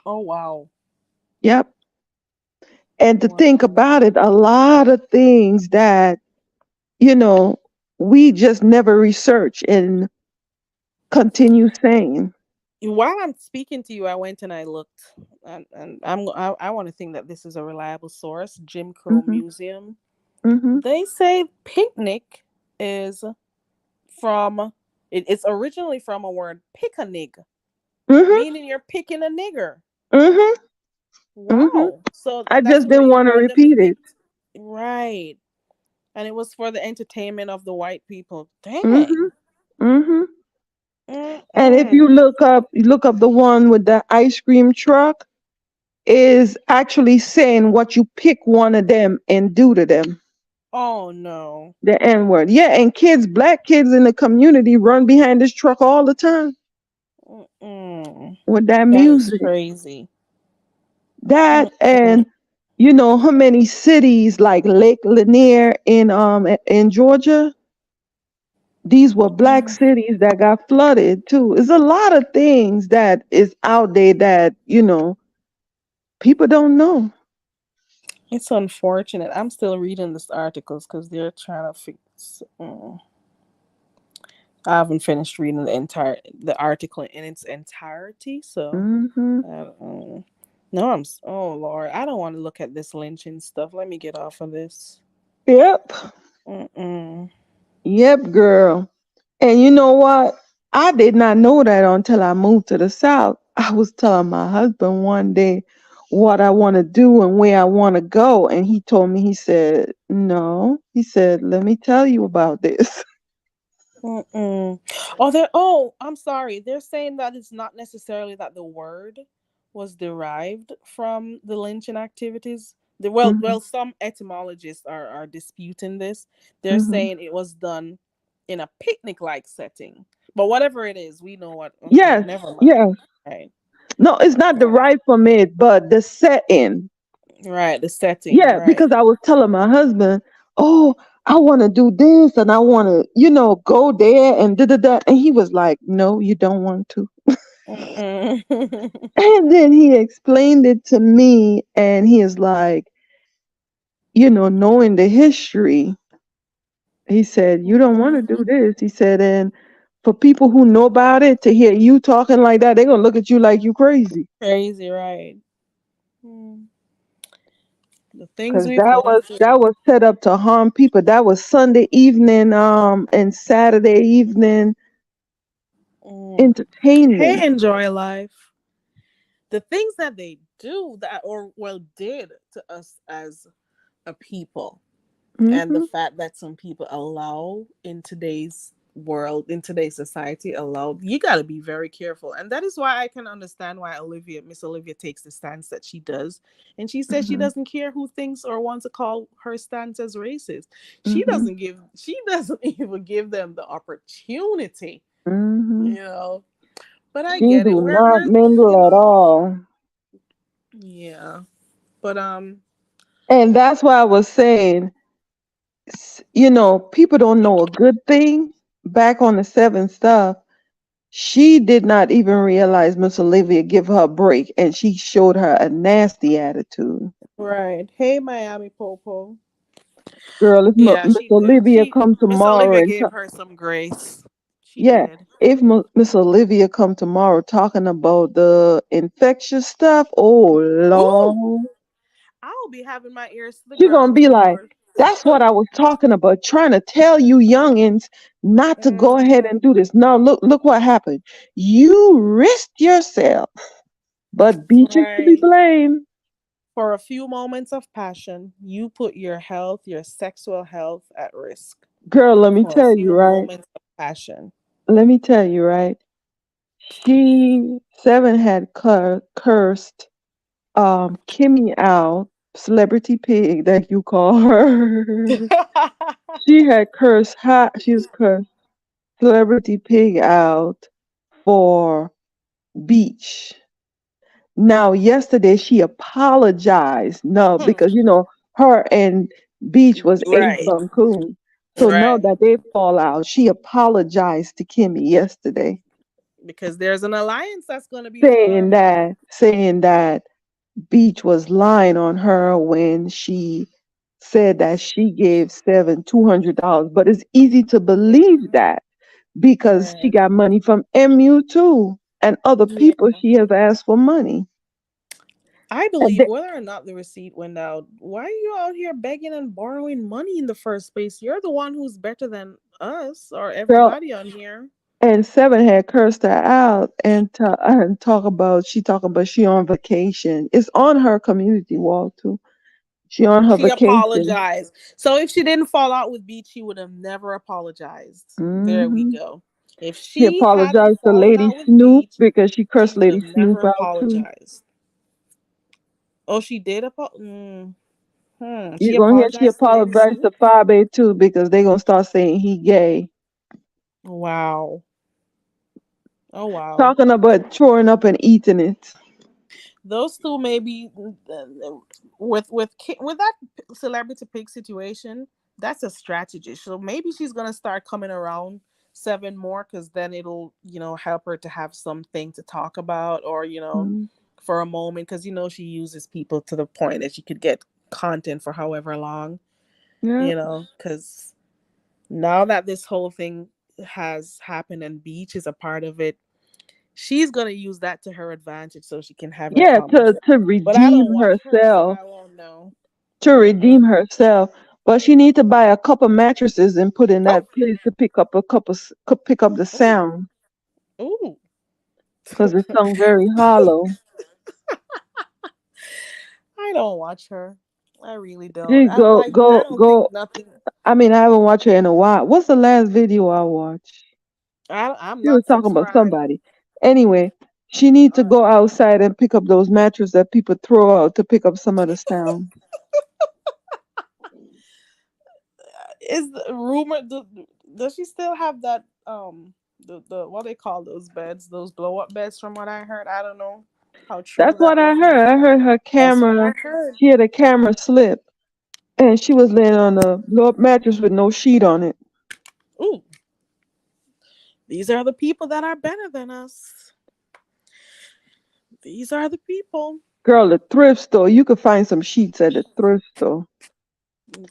Oh wow. Yep. And to think Wow. about it, a lot of things that, you know, we just never research and continue saying. While I'm speaking to you, I went and I looked, and I want to think that this is a reliable source. Jim Crow Hmm. Museum. Hmm. They say picnic is from it's originally from a word pickanig, Hmm. meaning you're picking a nigger. Hmm. Hmm. Wow. So I and that's just where didn't you want to randomly repeat it. picked. Right. And it was for the entertainment of the white people. Hmm. Dang. Hmm. And if Mm-mm. you look up the one with the ice cream truck, is actually saying what you pick one of them and do to them. Oh no. The N word. Yeah, and kids, black kids in the community run behind this truck all the time Mm-mm. with that That is music. crazy. That Mm-mm. and you know how many cities like Lake Lanier in Georgia, these were black Mm. cities that got flooded too. There's a lot of things that is out there that, people don't know. It's unfortunate. I'm still reading this articles because they're trying to fix. I haven't finished reading the article in its entirety, so Hmm. I don't. No, oh Lord, I don't want to look at this lynching stuff. Let me get off of this. Yep. Mm-mm. Yep, girl. And you know what? I did not know that until I moved to the South. I was telling my husband one day what I want to do and where I want to go. And he told me, he said, no. He said, let me tell you about this. Mm-mm. Oh, they're. Oh, I'm sorry. They're saying that it's not necessarily that the word was derived from the lynching activities. Hmm. Some etymologists are disputing this. They're Hmm. saying it was done in a picnic-like setting. But whatever it is, we know what. Okay, Yes, never mind. yes. Right, No, it's not right, derived from it, but the setting. right. The setting, Yeah, right. because I was telling my husband, oh, I want to do this and I want to, go there and da da da. And he was like, no, you don't want to. Mm-mm. And then he explained it to me, and he is like, knowing the history, he said, you don't want to do this. He said, and for people who know about it to hear you talking like that, they're going to look at you like you crazy. Crazy, right? Mm. The things Because we've that gone was through. that was set up to harm people. That was Sunday evening, and Saturday evening Mm. entertainment. Hey, enjoy life. The things that they do that or did to us as a people, and the Hmm. fact that some people allow in today's world, in today's society, allow, you got to be very careful. And that is why I can understand why Miss Olivia takes the stance that she does. And she says she Hmm. doesn't care who thinks or wants to call her stance as racist. Hmm. She doesn't even give them the opportunity, Hmm. you know. But I She get it. do not mingle You at know, all. yeah. But And that's why I was saying, people don't know a good thing. Back on the seven stuff, she did not even realize Miss Olivia give her a break, and she showed her a nasty attitude. right. Hey, Miami Popo. Girl, if Yeah, Miss she did. Olivia She come Miss tomorrow Olivia and gave her some grace. She yeah, did. if Miss Olivia come tomorrow talking about the infectious stuff, oh Ooh, Lord, I'll be having my ears to the she gonna ground be like, tomorrow. that's what I was talking about, trying to tell you youngins not to go ahead Mhm. and do this. No, look what happened. You risked yourself, but beaches to be Right. blamed. For a few moments of passion, you put your health, your sexual health at risk. Girl, let me For a tell you, few right? moments of passion. Let me tell you, right? She Seven had cursed Kimmy out, celebrity pig that you call her. She had cursed she was cursed celebrity pig out for Beach. Now yesterday she apologized. No, because her and Beach was Ace Right. Coon. So now Right. that they fall out, she apologized to Kimmy yesterday, Because there's an alliance that's going to be saying formed. that Beach was lying on her when she said that she gave Seven $200. But it's easy to believe that because she Right. got money from MU too and other Yeah. people she has asked for money. I And believe the whether or not the receipt went out, why are you out here begging and borrowing money in the first place? You're the one who's better than us or girl everybody on here. and Seven had cursed her out and talk about she on vacation. It's on her community wall too. She on her She vacation. apologized. So if she didn't fall out with Beach, she would have never apologized. There we Hmm. go. If She she hadn't apologized to fallen Lady out with Snoop Beach, because she she cursed would have Lady never Snoop out too. apologized. Oh, she did You're She gonna hear she apologized to Lady apologized to Snoop. 5A too because they gonna start saying he gay. Wow. Oh wow. Talking about chewing up and eating it. Those two maybe with that celebrity pig situation, that's a strategy. So maybe she's gonna start coming around seven more because then it'll help her to have something to talk about or Mm, for a moment because she uses people to the point that she could get content for however long yeah. because now that this whole thing has happened and Beach is a part of it, she's gonna use that to her advantage so she can have her Yeah, comedy. to But I redeem don't watch her, so herself. I won't know. To Mm-mm. redeem herself. But she need to buy a couple mattresses and put in Oh, that place to pick up pick up the ooh, sound ooh. because it sounds very hollow. I don't watch her. I really don't. Gee, I don't think nothing. I mean, I haven't watched her in a while. What's the last video I watched? I'm She was not talking about subscribed. somebody. Anyway, she need to All right. go outside and pick up those mattresses that people throw out to pick up some of the sound. Is the rumor? Does she still have that? The what they call those beds? Those blow up beds? From what I heard, I don't know how true That's what that I one is. heard. I heard her That's what I camera. heard. She had a camera slip, and she was laying on a blow-up mattress with no sheet on it. Ooh, these are the people that are better than us. These are the people. Girl, the thrift store. You could find some sheets at the thrift store.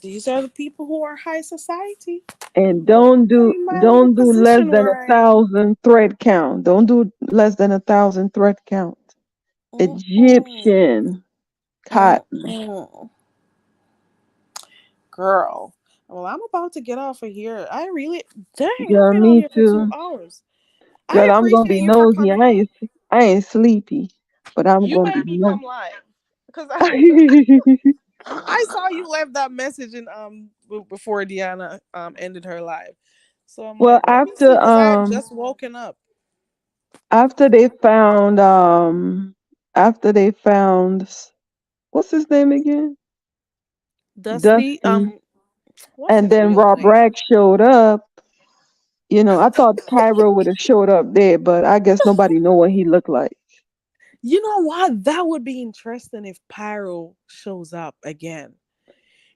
These are the people who are high society. And Let me tell you my little don't do less position than a where I am. thousand thread count. Don't do less than 1,000 thread count. Mm-mm. Egyptian cotton. Mm-mm. Girl. Well, I'm about to get off of here. I really, dang, I've Girl, been on me here for too. 2 hours. I Girl, I'm gonna appreciate be you for nosy. coming on. I ain't sleepy, but I'm You gonna be made me nosy. come live because I saw you left that message in before Deanna ended her live. So I'm Well, like, let me see, because I had just woken up. after they found after they found what's his name again? Dusty, Dusty, what's and his then real Rob name? Rag showed up. I thought Cairo would have showed up there, but I guess nobody know what he looked like. You know what? That would be interesting if Pyro shows up again.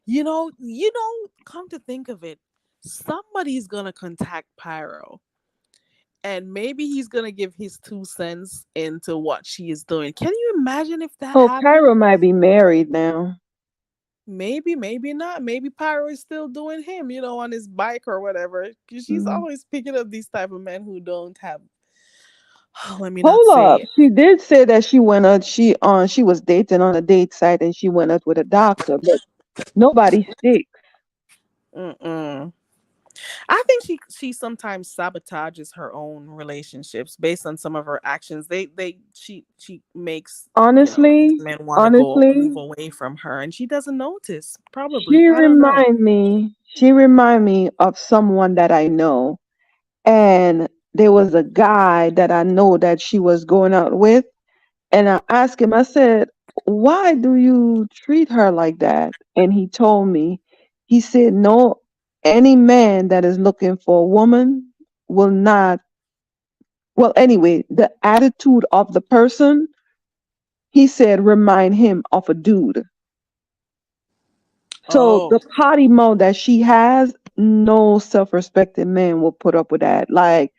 Come to think of it, somebody's gonna contact Pyro. And maybe he's gonna give his 2 cents into what she is doing. Can you imagine if that Oh, happened? Cairo might be married now. Maybe, maybe not. Maybe Pyro is still doing him, on his bike or whatever. 'Cause she's Mm. always picking up these type of men who don't have. Let me not Hold say up. it. She did say that she went out she was dating on a date site and she went out with a doctor, but nobody sticks. Mm-mm. I think she sometimes sabotages her own relationships based on some of her actions. She makes these Honestly, men want to go move honestly, away from her, and she doesn't notice. she Probably, I don't know. remind me she remind me of someone that I know. And there was a guy that I know that she was going out with. And I asked him, I said, why do you treat her like that? And he told me, he said, no, any man that is looking for a woman will not, well, anyway, the attitude of the person, he said, remind him of a dude. So the Oh, potty mouth that she has no self-respecting man will put up with that. Like,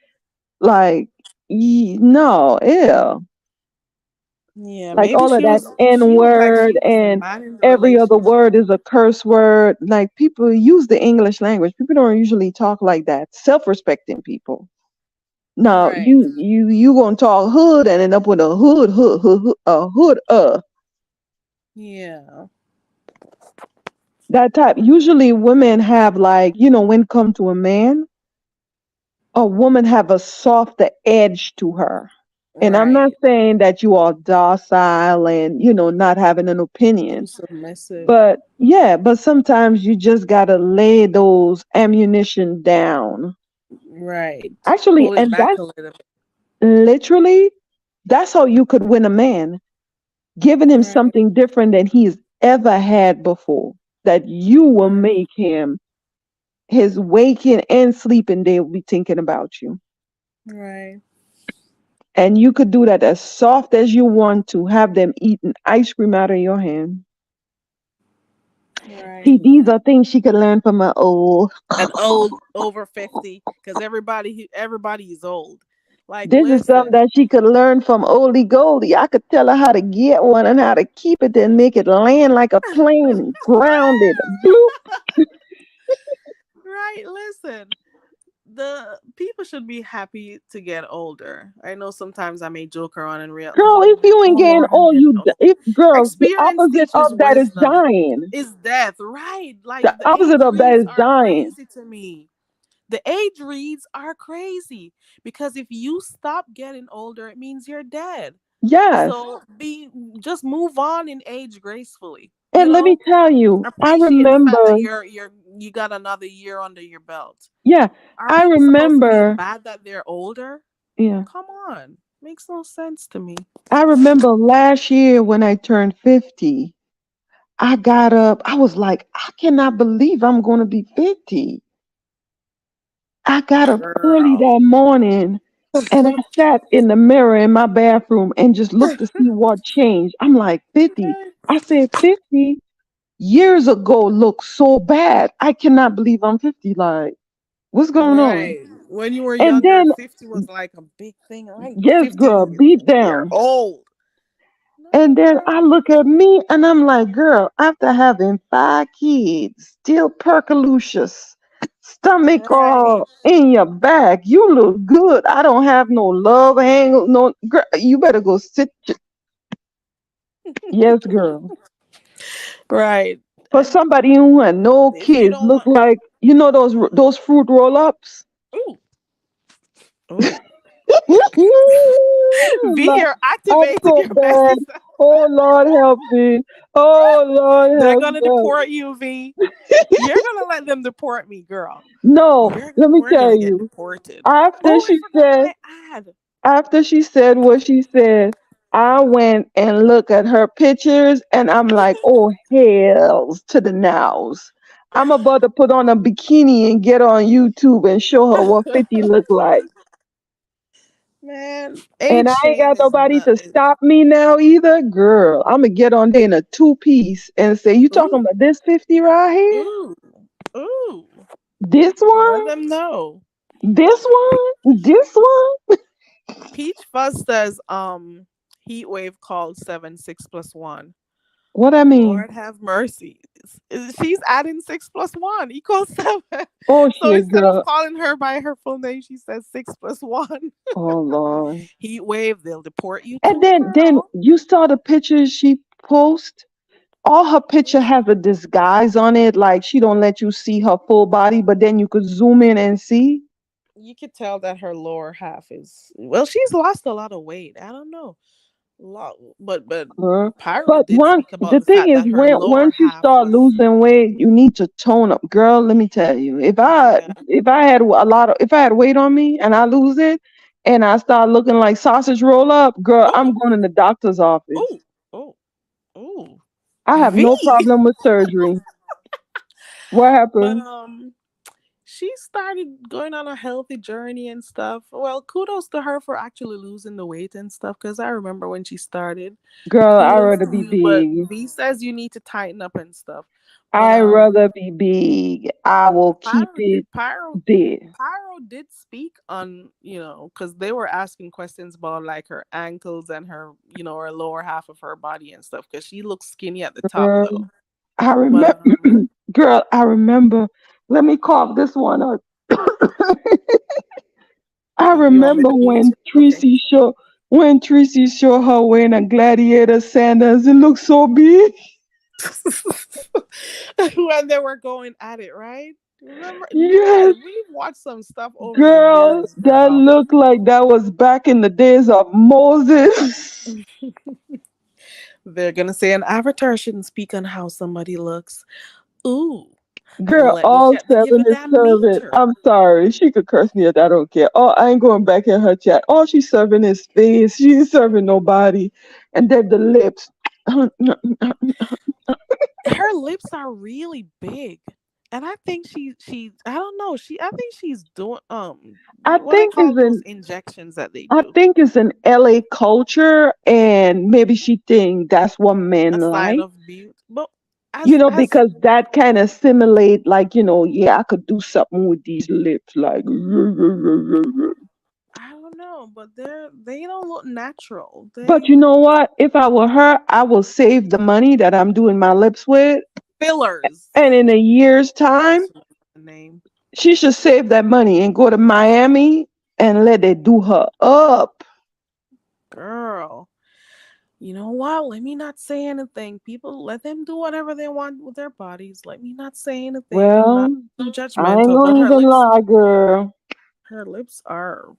no, ew. Yeah, Like maybe all of she that was N she looked like word she was the and man in the every other relationship. word is a curse word. Like people use the English language. People don't usually talk like that. Self-respecting people. Now Right. you gonna talk hood and end up with a hood. Yeah. That type. Usually women have like, when it come to a man, a woman have a softer edge to her. And I'm not Right. saying that you are docile and, not having an Too opinion. submissive. But yeah, but sometimes you just gotta lay those ammunition down. Right. Actually, Pull it and back that's a little bit. literally that's how you could win a man, giving him Right. something different than he's ever had before. That you will Right. make him his waking and sleeping day will be thinking about you. Right. And you could do that as soft as you want to have them eating ice cream out of your hand. Right. See, these are things she could learn from her old. An old over 50, because everybody is old. Like, This is something listen. that she could learn from Oldie Goldie. I could tell her how to get one and how to keep it and make it land like a plane, grounded. Bloop. Right, listen. The people should be happy to get older. I know sometimes I may joke around and Girl, I'm if like, you ain't oh getting Lord, I'm old, getting old. if girl, the Experience opposite teaches of that is wisdom. dying. Is death, right? Like, The the opposite age of that reads is are dying. crazy to me. The age reads are crazy because if you stop getting older, it means you're dead. Yes. So be just move on in age gracefully. And let me tell you, I Appreciate the fact remember, that you got another year under your belt. yeah, Are I people supposed to feel remember, bad that they're older? yeah, Come on. Makes no sense to me. I remember last year when I turned 50, I got up, I was like, I cannot believe I'm going to be 50. I got up early Girl. that morning and I sat in the mirror in my bathroom and just looked to see what changed. I'm like, 50. I said, 50 years ago looked so bad. I cannot believe I'm 50. Like, what's going on? Right. When you were And younger, then, 50 was like a big thing. Right? yes, 50, girl, deep you're down. old. And No, then I girl. look at me and I'm like, girl, after having 5 kids, still percolucious, stomach Right. all in your back, you look good. I don't have no love hang, no, girl, you better go sit. Yes, girl. Right. For And somebody who had no if you kids, don't look want, like those fruit roll ups. ooh, ooh, V, Lord, you're I'm activating so your bad. bestie. Oh Lord, help me. Oh Lord, They're help gonna me. deport you, V. You're gonna let them deport me, girl. No, let me We're tell gonna get you. deported. After Oh, I she forgot said, my ad. after she said what she said, I went and looked at her pictures and I'm like, oh hells to the nows. I'm about to put on a bikini and get on YouTube and show her what 50 look like. Man, And age I ain't shame got is nobody not. to stop me now either. Girl, I'm gonna get on there in a two-piece and say, you talking Ooh, about this 50 right here? ooh, ooh. This Let one? them know. This one? This one? Peach Fuzz says, heat wave called 7 6 plus 1. What I mean? Lord have mercy. She's adding 6 plus 1 equals 7. Oh So shit, instead of girl. calling her by her full name, she says 6 plus 1. Oh Lord. Heat wave, they'll deport you And too, then girl. you saw the pictures she post. All her picture Yeah. has a disguise on it, like she don't let you see her full body, but then you could zoom in and see. You could tell that her lower half is, well, she's lost a lot of weight. I don't know. But Girl. Pyro But did speak about the the thing fact is, that her lower once you half start was, losing weight, you need to tone up. Girl, let me tell you, yeah. if I had weight on me and I lose it, and I start looking like sausage roll up, girl, I'm Oh, going in the doctor's office. oh, oh, oh. I have V. no problem with surgery. What But happened? she started going on a healthy journey and stuff. Well, kudos to her for actually losing the weight and stuff, because I remember when she started. Girl, I'd Kudos rather to be you, but big. V says you need to tighten up and stuff. But I rather be big. I will keep Pyro it did Pyro there. Pyro did speak on, because they were asking questions about like her ankles and her, her lower half of her body and stuff. Because she looks skinny at the top Girl, though. I But remember. Girl, I remember. Let me cough this one up. I you want me remember to do it? Okay. when Tracy showed her wearing a gladiator sandals. It looked so big. When they were going at it, right? Remember? Yeah, Yes, we've watched some stuff over the girl, years, that girl. looked like that was back in the days of Moses. They're gonna say an avatar shouldn't speak on how somebody looks. Ooh, Girl, let me all check the give seven a is damn serving. meter. I'm sorry. She could curse me at that. I don't care. Oh, I ain't going back in her chat. All she's serving is face. She ain't serving nobody. And then the lips. Her lips are really big, and I think she I don't know, I think she's doing I what they think call it's those an injections that they I do. think it's an LA culture, and maybe she think that's what men A sign like. of beauty, but You know, as because that kind of simulate, like, yeah, I could do something with these lips, like. I don't know, but they don't look natural. But They you know what? If I were her, I will save the money that I'm doing my lips with, fillers. and in a year's I time, just remember the name. she should save that money and go to Miami and let it do her up. Girl, you know what? Let me not say anything. People, let them do whatever they want with their bodies. Let me not say anything. I'm not Well, too I ain't judgmental, but gonna even lie, girl. her lips are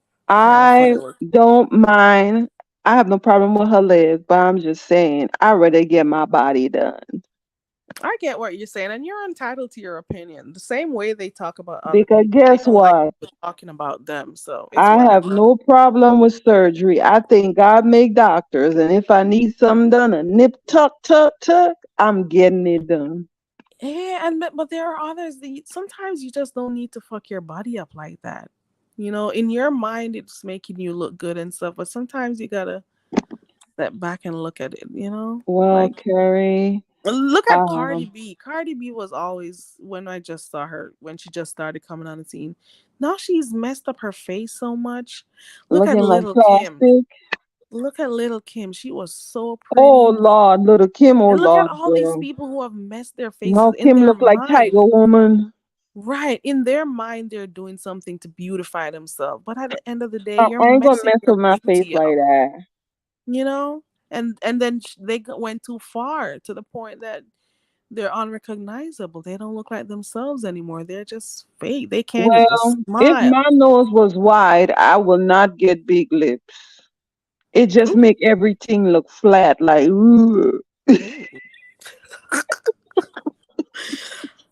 kind of I funny looking. don't mind. I have no problem with her lips, but I'm just saying, I'd rather get my body done. I get what you're saying, and you're entitled to your opinion. The same way they talk about other Because people, they guess don't like what? people talking about them. So it's I have whatever. no problem with surgery. I think God make doctors, and if I need something done, a nip tuck tuck tuck, I'm getting it done. Yeah, but there are others that sometimes you just don't need to fuck your body up like that. In your mind, it's making you look good and stuff, but sometimes you gotta step back and look at it. Well, Like Carrie, look at Cardi um, B. Cardi B was always when I just saw her when she just started coming on the scene. Now she's messed up her face so much. Look at looking like Little Kim. plastic. Look at Little Kim. She was so Oh pretty. Lord, little Kim, oh And look at Lord, all these girl. people who have messed their No, faces in Kim their look like Tiger mind. Woman. Right. In their mind, they're doing something to beautify themselves. But at the end of the day, you're I ain't gonna messing mess your with my face beauty like up, that. you know? And then went too far to the point that they're unrecognizable. They don't look like themselves anymore. They're just fake. They can't even Well, if my smile. nose was wide, I will not get big lips. It just Ooh, make everything look flat, like ooh. ooh.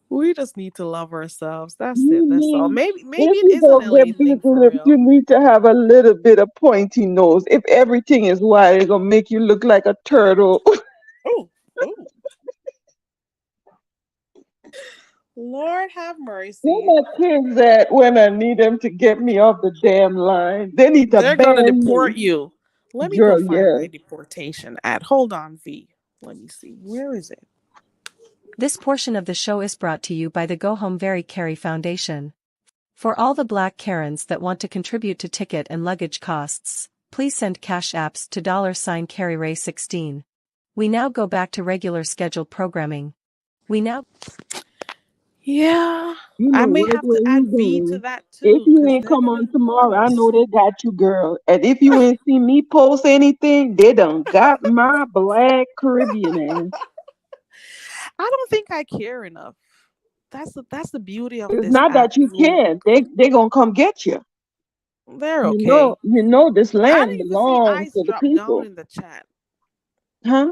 We just need to love ourselves. That's it. You That's all. need, Maybe if it you is an don't LA get big thing for lips, you real. need to have a little bit of pointy nose. If everything is wide, it's gonna make you look like a turtle. Oh, oh. Lord have Where mercy. my kids at when I need them to get me off the damn line? They need to They're gonna ban deport me. you. Let me go Girl, find yes. my deportation ad. Hold on, V. Let me see. Where is it? This portion of the show is brought to you by the Go Home Very Carry Foundation. For all the black Karens that want to contribute to ticket and luggage costs, please send cash apps to $CarryRay16. We now go back to regular scheduled programming. We now Yeah, You I know may right have where to you add V to going. that If too, you because ain't they're come gonna on deport tomorrow, I know us. they got you, girl. And if you ain't see me post anything, they done got my black Caribbean ass. I don't think I care enough. That's the beauty of It's this not app. that you can. They gonna come get you. They're okay. You know this I land didn't even see belongs Ice to the drop down people. in the chat. Huh?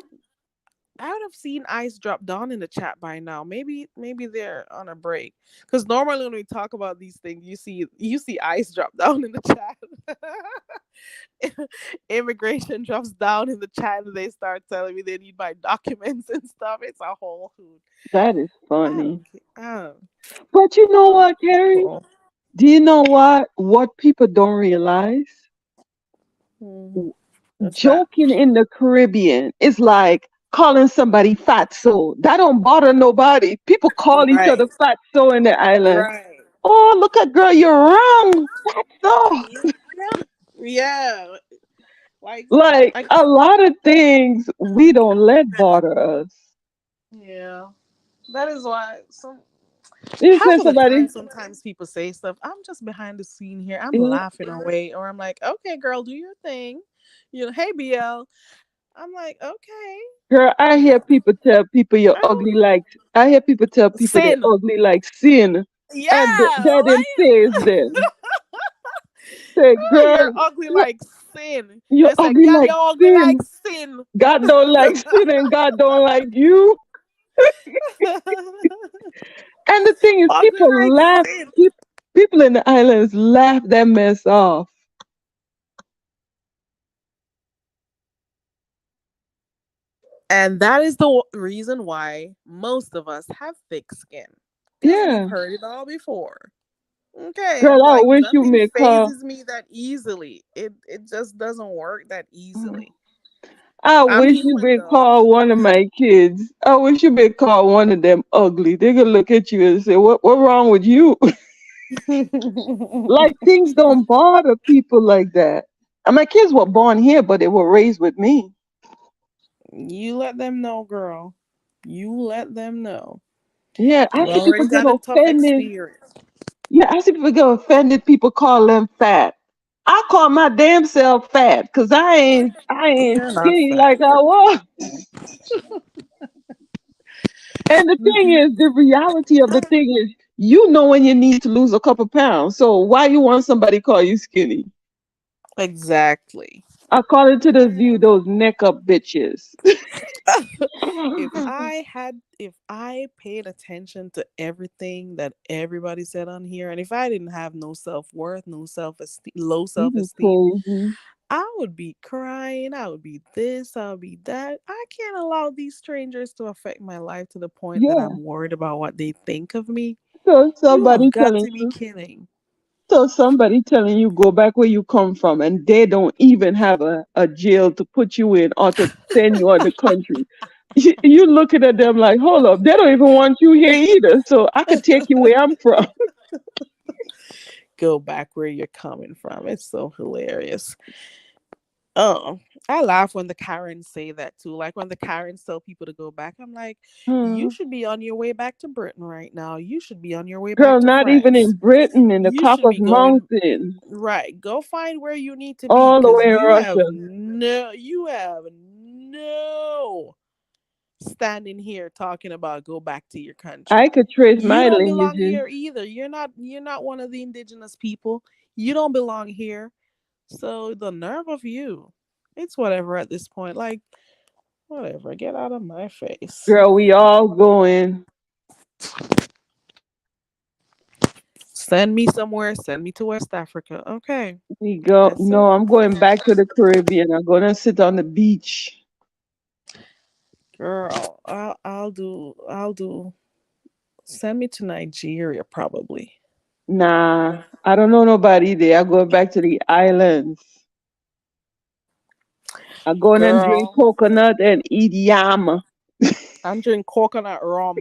I would have seen Ice drop down in the chat by now. Maybe they're on a break. Because normally when we talk about these things, you see Ice drop down in the chat. Immigration drops down in the chat and they start telling me they need my documents and stuff. It's a whole hoot. That is I funny. don't care. But you know what, Carrie? People. Do you know what? What people don't realize? Hmm. What's that? Joking in the Caribbean is like calling somebody fatso. That don't bother nobody. People call each Right. other fatso in the island. Right. Oh, look at girl, you're wrong. Fatso. Yeah. Yeah. Like Like I a lot of things we don't let bother us. yeah. That is why some You half said of the somebody, time sometimes people say stuff. I'm just behind the scene here. I'm yeah, laughing away. Or I'm like, okay, girl, do your thing. Hey BL. I'm like, okay. girl, I hear people tell people you're I ugly don't like I hear people tell people they're sin. ugly like sin. And Yeah, that them right? face them. Say, You're girl, ugly like sin. you're They say, ugly girl, like you're ugly like sin. sin. God don't like sin and God don't like you. And the thing is, Ugly people like laugh. sin. People in the islands laugh that mess off. And that is the reason why most of us have thick skin. Because we've Yeah. heard it all before. Okay. Girl, I Like wish you nothing may call. phases me that easily. It just doesn't work that easily. I I'm wish you human may though. call one of my kids. I wish you may call one of them ugly. They could look at you and say, what wrong with you? Like things don't bother people like that. And my kids were born here, but they were raised with me. You let them know, girl. You let them know. Yeah, I You see people already get got a tough offended. experience. Yeah, I see people get offended. People call them fat. I call my damn self fat because I ain't You're not skinny fat, like I girl. was. And the thing Mm-mm. is, the reality of the thing is, you know when you need to lose a couple pounds. So why you want somebody call you skinny? Exactly. According to the view, those neck up bitches. If I paid attention to everything that everybody said on here, and if I didn't have no self-worth, no self-esteem, low You be self-esteem, crazy. I would be crying, I would be this, I would be that. I can't allow these strangers to affect my life to the point that Yeah. I'm worried about what they think of me. So You have somebody got telling to be you, kidding. so somebody telling you go back where you come from, and they don't even have a jail to put you in or to send you out the country. You looking at them like, hold up, they don't even want you here either. So I could take you where I'm from. Go back where you're coming from. It's so hilarious. Oh, I laugh when the Karens say that too. Like when the Karens tell people to go back, I'm like, you Hmm. should be on your way back to Britain right now. You should be on your way back Girl, to not even in France. Britain, in the You should Caucasus be going Mountain, right. Go find where you need to be all the because way in Russia. you have no standing here talking about go back to your I country. could trace You my don't belong lineages. here either. You're not one of the indigenous people. You don't belong here. So the nerve of you. It's whatever at this point. Like, whatever. Get out of my face. Girl, we all going. Send me somewhere. Send me to West Africa. Okay. We go. That's No, it. I'm going back to the Caribbean. I'm gonna sit on the beach. Girl, I'll do send me to Nigeria probably. Nah, I don't know nobody there. I'm going back to the islands. I'm going and drink Girl, coconut and eat yam. I'm drinking coconut rum.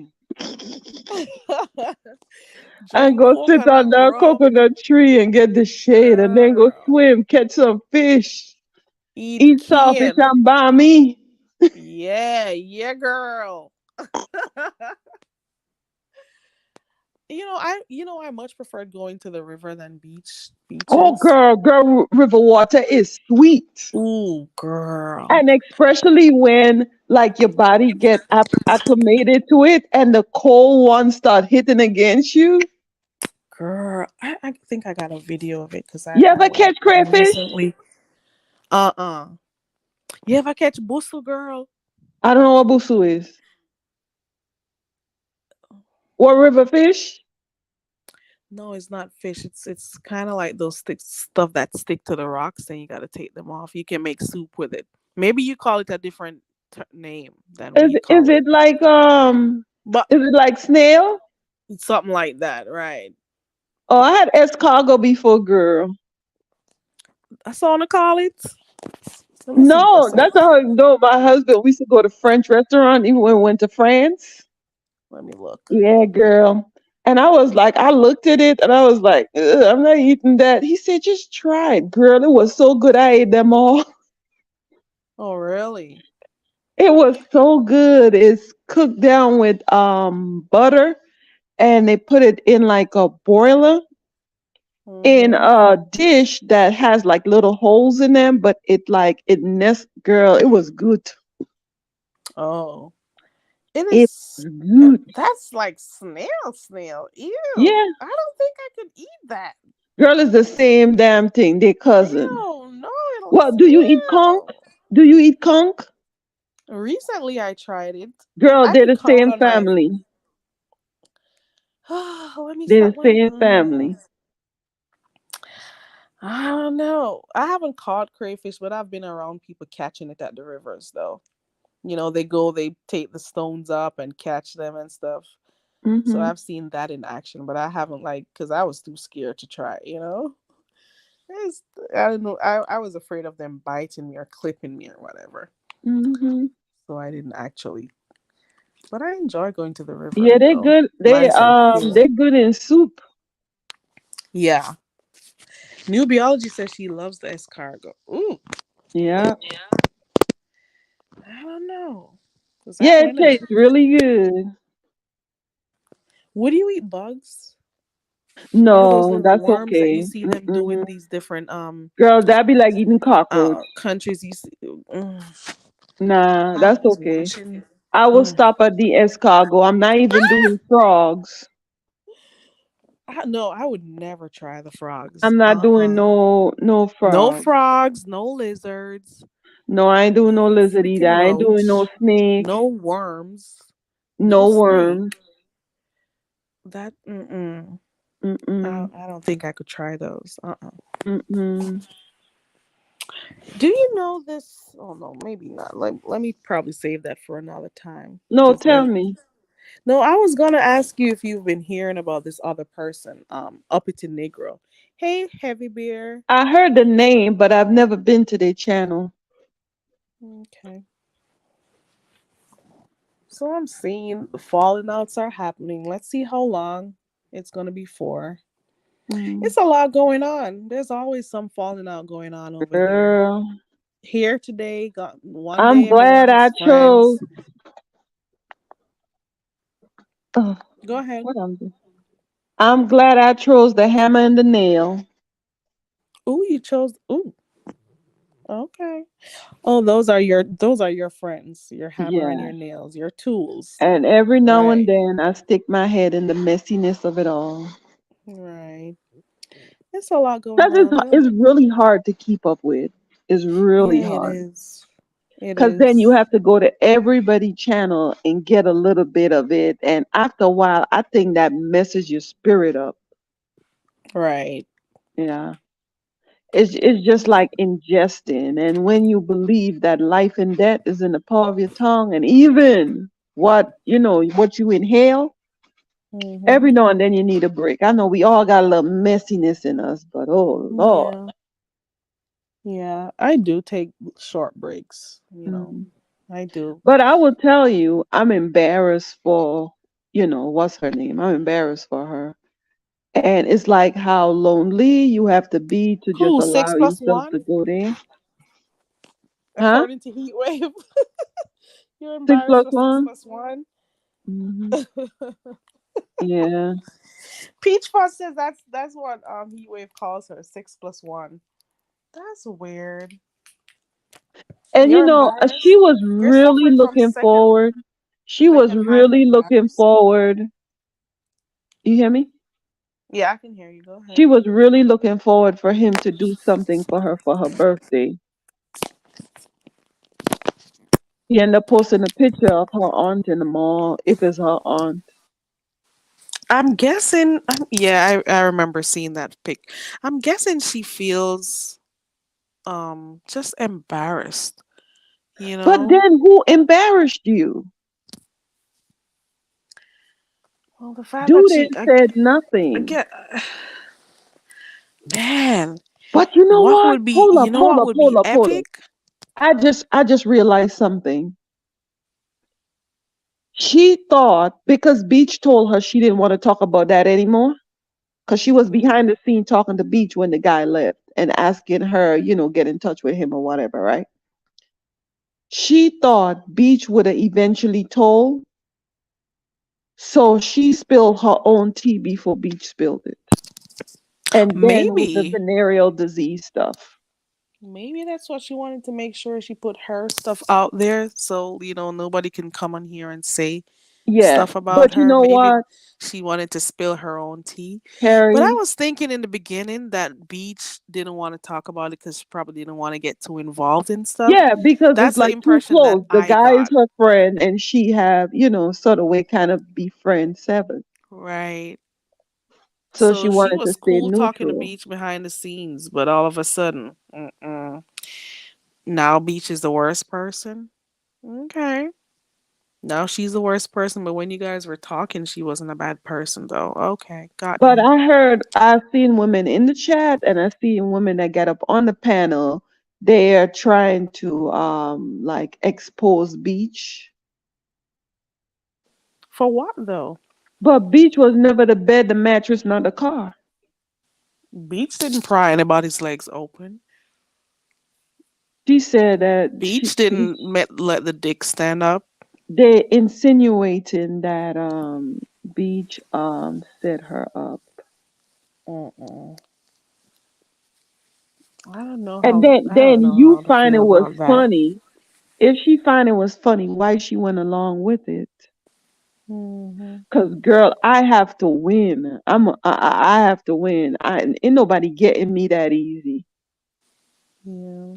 And Drink go sit coconut on the rum. coconut tree and get the shade and then go Girl. swim, catch some fish, Eat eat saltfish kin. and bami. Yeah, yeah, girl. I much preferred going to the river than Oh, beaches. girl, river water is sweet. Ooh, girl. And especially when like your body get acclimated to it and the cold ones start hitting against you. Girl. I think I got a video of it because I, You I ever went catch there crayfish? recently. Uh-uh. You ever catch bussel, girl? I don't know what busu is. What river fish? No, it's not fish. It's kind of like those stuff that stick to the rocks and you got to take them off. You can make soup with it. Maybe you call it a different name than Is we is call it. it like But is it like snail? it's something like that, right? Oh, I had escargot before, girl. That's all I call it. Let me see if No, that's a. that's how I know my husband. We used to go to French restaurant even when we went to France. Let me look. Yeah, girl. And I was like, I looked at it and I was like, "Ugh, I'm not eating that." He said, just try it, girl. It was so good. I ate them all. Oh, really? It was so good. It's cooked down with butter and they put it in like a boiler in Mm-hmm. a dish that has like little holes in them, but it nests, girl. It was good. Oh, it It is. was good. That's like snail. Ew. Yeah, I don't think I could eat that. girl, it's the same damn thing. They cousin. Ew. No, it Well, looks do you eat conch? ew. Do you eat conch? Recently, I tried it. Girl, I they're could the count same on my. family. Let me They're stop. the same family. I don't know. I haven't caught crayfish, but I've been around people catching it at the rivers, though. They go, they take the stones up and catch them and stuff. So Mm-hmm. I've seen that in action, but I haven't because I was too scared to try. It's, I don't know. I was afraid of them biting me or clipping me or whatever. Mm-hmm. So I didn't actually. But I enjoy going to the Yeah, river they're though. good. Nice and clear. They're good in soup. Yeah. New biology says she loves the escargot. Ooh, Yeah. I don't know. Cause I Yeah, it went and tastes really good. would you eat bugs? Those No, little that's worms that you okay. see them do in Mm-mm. these different Girl, that'd be like eating cockroach. countries. You see, Nah, I that's was okay. watching. I will Mm. stop at the escargot. I'm not even doing frogs. No, I would never try the frogs. I'm not doing no No frog. frogs, no lizards, No, I ain't doing no no lizard either. freaking I ain't doing no roach, snake, no worms, no no snake. worm. That mm-mm. I, Mm-mm. I don't think I could try those. Mm-mm. Do you know this? Oh no, maybe not. Let me probably save that for another time. No, Cause tell when me. no, I was gonna ask you if you've been hearing about this other person, Uppity Negro. Hey, Heavy Beer. I heard the name, but I've never been to their channel. Okay. So I'm seeing the falling outs are happening. Let's see how long it's gonna be for. Mm. It's a lot going on. There's always some falling out going on over here. Girl, Here today, got one I'm day glad I everyone's chose. friends. Oh, Go ahead. what I'm doing. I'm glad I chose the hammer and the nail. Ooh, you chose. Ooh, okay. Oh, those are your friends. Your hammer and Yeah. your nails, your tools. And every now and Right. then I stick my head in the messiness of it all. Right. It's a lot going Because on. it's really hard to keep up with. It's really Yeah, it hard. is. It Because then you is. have to go to everybody channel and get a little bit of it. And after a while, I think that messes your spirit up. Right. Yeah. It's just like ingesting. And when you believe that life and death is in the power of your tongue, and even what you inhale, Mm-hmm. every now and then you need a break. I know we all got a little messiness in us, but oh Lord. Yeah. Yeah. I do take short breaks. Mm. I do. But I will tell you, I'm embarrassed for, what's her name? I'm embarrassed for her. And it's like how lonely you have to be to just Who? Six allow plus yourself one? to go there. Huh? According to Heatwave, you're Six embarrassed plus for six one? plus one. Mm-hmm. Yeah. Peach Fuzz says that's what Heatwave calls her, 6 plus 1. That's weird. And You're she embarrassed. was You're really suffering from looking second forward. She was secondhand really looking embarrassment. forward. You hear me? Yeah, I can hear you. Go She ahead. was really looking forward for him to do something for her birthday. He ended up posting a picture of her aunt in the mall, if it's her aunt. I'm guessing. Yeah, I remember seeing that pic. I'm guessing she feels just embarrassed. You But know. then who embarrassed you? Well, the fact that Dude she, ain't said I nothing. get, man, But you know what what? would be, Hold up, you know hold what up, would be hold up, hold up. epic? I just realized something. She thought because Beach told her she didn't want to talk about that anymore, because she was Hmm. behind the scene talking to Beach when the guy left and asking her, get in touch with him or whatever, right? She thought Beach would have eventually told, so she spilled her own tea before Beach spilled it. And then with the Maybe. venereal disease stuff. Maybe that's what she wanted to make sure she put her stuff out there so, nobody can come on here and say Yeah. stuff about But you her. know Maybe what, she wanted to spill her own tea. But I Carrie? was thinking in the beginning that Beach didn't want to talk about it because she probably didn't want to get too involved in stuff. Yeah, because it's That's the like too impression that close. The I guy is got. her friend and she have, sort of way kind of be friend seven. Right. So she So she wanted to was stay cool talking to neutral. Beach behind the scenes, but all of a sudden, now Beach is the worst person. Okay. Now she's the worst person, but when you guys were talking, she wasn't a bad person, though. Okay, got But you. I've seen women in the chat and I've seen women that get up on the panel. They're trying to like expose Beach. For what, though? But Beach was never the bed, the mattress, not the car. Beach didn't pry anybody's legs open. She said that Beach didn't let the dick stand up. they insinuating that Beach set her up. Mm-mm. I don't know And how. then I don't then know you how to find it feel was about that. funny. If she find it was funny, why she went along with it? Hmm. Cause girl, I have to win. I have to win. Ain't nobody getting me that easy. Yeah.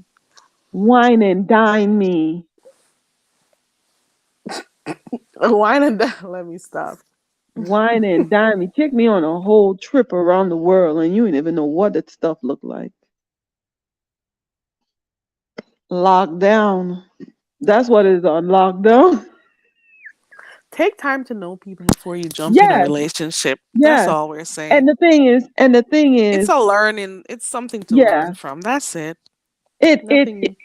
Wine and dine me. Why not? Let me stop. Wine and dine me. Take me on a whole trip around the world and you ain't even know what that stuff look like. Lockdown. That's what it is on lockdown. Take time to know people before you jump in a Yes, relationship. That's yes. all we're And saying. the thing is, and the thing It's is, a learning. It's something to yeah, learn from. That's it. it Nothing.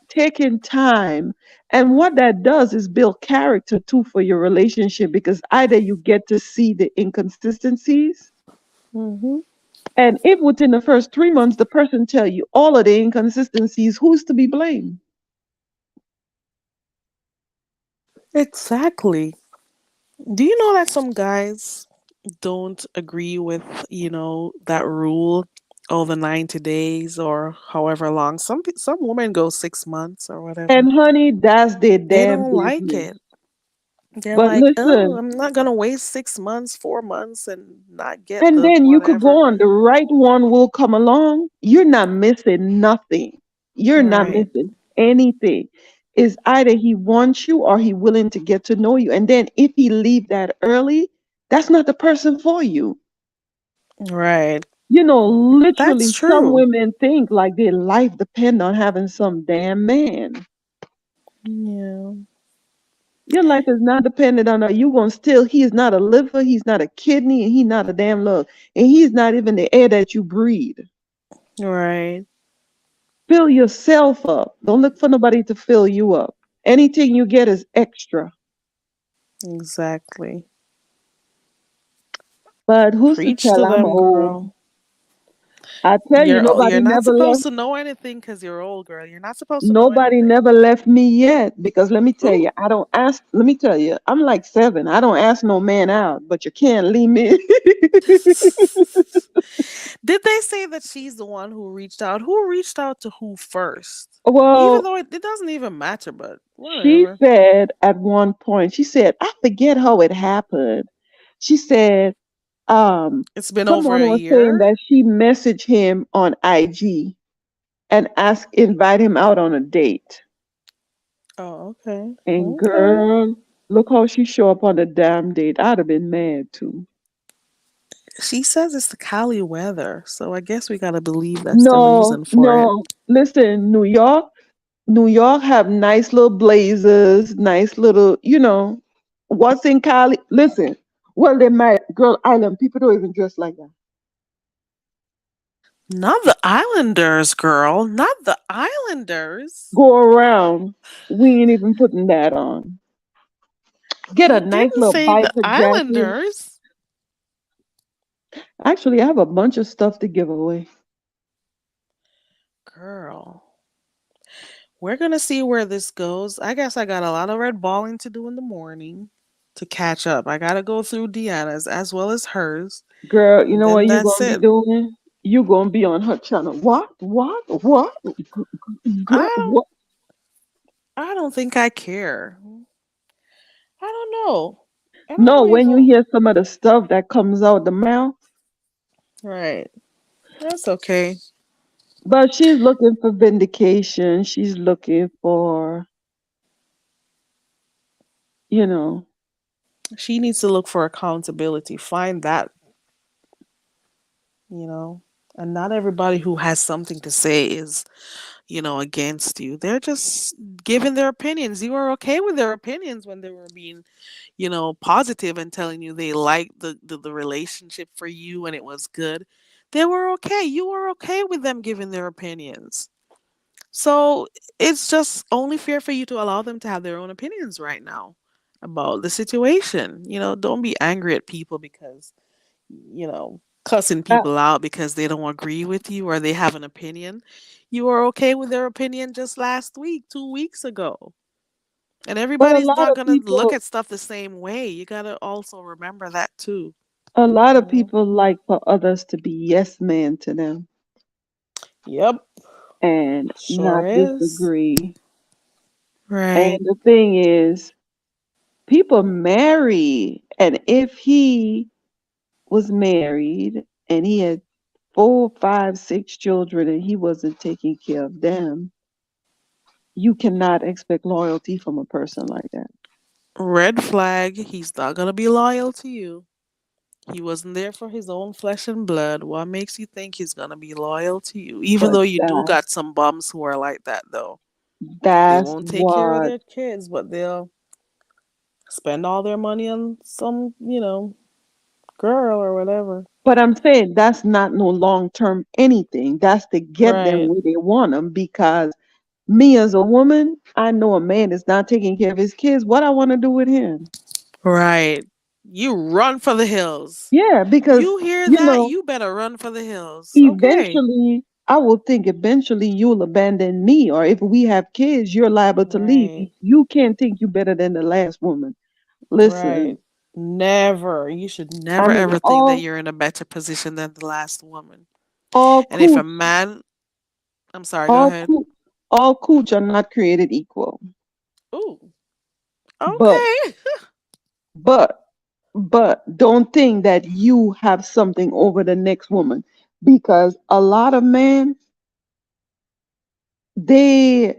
taking time. And what that does is build character too for your relationship, because either you get to see the inconsistencies, Hmm. and if within the first 3 months the person tell you all of the inconsistencies, who's to be blamed? Exactly. Do you know that some guys don't agree with, that rule, oh, the 90 days or however long. Some women go 6 months or whatever. And honey, that's their They damn don't like business. it. They're But like, oh, listen, I'm not gonna waste 6 months, 4 months, and not get and the then you could whatever. go on. The right one will come along. You're not missing nothing. You're not Right. missing anything. Is either he wants you or he willing to get to know you. And then if he leave that early, that's not the person for you. Right. That's Literally, some true. women think like their life depend on having some damn man. Yeah. Your life is not dependent on that. You gonna still. He is not a liver. He's not a kidney, and he's not a damn lung, and he's not even the air that you breathe. Right. Fill yourself up. Don't look for nobody to fill you up. Anything you get is extra. Exactly. But who's to Preach tell to I'm them, old? girl. I tell you, You're nobody not never supposed left. to know anything because you're old, girl. You're not supposed to know Nobody anything. never left me yet. Because let me tell Ooh. you, I don't ask. Let me tell you, I'm like seven. I don't ask no man out, but you can't leave me. Did they say that she's the one who reached out? Who reached out to who first? Even Well, though it doesn't even matter, but she whatever. said at one point, she said, I forget how it happened. She said, It's been over someone a was saying year. that she messaged him on IG and invite him out on a date. Oh, okay. And Okay. girl, look how she show up on the damn date. I'd have been mad too. She says it's the Cali weather, so I guess we gotta believe that's the No, reason for it. no. Listen, New York have nice little blazers, nice little, what's in Cali? Listen, well, they might, girl, Island, people don't even dress like that. Not the Islanders, girl. Not the Islanders. Go around. We ain't even putting that on. Get a You nice didn't little say the biker jacket. Islanders. Actually, I have a bunch of stuff to give away. Girl. We're gonna see where this goes. I guess I got a lot of red balling to do in the morning to catch up. I gotta go through Deanna's as well as hers. Girl, you And know what then you that's gonna be it. doing? You gonna be on her channel. What? I Girl, don't what? I don't think I care. I don't know. And I No, don't when you even hear some of the stuff that comes out the mouth, right. That's okay. but she's looking for vindication. She's looking for, you know, She needs to look for accountability. Find that, you know. And not everybody who has something to say is, against you. They're just giving their opinions. You were okay with their opinions when they were being, positive and telling you they liked the relationship for you and it was good. They were okay. You were okay with them giving their opinions. So it's just only fair for you to allow them to have their own opinions right now about the situation. Don't be angry at people because, cussing uh, people out because they don't agree with you or they have an opinion. You were okay with their opinion just last week, 2 weeks ago. And but everybody's not going to look at stuff the same way. You got to also remember that too. a lot You of know? people like for others to be yes man to them Yep, and sure not is. disagree. And Right. the thing is, people marry, and if he was married and he had 4, 5, 6 children and he wasn't taking care of them, you cannot expect loyalty from a person like that. Red flag. He's not going to be loyal to you. He wasn't there for his own flesh and blood. What makes you think he's going to be loyal to you? Even But though you do got some bums who are like that, though. They that's won't take care of what. their kids, but they'll spend all their money on some, girl or whatever. But I'm saying that's not no long term anything. That's to get them Right. where they want them. Because me as a woman, I know a man is not taking care of his kids. What I want to do with him? Right. You run for the hills. Yeah, because You hear you that? know, You better run for the hills. Okay. eventually, I will think eventually you'll abandon me, or if we have kids, you're liable to leave. Right. You can't think you better than the last woman. Right. Listen, Never. You should I never mean, ever think that you're in a better position than the last woman. all And if a cooch, man, I'm sorry, go all ahead. cooch, all cooch are not created equal. Ooh. But, Okay. but, but don't think that you have something over the next woman, because a lot of men, they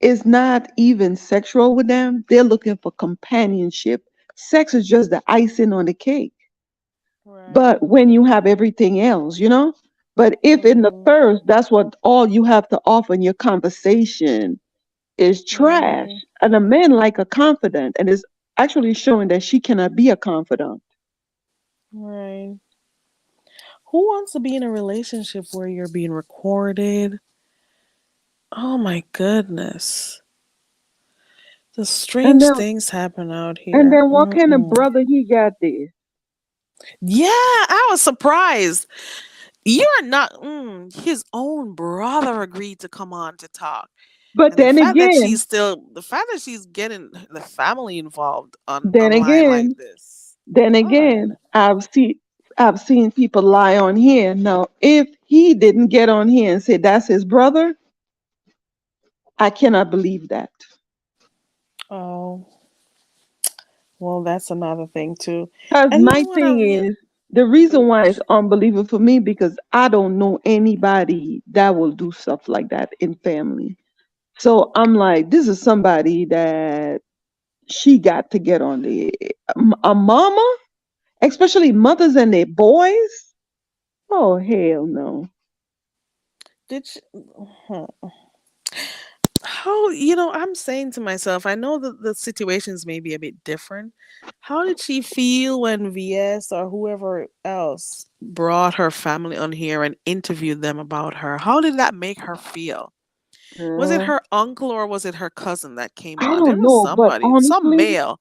it's not even sexual with them. They're looking for companionship. Sex is just the icing on the cake. But Right. when you have everything else, but if in the Mhm. first, that's what all you have to offer in your conversation is trash. Right. And a man like a confidant, and is actually showing that she cannot be a confidant. Right. Who wants to be in a relationship where you're being recorded? Oh my goodness. The And strange then things happen out and here. then what kind of Mm-mm. brother he got there? Yeah, I was surprised. You're not. His own brother agreed to come on to talk, But and the then fact that again, she's getting the family involved on then online like again, this. then God. again, I've seen people lie on here. Now, if he didn't get on here and say that's his brother, I cannot believe that. Oh, well, that's another thing too. Because And you my know what? thing is, the reason why it's unbelievable for me because I don't know anybody that will do stuff like that in family. So I'm like, this is somebody that she got to get on there. A mama, especially mothers and their boys. Oh hell no. did she, huh. How, I'm saying to myself, I know that the situations may be a bit different. How did she feel when VS or whoever else brought her family on here and interviewed them about her? How did that make her feel? Was it Girl, her uncle or was it her cousin that came I on? There don't was know, but somebody, some male.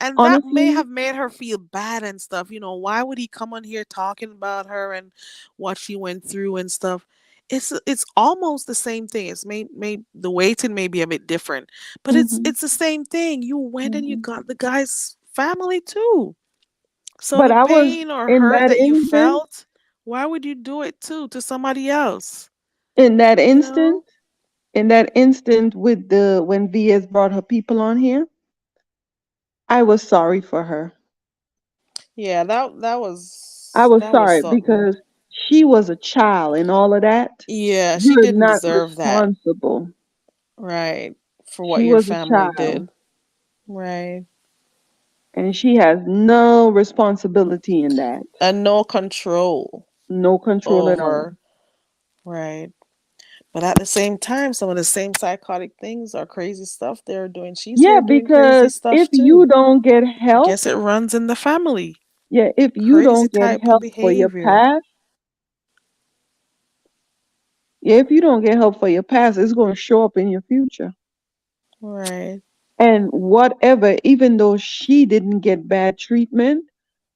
And that may honestly, have made her feel bad and stuff. Why would he come on here talking about her and what she went through and stuff? It's almost the same thing. It's may the weighting may be a bit different, but it's hmm it's the same thing. You went and you hmm got the guy's family too. So but the I was pain or in hurt that that you instant, felt, why would you do it too to somebody else? in that You instant, know? in that instant with the when VS brought her people on here, I was sorry for her. Yeah, that I was was that was sorry something. because she was a child and all of that. Yeah, she You're didn't not deserve that. responsible. Right. For what She your was a family child did. Right. and she has no responsibility in that. And no control No control at all. over. Right. But at the same time, some of the same psychotic things or crazy stuff they're doing. She's Yeah, here doing crazy because if stuff you too. don't get help, Guess it runs in the family. yeah, if you Crazy don't get type of help for your behavior. past, yeah, if you don't get help for your past, it's going to show up in your future. Right. And whatever, even though she didn't get bad treatment,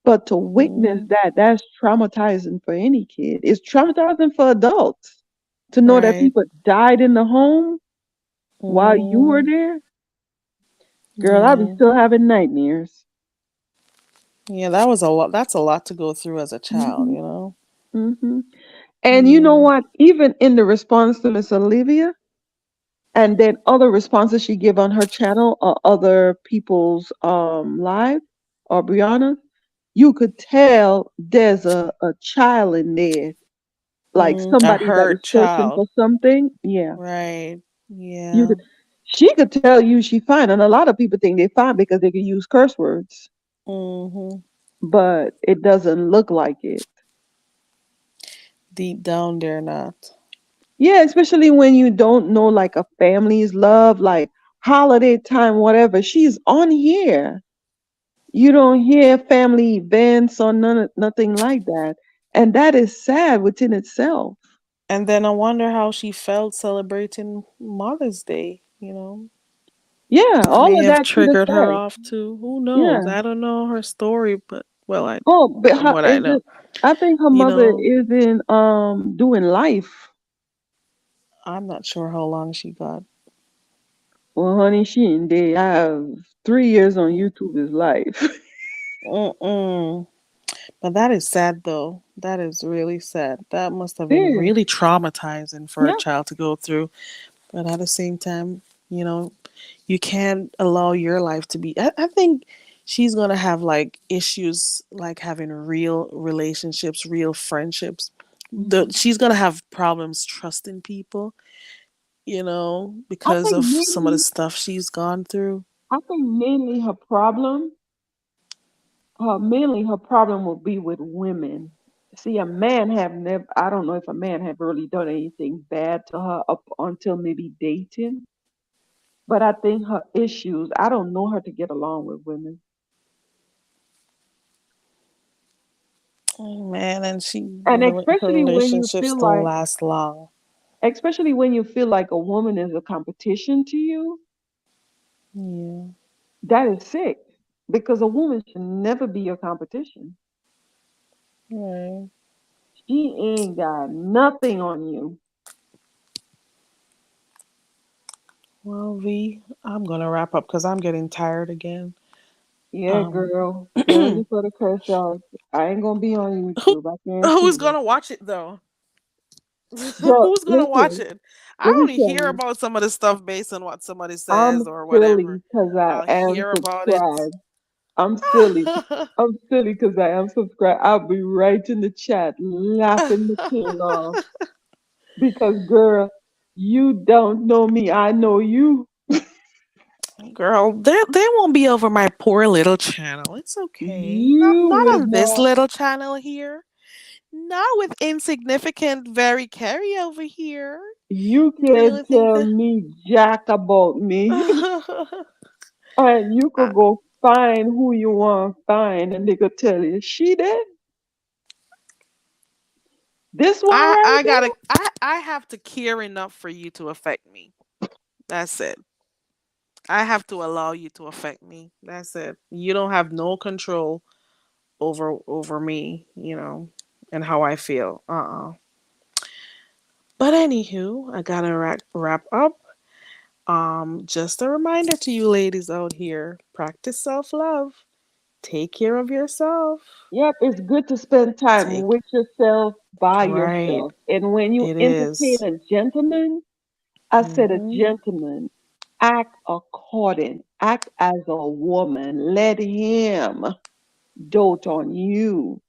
but to witness Hmm. that, that's traumatizing for any kid. It's traumatizing for adults to know that Right. people died in the home while you were Hmm. there. Girl, I'll be Yeah. still having nightmares. Yeah, that was a lot. That's a lot to go through as a child, hmm you know? hmm And you know Yeah. what? Even in the response to Miss Olivia, and then other responses she give on her channel or other people's live or Brianna, you could tell there's a child in there, like A somebody that is hurt searching for child. something. Yeah, Right. you Yeah. could. She could tell you she fine, and a lot of people think they're fine because they can use curse words, Hmm. but it doesn't look like it. Deep down, they're not. Yeah, especially when you don't know like a family's love, like holiday time, whatever. She's on here. You don't hear family events or nothing like that. And that is sad within itself. And then I wonder how she felt celebrating Mother's Day, Yeah, That all may of have that to the triggered her side. off too. Who knows? Yeah. I don't know her story, but well, Oh, but from her what I is know, it I think her you mother know, is in doing life. I'm not sure how long she got. Well, honey, she in there. I have 3 years on YouTube is life. Mm-mm. But that is sad though. That is really sad. That must have It been is. really traumatizing for a Yeah. child to go through. But at the same time, you know, you can't allow your life to be. I think she's gonna have like issues like having real relationships, real friendships. Mhm. She's gonna have problems trusting people, I because think of some of the mainly stuff she's gone through. I think mainly her problem will be with women. See, a man have never. I don't know if a man have really done anything bad to her up until maybe dating. But I think her issues. I don't know her to get along with women, Oh, man, and and her relationships don't last long. especially when you feel like a woman is a competition to you. Yeah, That is sick because a woman should never be your competition. right. She ain't got nothing on you. Well, V, I'm gonna wrap up because I'm getting tired again. Yeah, Um, girl. Get ready for the curse out. I ain't gonna be on who YouTube. I can't who's see it. gonna watch it though? Girl, Who's gonna watch listen, it? let I me only tell hear you. about some of the stuff based on what somebody I'm says or whatever. silly because I I'll am hear about it. subscribed. I'm silly. I'm silly because I am subscribed. I'll be right in the chat laughing the tail off because, girl, you don't know me. I know you. Girl, they won't be over my poor little channel. It's okay. Not You not will on this not. little channel here. Not with insignificant very Carrie over here. You You can't really think tell that? me jack about me. I, And you could go find who you want to find, and they could tell you, she did this one right I gotta I have to care enough for you to affect me. That's it. I have to allow you to affect me. That's it. You don't have no control over me, and how I feel. But anywho, I gotta wrap up. Just a reminder to you ladies out here: practice self love. Take care of yourself. Yep, it's good to spend time Take with yourself, by right. yourself. And when you It entertain is. a gentleman, I said a Mm-hmm. gentleman, act according, act as a woman. Let him dote on you.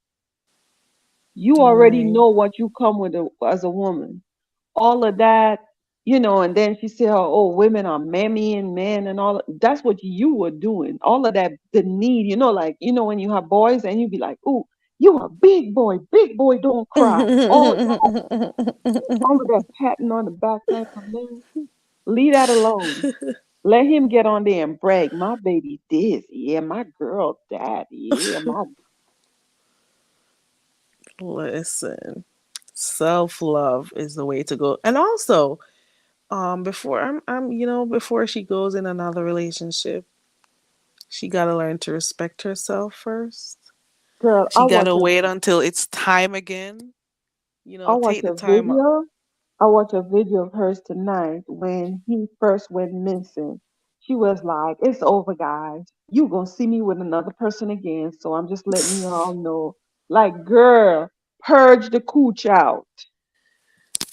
You already Right. know what you come with as a woman. All of that, and then she said, oh, women are mammy and men and all. That's what you were doing. All of that, the need, like, when you have boys and you be like, oh, you a big boy, don't cry. All of that patting on the back type of man. Leave that alone. Let him get on there and brag. My baby this, yeah, my girl that, yeah, my Listen, self love is the way to go. And also, before before she goes in another relationship, she gotta learn to respect herself first. girl. She gotta wait until it's time again. I watch Take the a time up. video. I watched a video of hers tonight when he first went missing. She was like, "It's over, guys. You gonna see me with another person again. So I'm just letting you all know." Like, girl, purge the cooch out.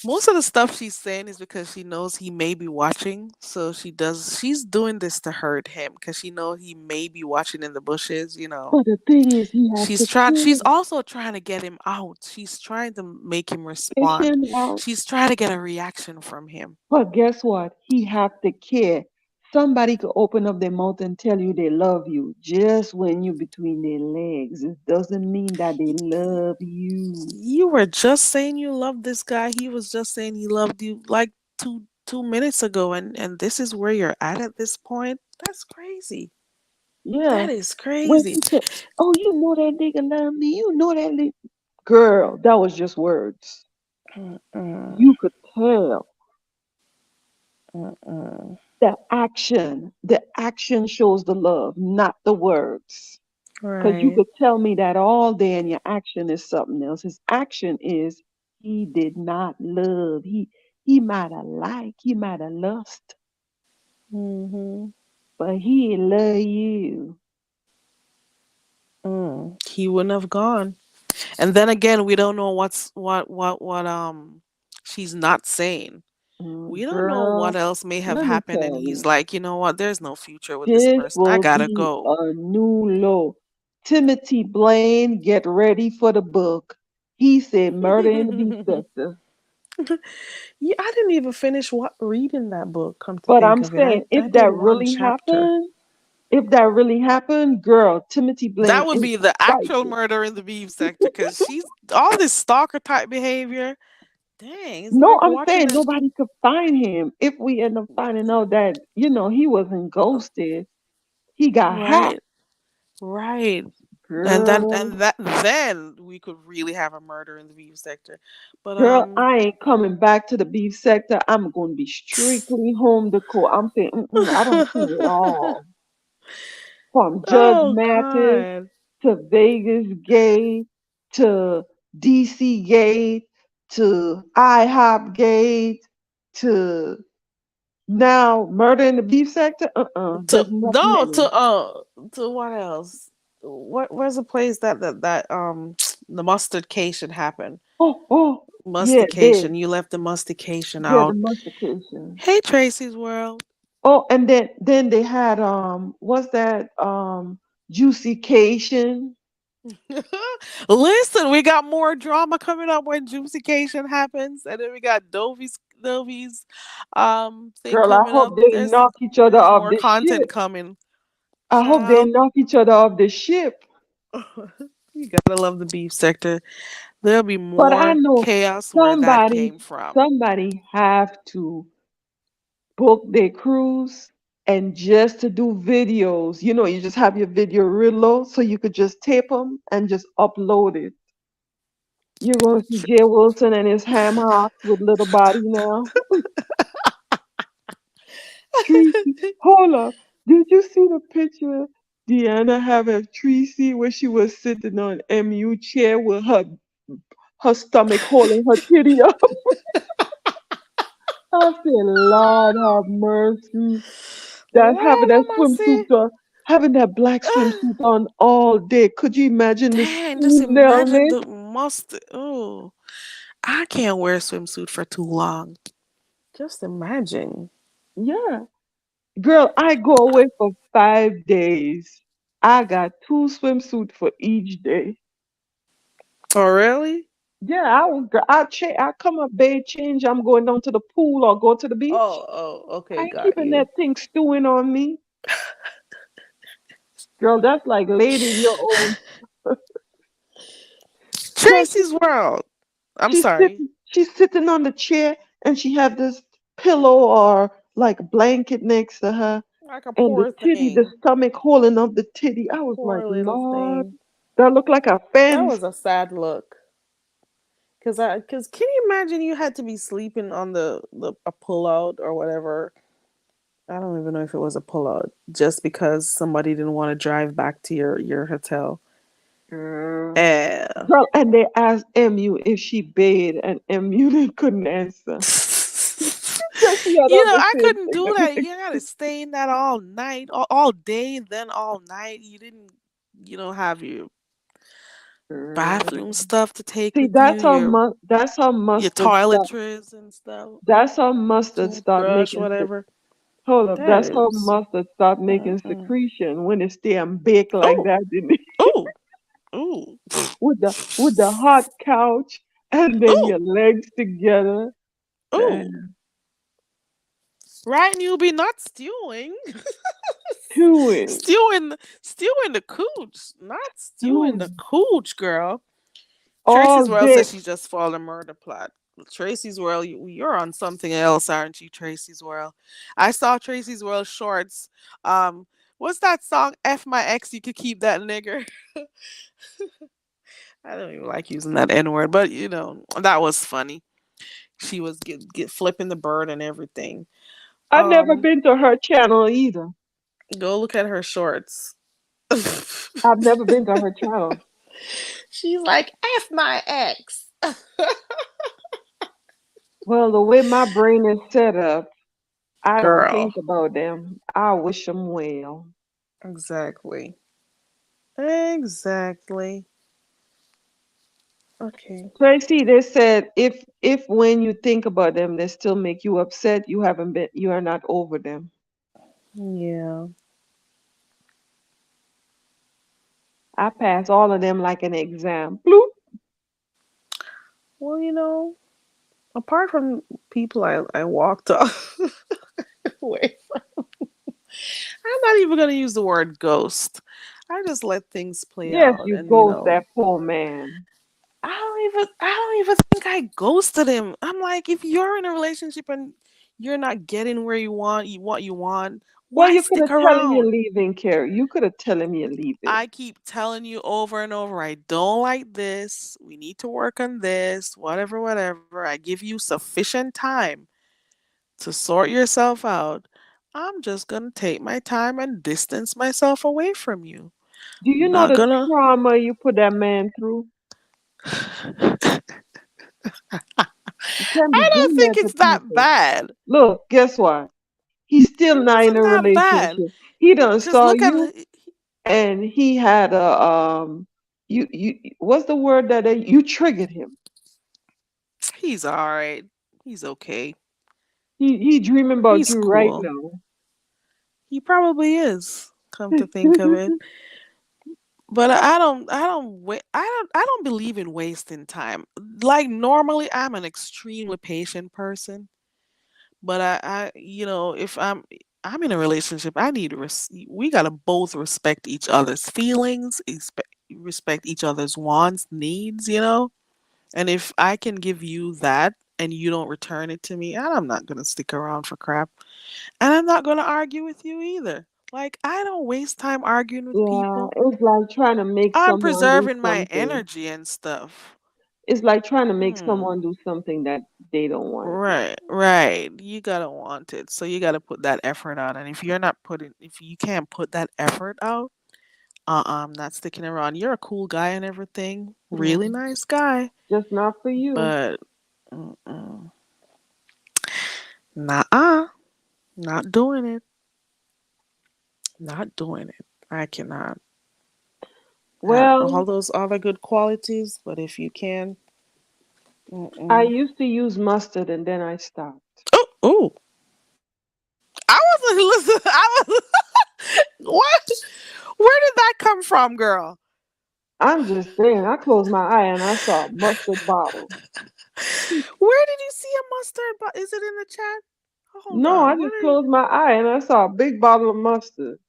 Most of the stuff she's saying is because she knows he may be watching. So she's doing this to hurt him because she knows he may be watching in the bushes. But the thing is, he have to She's care. also trying to get him out. She's trying to make him Fish respond. him out. She's trying to get a reaction from him. But guess what? He have to care. Somebody could open up their mouth and tell you they love you just when you're between their legs. It doesn't mean that they love you. You were just saying you loved this guy. He was just saying he loved you like two minutes ago, and this is where you're at this point. That's crazy. Yeah. That is When crazy. she said, "Oh, you know that nigga love me. You know that girl." That was just words. Mm-mm, You could tell mm-mm. the action shows the love, not the words. Because you Right. could tell me that all day and your action is something else. His action is he did not love. He might have liked, he might have lust, Mm-hmm. but he love you. He wouldn't have gone. And then again, we don't know what she's not saying. We don't know what Girl, else may have let me happened, and tell he's you. like, you know what? There's no future with this This person. I will gotta be go. a new low. Timothy Blaine, get ready for the book. He said murder in the beef sector. Yeah, I didn't even finish reading that book. Come to But think I'm of it, saying I did one chapter. if that really happened, girl, Timothy Blaine That would is be the actual spicy. murder in the beef sector because she's all this stalker type behavior. Dang, it's No, like I'm watching saying it. nobody could find him. If we end up finding out that, he wasn't ghosted, he got hacked. Right, right. And that Girl, and that then we could really have a murder in the beef sector. But girl, I ain't coming back to the beef sector. I'm going to be strictly home decor. I'm saying, I don't see it all. From Judge oh Mathis god. to Vegas Gate to DC Gate to IHOP Gate to now murder in the beef sector. To There's nothing no else. to what else? Where's the place that the mustication happened? Oh, yeah, Mustication. You left the mustication yeah, the out. mastication. Hey, Tracy's World. Oh, and then they had what's that juicycation. Listen, we got more drama coming up when Juicycation happens, and then we got Dovey's thing Girl, I coming hope up. they There's knock each other there's off more the content ship. coming. I hope they Child, knock each other off the ship. you gotta love the beef sector. There'll be But I more know chaos where that somebody, came from. somebody have to book their cruise and just to do videos. You know, you just have your video real low so you could just tape them and just upload it. You're going to see Jay Wilson and his ham hocks with little body now. Tracy, hold up. Did you see the picture Deanna have of Tracy where she was sitting on MU chair with her stomach holding her titty up? I said, Lord have mercy. That having What that am I saying? swimsuit on, having that black swimsuit on all day. Could you imagine the Dang, just steam down imagine there? the must. Oh, I can't wear a swimsuit for too long. Just imagine. Yeah. Girl, I go away for 5 days. I got two swimsuits for each day. Oh, really? Yeah, I come up, bathe, change. I'm going down to the pool or go to the beach. Oh, oh, I okay, ain't got keeping you. that thing stewing on me. Girl, that's like lady your own. Girl, Tracy's World. I'm sorry. she's sitting on the chair and she have this pillow or like a blanket next to her Like a and the poor titty, the thing. stomach holding up the titty. I was like, Poor little Lord, thing. that look like a That fence. was a sad look. Cause can you imagine you had to be sleeping on the a pullout or whatever? I don't even know if it was a pullout, just because somebody didn't want to drive back to your hotel. Girl. Yeah. Girl, and they asked MU if she bathed, and MU couldn't answer. Because she had on the I same couldn't do that. thing. You gotta stay in that all night, all day, then all night. You didn't, have your Girl. bathroom stuff to take See, with you, that's how your mustard start. toiletries and stuff, That's how mustard start toothbrush, making. whatever. Hold up, That that's how is. mustard start making Mm-mm. secretion when it stay and bake like Oh, that, didn't it? oh, oh, With the hot couch and then oh, your legs together. oh. Damn. Right, newbie, not stewing. Chewing. stewing, stewing the cooch, not stewing the Chewing. cooch, girl. All Tracy's World day. says she just followed a murder plot. Tracy's World, you're on something else, aren't you, Tracy's World? I saw Tracy's World shorts. Um, what's that song? F my ex, you could keep that nigger. I don't even like using that N word, but that was funny. She was get flipping the bird and everything. I've never Um, been to her channel either. go look at her shorts. I've never been to her channel. She's like, F my ex. Well, the way my brain is set up, I don't Girl. think about them. I wish them well. Exactly. Exactly. Okay. Tracy, they said if when you think about them, they still make you upset, you are not over them. Yeah. I pass all of them like an exam. Bloop. Well, apart from people I walked off away from, I'm not even gonna use the word ghost. I just let things play Yes, out, you and ghost that poor man. I don't even think I ghosted him. I'm like, if you're in a relationship and you're not getting where you want, Well, why you could stick have tell him you're around? leaving, Carrie. You could have tell him you're leaving. I keep telling you over and over, I don't like this. We need to work on this, whatever, whatever. I give you sufficient time to sort yourself out. I'm just going to take my time and distance myself away from you. Do you know Not the gonna. trauma you put that man through? I You can't be don't doing think that to it's that people. bad. Look, guess what? He's still It not in wasn't a that bad. relationship. He done Cause saw look at you and he had a you what's the word that you triggered him. he's all right. He's okay. He dreaming about He's you right cool. now. He probably is. Come to think of it, but I don't believe in wasting time. Like normally, I'm an extremely patient person, but if I'm in a relationship, I need we gotta both respect each other's feelings, respect each other's wants, needs. And if I can give you that and you don't return it to me, and I'm not gonna stick around for crap. And I'm not gonna argue with you either. Like I don't waste time arguing with Yeah, people. it's like trying to make I'm someone do preserving my something. energy and stuff. It's like trying to make Hmm. someone do something that they don't want to do. Right, right. You gotta want it. So you gotta put that effort out. And if you're not putting if you can't put that effort out, I'm not sticking around. You're a cool guy and everything. Yeah, Really nice guy. just not for you. But mm-mm, nah, not doing it. Not doing it. I cannot have Well, all those other good qualities, but if you can, I mm-mm. used to use mustard and then I stopped. Oh, oh, I wasn't listening. I was what? Where did that come from, girl? I'm just saying, I closed my eye and I saw a mustard bottle. Where did you see a mustard? But is it in the chat? Hold No, I on. What just are you? closed my eye and I saw a big bottle of mustard.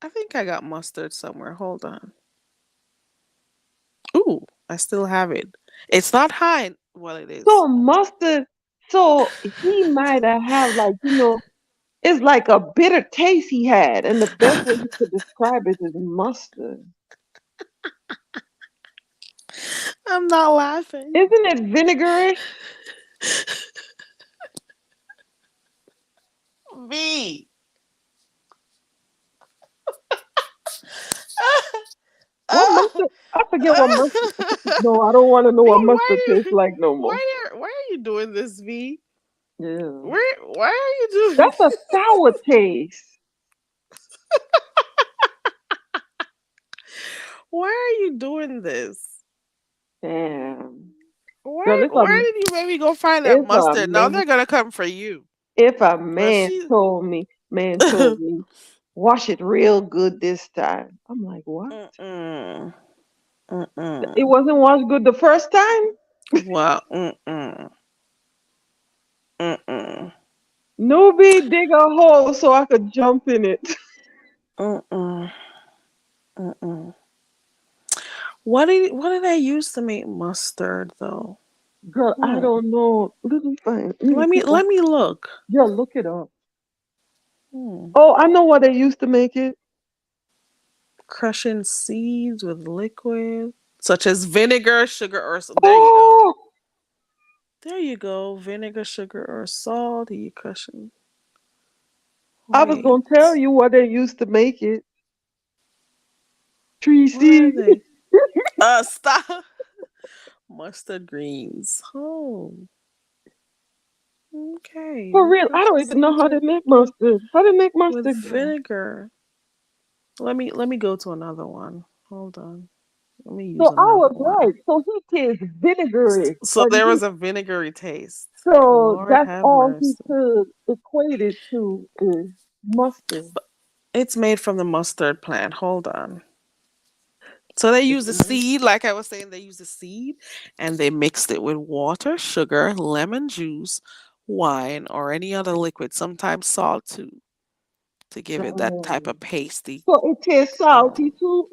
I think I got mustard somewhere. Hold on. Ooh, I still have it. It's not high. Well, it is. So mustard, so he might have like, it's like a bitter taste he had, and the best way you could describe it is mustard. I'm not laughing. Isn't it vinegary? Me. What mustard? I forget what mustard. No, I don't want to know V, what mustard tastes like no more. why are you doing this, V? Yeah. Why are you doing? That's a sour taste. Why are you doing this? Damn. Girl, Where did you make me go find that if a mustard? Now man they're gonna come for you. if a But man she told me, wash it real good this time. I'm like, what? Mm-mm. It Mm-mm. wasn't washed good the first time? Well, mm-mm. Mm-mm. Newbie dig a hole so I could jump in it. Mm-mm. Mm-mm. What did I use to make mustard though? Girl, I Hmm. don't know. Let me find. Let me see. Let me look. Yeah, look it up. Hmm. Oh, I know what they used to make it. Crushing seeds with liquid, such as vinegar, sugar, or there you go. Oh, There you go. Vinegar, sugar, or salt. You crushing. I was gonna tell Wait. you what they used to make it. Tree What are seed. they? Stop. Mustard greens. Oh, okay. For You real, I crushing don't even know seeds how they make mustard. How they make with mustard, girl? vinegar. Let me go to another one. Hold on. Let me So use I another was one. right. So he tastes vinegary, So but there he was a vinegary taste. so Lord that's have all he mercy. could equate it to is mustard. It's made from the mustard plant. Hold on. So they use the seed, like I was saying, they use the seed and they mixed it with water, sugar, lemon juice, wine, or any other liquid, sometimes salt too, to give it that type Damn. of pasty. So it tastes salty Um, too.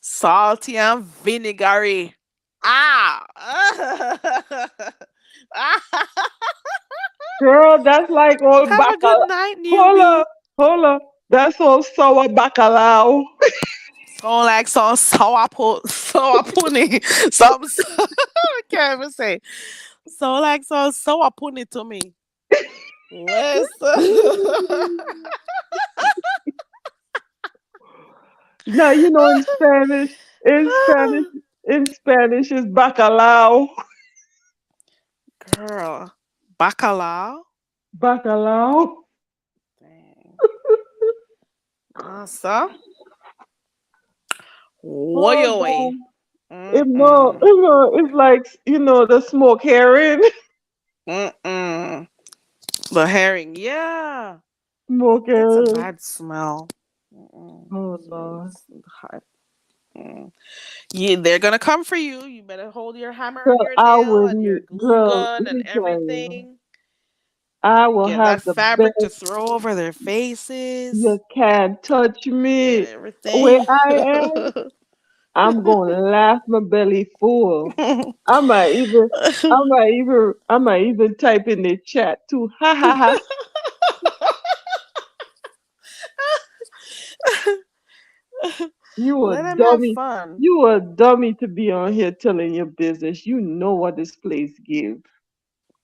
salty and vinegary. Ah! Girl, that's like old Have a good bacalao. night, Hola, newbie. hola. That's all sour bacalao. Sound like some sour pudding. Some, I can't even say. So like sour pudding to me. Listen. Now you know in Spanish, in Spanish is bacalao. Girl. Bacalao? Bacalao. Dang. So? Way Oh away. God. Mm-mm. It's like the smoke herring. Mm-mm. The herring, yeah. Smoke It's a herring. bad smell. Mm-mm. Oh Lord. Mm. Yeah, they're gonna come for you. You better hold your hammer and Girl, your I nail would and your need, glue girl, gun let and me tell you, everything. I will Get that have the fabric to best. throw over their You faces can't touch and me. Where everything. I am, I'm gonna laugh my belly full. I might even, I might even type in the chat too. Ha ha ha! You a Let him have dummy. fun. You a dummy to be on here telling your business. You know what this place give.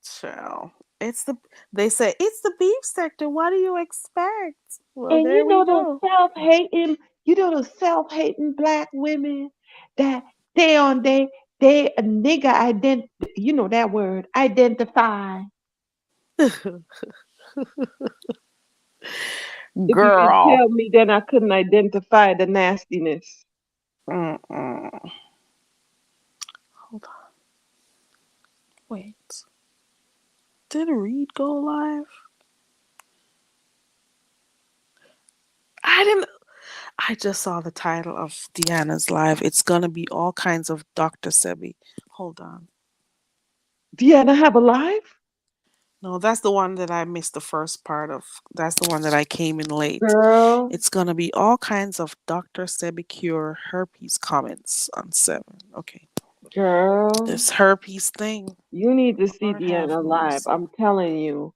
Child. It's the they say it's the beef sector. What do you expect? Well, And there we go. you know those self-hating black women that they on they a nigga you know that word, identify. If you can Girl. tell me, then I couldn't identify the nastiness. Mm-mm. Hold on. Wait. Did Reed go live? I didn't. I just saw the title of Deanna's live. It's gonna be all kinds of Dr. Sebi. Hold on. Deanna have a life? No, that's the one that I missed the first part of. That's the one that I came in late. Girl, It's gonna be all kinds of Dr. Sebi cure herpes comments on 7. Okay. girl, This herpes thing. you need to see Lord have Deanna live. mercy. I'm telling you.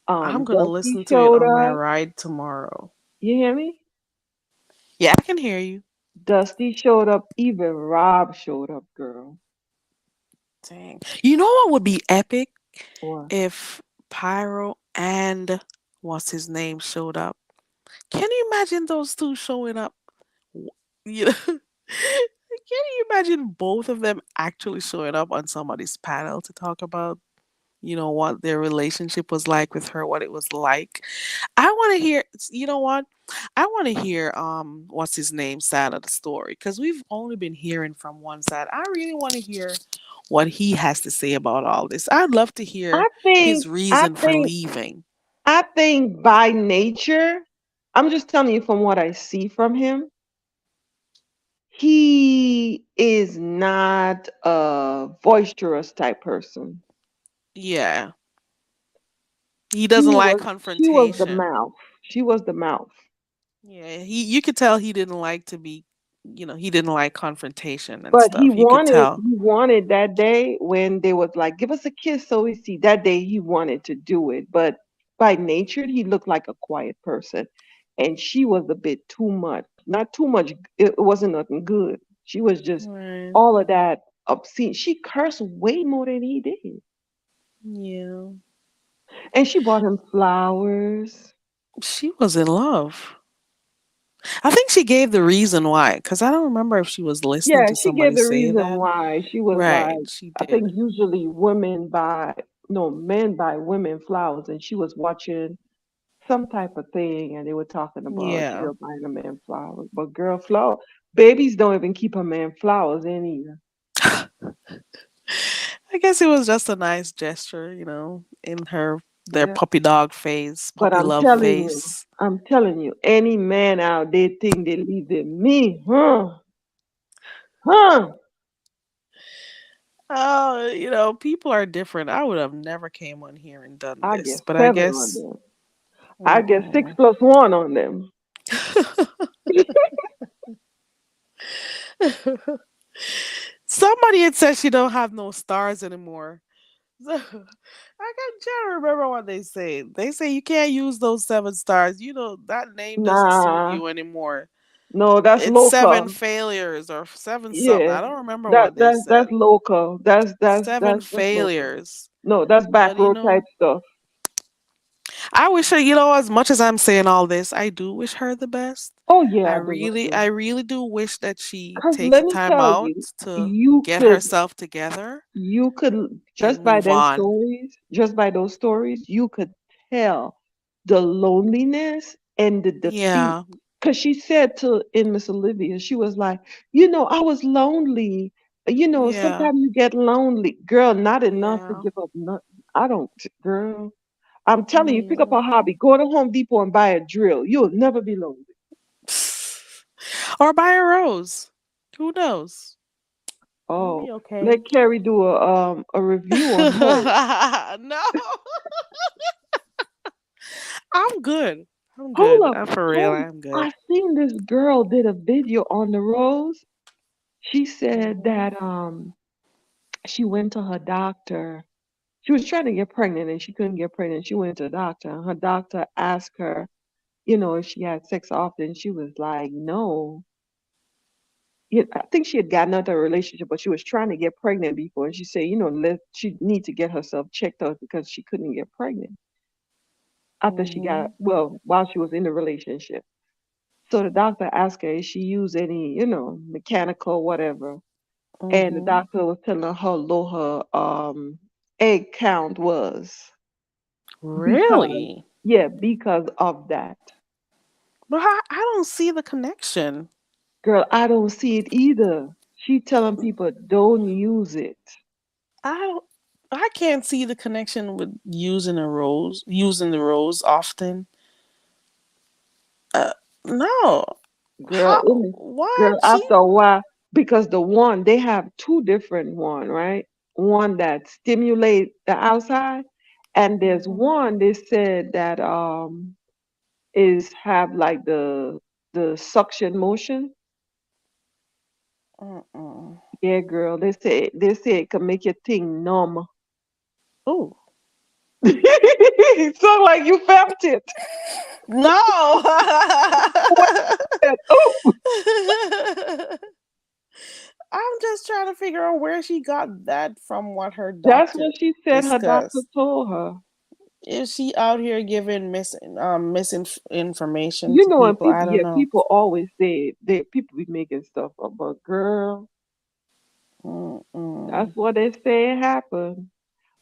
I'm gonna Dusty listen to it showed on my up. ride tomorrow. You hear me? Yeah, I can hear you. Dusty showed up. Even Rob showed up, girl. Dang. You know what would be epic What? if Pyro and what's his name showed up? Can you imagine those two showing up? You know, can you imagine both of them actually showing up on somebody's panel to talk about, what their relationship was like with her, what it was like? I want to hear. You know what? I want to hear what's his name side of the story because we've only been hearing from one side. I really want to hear what he has to say about all this. I'd love to hear I think, his I reason for think, leaving. I think by nature, I'm just telling you from what I see from him, he is not a boisterous type person. Yeah, he She doesn't like was the confrontation. mouth. She was the mouth. Yeah, you could tell he didn't like to be, he didn't like confrontation and But stuff. You could tell. he wanted that day when they was like, give us a kiss so we see. That day he wanted to do it. But by nature, he looked like a quiet person. And she was a bit too much. Not too much. It wasn't nothing good. She was just Right. all of that obscene. She cursed way more than he did. Yeah. And she bought him flowers. She was in love. I think she gave the reason why, because I don't remember if she was listening Yeah, to she gave somebody the say reason that. why. She was Right, like, she I think did. usually women buy, no, men buy women flowers, and she was watching some type of thing, and they were talking about a Yeah. girl buying a man flowers. But girl, flower babies don't even keep a man flowers in either. I guess it was just a nice gesture, in their Yeah. puppy dog phase, But puppy love phase. I'm telling you, any man out there think they leaving me, huh? Huh? Oh, people are different. I would have never came on here and done I this, get but I 7 on guess. them. I get six Mm-mm. plus one on them. Somebody had said she don't have no stars anymore. So, I can trying to remember what they say. They say you can't use those 7 stars. That name doesn't suit Nah, you anymore. no, that's It's seven local. failures or seven something. Yeah, I don't remember what they that's said. local. Seven That's local. failures. No, that's back But row type stuff. I wish her, as much as I'm saying all this, I do wish her the best. Oh yeah, I I do really, too. I really do wish that she Cause takes let the me time tell out you, to you get could herself together you could and just by move their on. stories, just by those stories, you could tell the loneliness and the defeat. Yeah, Cause she said to in Miss Olivia, she was like, I was lonely. yeah, Sometimes you get lonely, girl. Not enough to yeah, give up. Not, I don't, girl. I'm telling you, pick up yeah. a hobby. Go to Home Depot and buy a drill. You'll never be lonely. Or buy a rose. Who knows? You'll Oh, be okay. let Carrie do a review on hers. No, I'm good. I'm Hold good. up, I'm for real. hold. I'm good. I seen this girl did a video on the rose. She said Mhm. that she went to her doctor. She was trying to get pregnant and she couldn't get pregnant. She went to the doctor. And her doctor asked her, if she had sex often. She was like, no. Yeah, I think she had gotten out of a relationship, but she was trying to get pregnant before. And she said, she need to get herself checked out because she couldn't get pregnant after she got, Mhm. well, while she was in the relationship. So the doctor asked her if she used any, mechanical whatever. And the Mhm. doctor was telling her how low her egg count was because, Really? yeah, because of that. But I don't see the connection. Girl, I don't see it either. She telling people don't use it. I don't. I can't see the connection with using the rose often. Uh, no. Girl, How? girl, What? She? after a while, because the one they have two different one, right? One that stimulate the outside, and there's Mhm. one they said that is have like the suction motion. Mm-mm. Yeah, girl, they say it can make your thing numb. Oh So like you felt it. no! Oh, I'm just trying to figure out where she got that from. What her that's doctor what she said. Her doctor discussed. told her. Is she out here giving misinformation You to know, and people? people, I don't yeah, know. people always say they people be making stuff up, but girl, Mm-mm. that's what they say happened.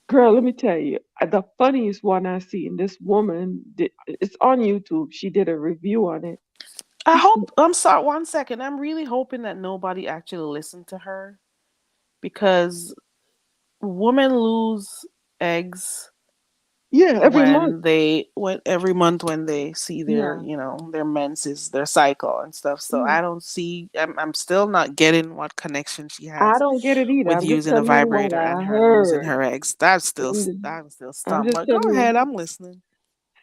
Girl, let me tell you, the funniest one I seen. This woman did. It's on YouTube. She did a review on it. I She said, hope. I'm sorry. One second. I'm really hoping that nobody actually listened to her because women lose eggs "Yeah, every month. when every month when they see their Yeah, their menses, their cycle and stuff. So yeah. I don't see. I'm still not getting what connection she I has don't get it either. with I'm just using a telling you what vibrator and I her losing heard. her eggs. That's still I'm just, I'm still I'm stumped. just But go telling ahead. you. I'm listening.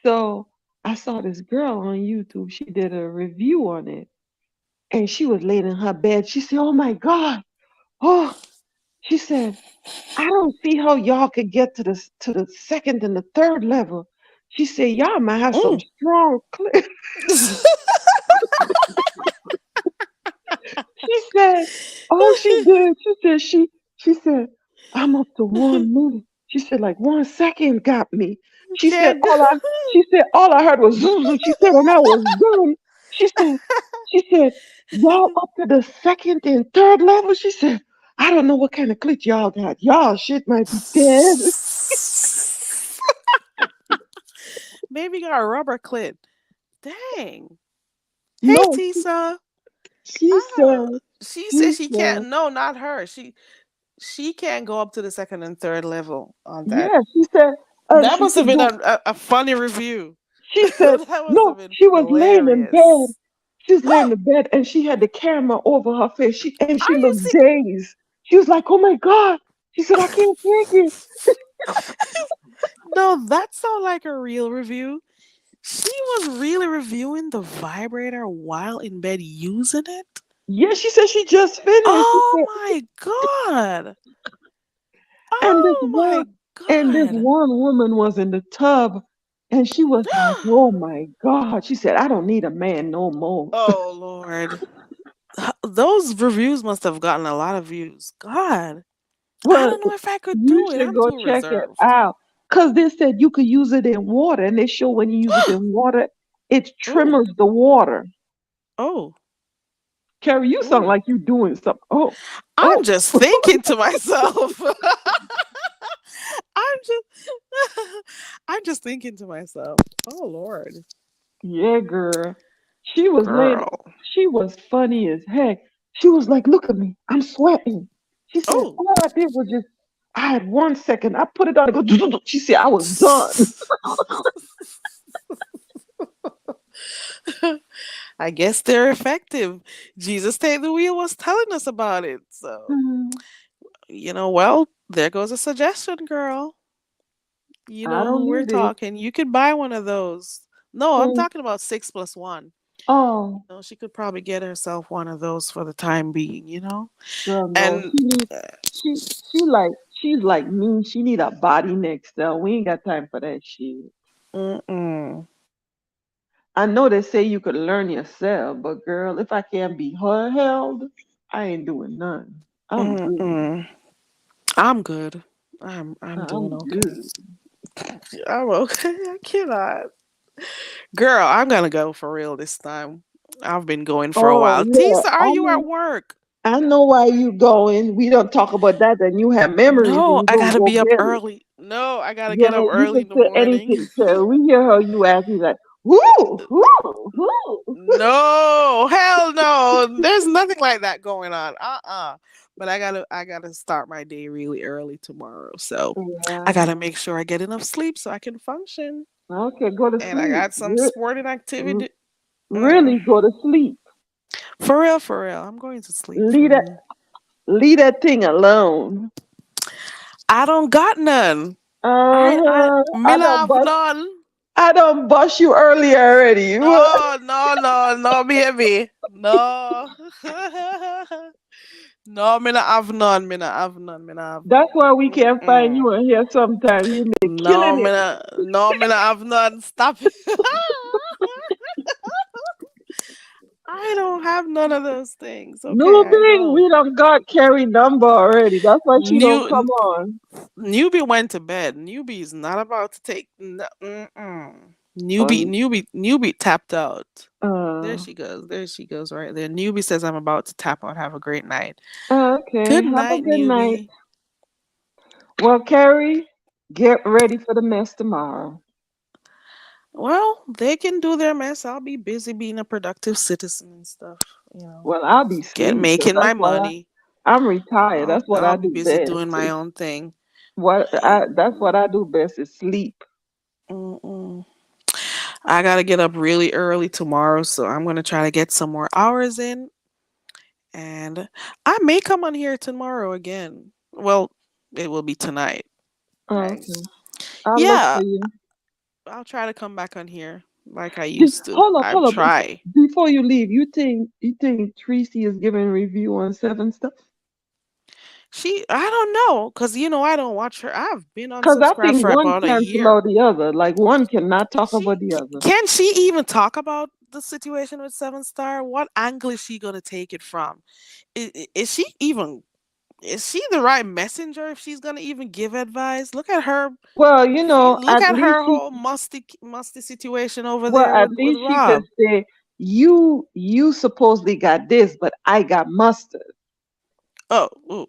So I saw this girl on YouTube. She did a review on it, and she was laying in her bed. She said, "Oh my God, oh." She said, I don't see how y'all could get to the second and the third level. She said, y'all might have some Mm. strong clit. She said, oh, she did. She said, I'm up to 1 minute. She said, like 1 second got me. She said, Can't. all I heard was zoom, zoom. She said, and I was done. She said, she said, y'all up to the second and third level. She said, I don't know what kind of clit y'all got. Y'all shit might be dead. Maybe got a rubber clit. Dang. Hey No, Tisa. she Oh, said, she said she she said, can't. No, not her. She can't go up to the second and third level on that. yeah, she said, That she must have could been do. a funny review. She said, That must have no, been she was laying in bed. hilarious. She was laying in bed and she had the camera over her face. And Are she you looked dazed. She was like, oh my God. She said, I can't take it. No, that sounds like a real review. She was really reviewing the vibrator while in bed using it. Yeah, she said she just finished. She Oh said, my god. and this Oh one, my and this god. one woman was in the tub and she was like, oh my God. She said, I don't need a man no more. Oh lord. Those reviews must have gotten a lot of views. God. I Well, don't know if I could you do it. should I'm go too check it reserved. out. Because they said you could use it in water, and they show when you use it in water, it Oh. trimmers the water. Oh. Carrie, you sound Oh. like you doing something. Oh, I'm oh, just thinking to myself. I'm just I'm just thinking to myself. Oh Lord. yeah, girl. She was laying, Girl. she was funny as heck. She was like, look at me, I'm sweating. She said, Oh. all I did was just, I had 1 second. I put it on and go, she said, I was done. I guess they're effective. Jesus Take the Wheel was telling us about it. So, well, there goes a suggestion, girl. You I know who don't we're need it. talking. You could buy one of those. No, I'm Mm, talking about 6 plus 1. Oh, She could probably get herself one of those for the time being. girl, no. And She she's like me. She need a body next to her. We ain't got time for that shit. mm-mm, I know they say you could learn yourself, but girl, if I can't be her held, I ain't doing none. I'm good. mm-mm. I'm good. I'm I'm doing okay. good. I'm okay. I cannot. Girl, I'm gonna go for real this time. I've been going for a Oh while. yeah, Tisa, are you at work? I know why you going. We don't talk about that, and you have memories, and No, you I gonna gotta go be up get it. early. No, I gotta Yeah, get up you early can in the say morning. anything, Terry. We hear how you act. He's like, whoo, whoo, whoo. No, hell no. There's nothing like that going on. But I gotta start my day really early tomorrow. So I Yeah. gotta make sure I get enough sleep so I can function. Okay, go to And I sleep. got some sporting activity. Mm. Really go to sleep. For real, for real. I'm going to sleep for Leave that, real. leave that thing alone. I don't got none. I Uh-huh. me not have none. I don't bust you earlier already. No, no, no, no, baby. No. No, me not have none. Me not have none. Me not have That's none. why we can't find Mm-mm. you in here sometimes. You be No, killing me it. not. No, me not have none. Stop it. I don't have none of those things. Okay, New I thing, don't. we done got Carrie number already. That's why she don't come New on. Newbie went to bed. Newbie is not about to take. No, mm-mm. On, Newbie tapped out. There uh, she goes. There she goes right there. Newbie says I'm about to tap out. Have a great night. okay, Good have a night, good night. Newbie. Well, Carrie, get ready for the mess tomorrow. Well, they can do their mess. I'll be busy being a productive citizen and stuff. You know, Well, I'll be get asleep because making my money. I'm retired. I'll That's what I'll I be do busy best. doing my own thing. That's what I do best is sleep. Mm-mm. I gotta get up really early tomorrow, so I'm gonna try to get some more hours in, and I may come on here tomorrow again. Well, it will be tonight. Oh, Right? okay. I'll look Yeah, for you. I'll try to come back on here like I used to. Hold up, I hold up. try. Before you leave, you think Tracy is giving review on Seven Stuff? I don't know, cause I don't watch her. I've been Because I unsubscribed think for one about a cancel year. out the other. Like one cannot talk She about the other. can she even talk about the situation with Seven Star? What angle is she gonna take it from? Is she even is she the right messenger if she's gonna even give advice? Look at her. Well, Look at her whole musty situation over there at with least she could Rob. say, you supposedly got this, but I got mustard. Oh, ooh.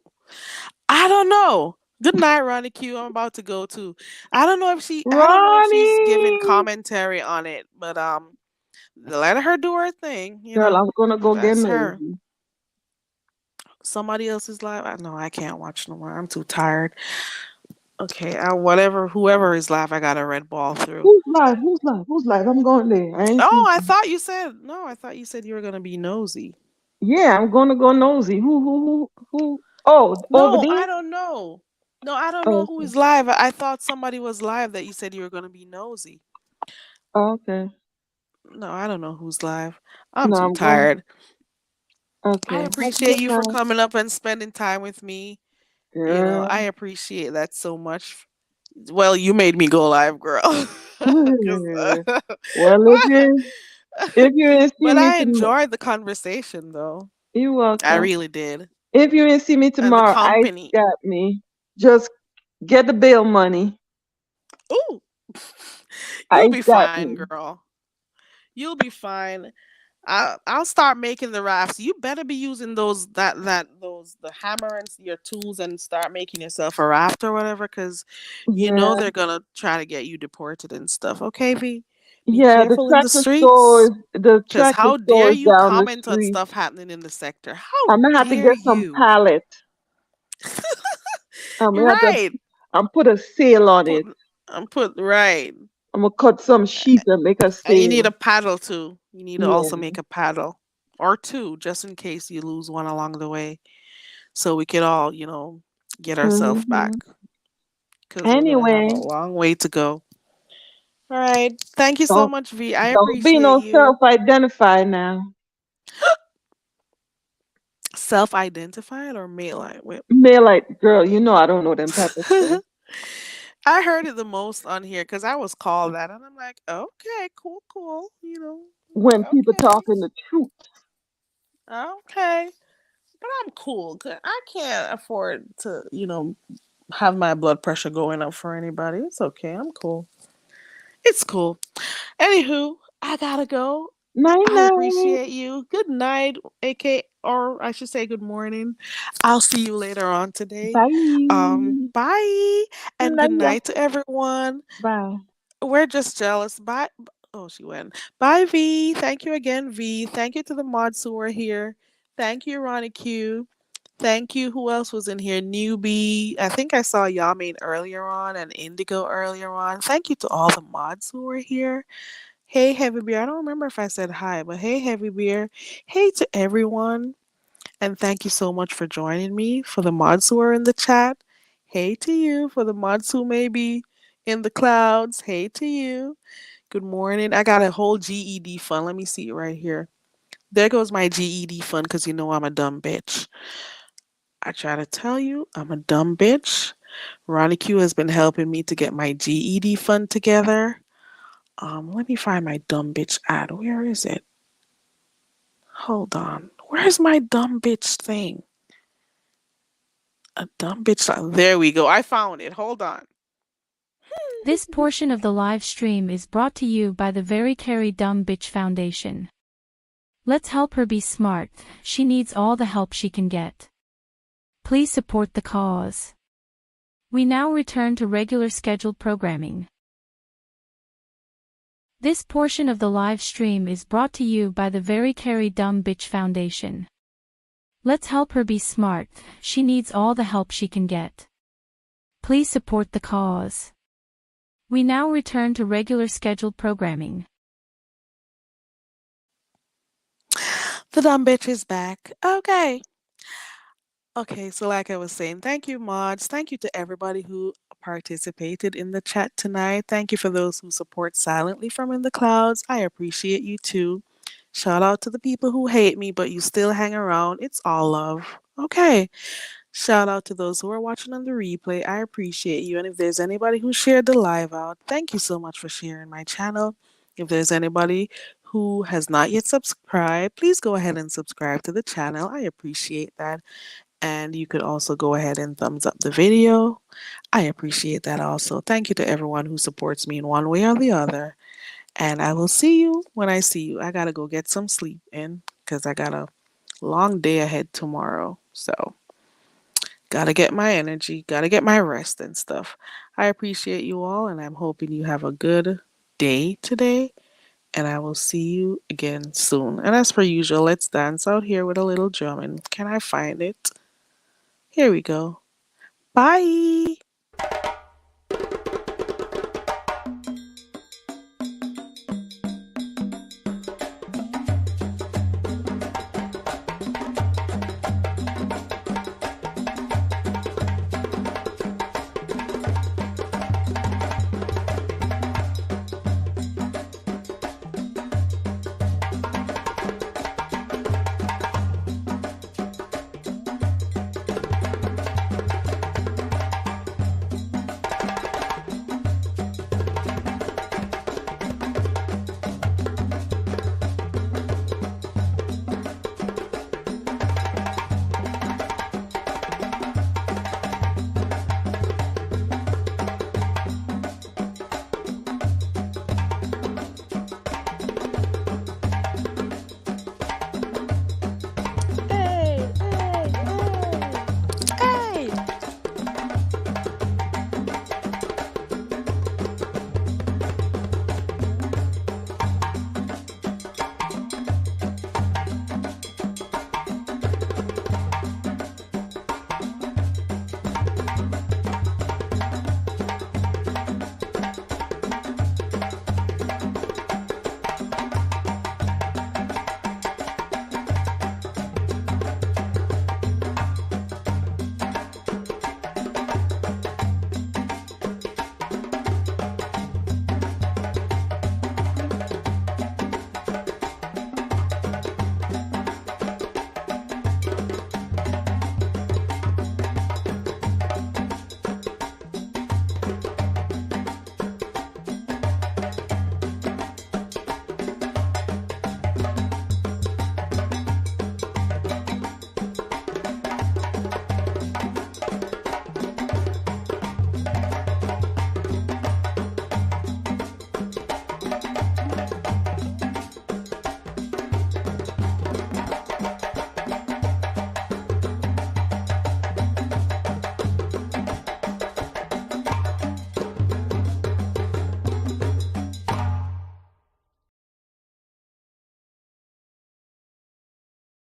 I don't know. Good night, Ronnie Q. I'm about to go too. I don't know if she's giving Ronnie! commentary on it, but let her do her thing. Girl, I'm gonna go get That's her. nosy. Somebody else's live. I know I can't watch no more. I'm too tired. Okay, whatever, whoever is live, I got a red ball through. Who's live? Who's live? Who's live? I'm going there. I ain't Oh, sleeping. I thought you said you were gonna be nosy. Yeah, I'm gonna go nosy. Who? Oh, over No, there? I don't know. No, I don't know who Okay. is live. I thought somebody was live that you said you were gonna be nosy. Okay. No, I don't know who's live. I'm No, too I'm going. tired. I Okay. Have a appreciate good you for night. coming up and spending time with me. Girl. I appreciate that so much. Well, you made me go live, girl. 'Cause, Well, if you didn't see but me I tomorrow, enjoyed the conversation, though. you're I welcome. really did. If you didn't see me And the tomorrow, Ice company. got me. Just get the bill money. Ooh, you'll Ice be got fine, me. girl. You'll be fine. I'll start making the rafts. You better be using the hammer and your tools and start making yourself a raft or whatever, because Yeah, they're gonna try to get you deported and stuff. Okay, V. Be yeah. careful in the streets. The Cause tractor how dare store is you down the comment on street. stuff happening in the sector? How I'm gonna have to dare get some you? pallet. I'm gonna have to. Right. I'm put a sail on Put it. put right. I'm gonna cut some sheep and make a And you need sail. a paddle too. You need to also Yeah. make a paddle or two, just in case you lose one along the way, so we could all, get ourselves back Hmm. because we're gonna have a Anyway, long way to go. All right. Thank you so Don't much, V. I don't be appreciate no you. self-identify now. Self-identified or male? Male like girl, you know I don't know them type of stuff. I heard it the most on here because I was called that, and I'm like, okay, cool, cool. When people Okay, talking the truth. okay. But I'm cool. 'Cause I can't afford to, have my blood pressure going up for anybody. It's okay. I'm cool. It's cool. Anywho, I gotta go. Night I night. appreciate you. Good night, AK, or I should say good morning. I'll see you later on today. Bye. Bye, and good Love ya. night to everyone. Bye. We're just jealous. Bye. Oh, she went. Bye, V. Thank you again, V. Thank you to the mods who are here. Thank you, Ronnie Q. Thank you. Who else was in here? Newbie. I think I saw Yamin earlier on and Indigo earlier on. Thank you to all the mods who were here. Hey, Heavy Beer. I don't remember if I said hi, but hey, Heavy Beer. Hey to everyone. And thank you so much for joining me. For the mods who are in the chat, hey to you. For the mods who may be in the clouds, hey to you. Good morning. I got a whole GED fund. Let me see it right here. There goes my GED fund because you know I'm a dumb bitch. I try to tell you, I'm a dumb bitch. Ronnie Q has been helping me to get my GED fund together. Let me find my dumb bitch ad. Where is it? Hold on. Where's my dumb bitch thing? A dumb bitch. There we go. I found it. Hold on. This portion of the live stream is brought to you by the Very Carry Dumb Bitch Foundation. Let's help her be smart, she needs all the help she can get. Please support the cause. We now return to regular scheduled programming. This portion of the live stream is brought to you by the Very Carry Dumb Bitch Foundation. Let's help her be smart, she needs all the help she can get. Please support the cause. We now return to regular scheduled programming. The dumb bitch is back. Okay. Okay, so like I was saying, thank you, mods. Thank you to everybody who participated in the chat tonight. Thank you for those who support silently from in the clouds. I appreciate you too. Shout out to the people who hate me, but you still hang around. It's all love. Okay. Shout out to those who are watching on the replay. I appreciate you. And if there's anybody who shared the live out, thank you so much for sharing my channel. If there's anybody who has not yet subscribed, please go ahead and subscribe to the channel. I appreciate that. And you could also go ahead and thumbs up the video. I appreciate that also. Thank you to everyone who supports me in one way or the other. And I will see you when I see you. I gotta go get some sleep in because I got a long day ahead tomorrow. So, gotta get my energy, gotta get my rest and stuff. I appreciate you all, and I'm hoping you have a good day today. And I will see you again soon. And as per usual, let's dance out here with a little drumming. Can I find it? Here we go. Bye.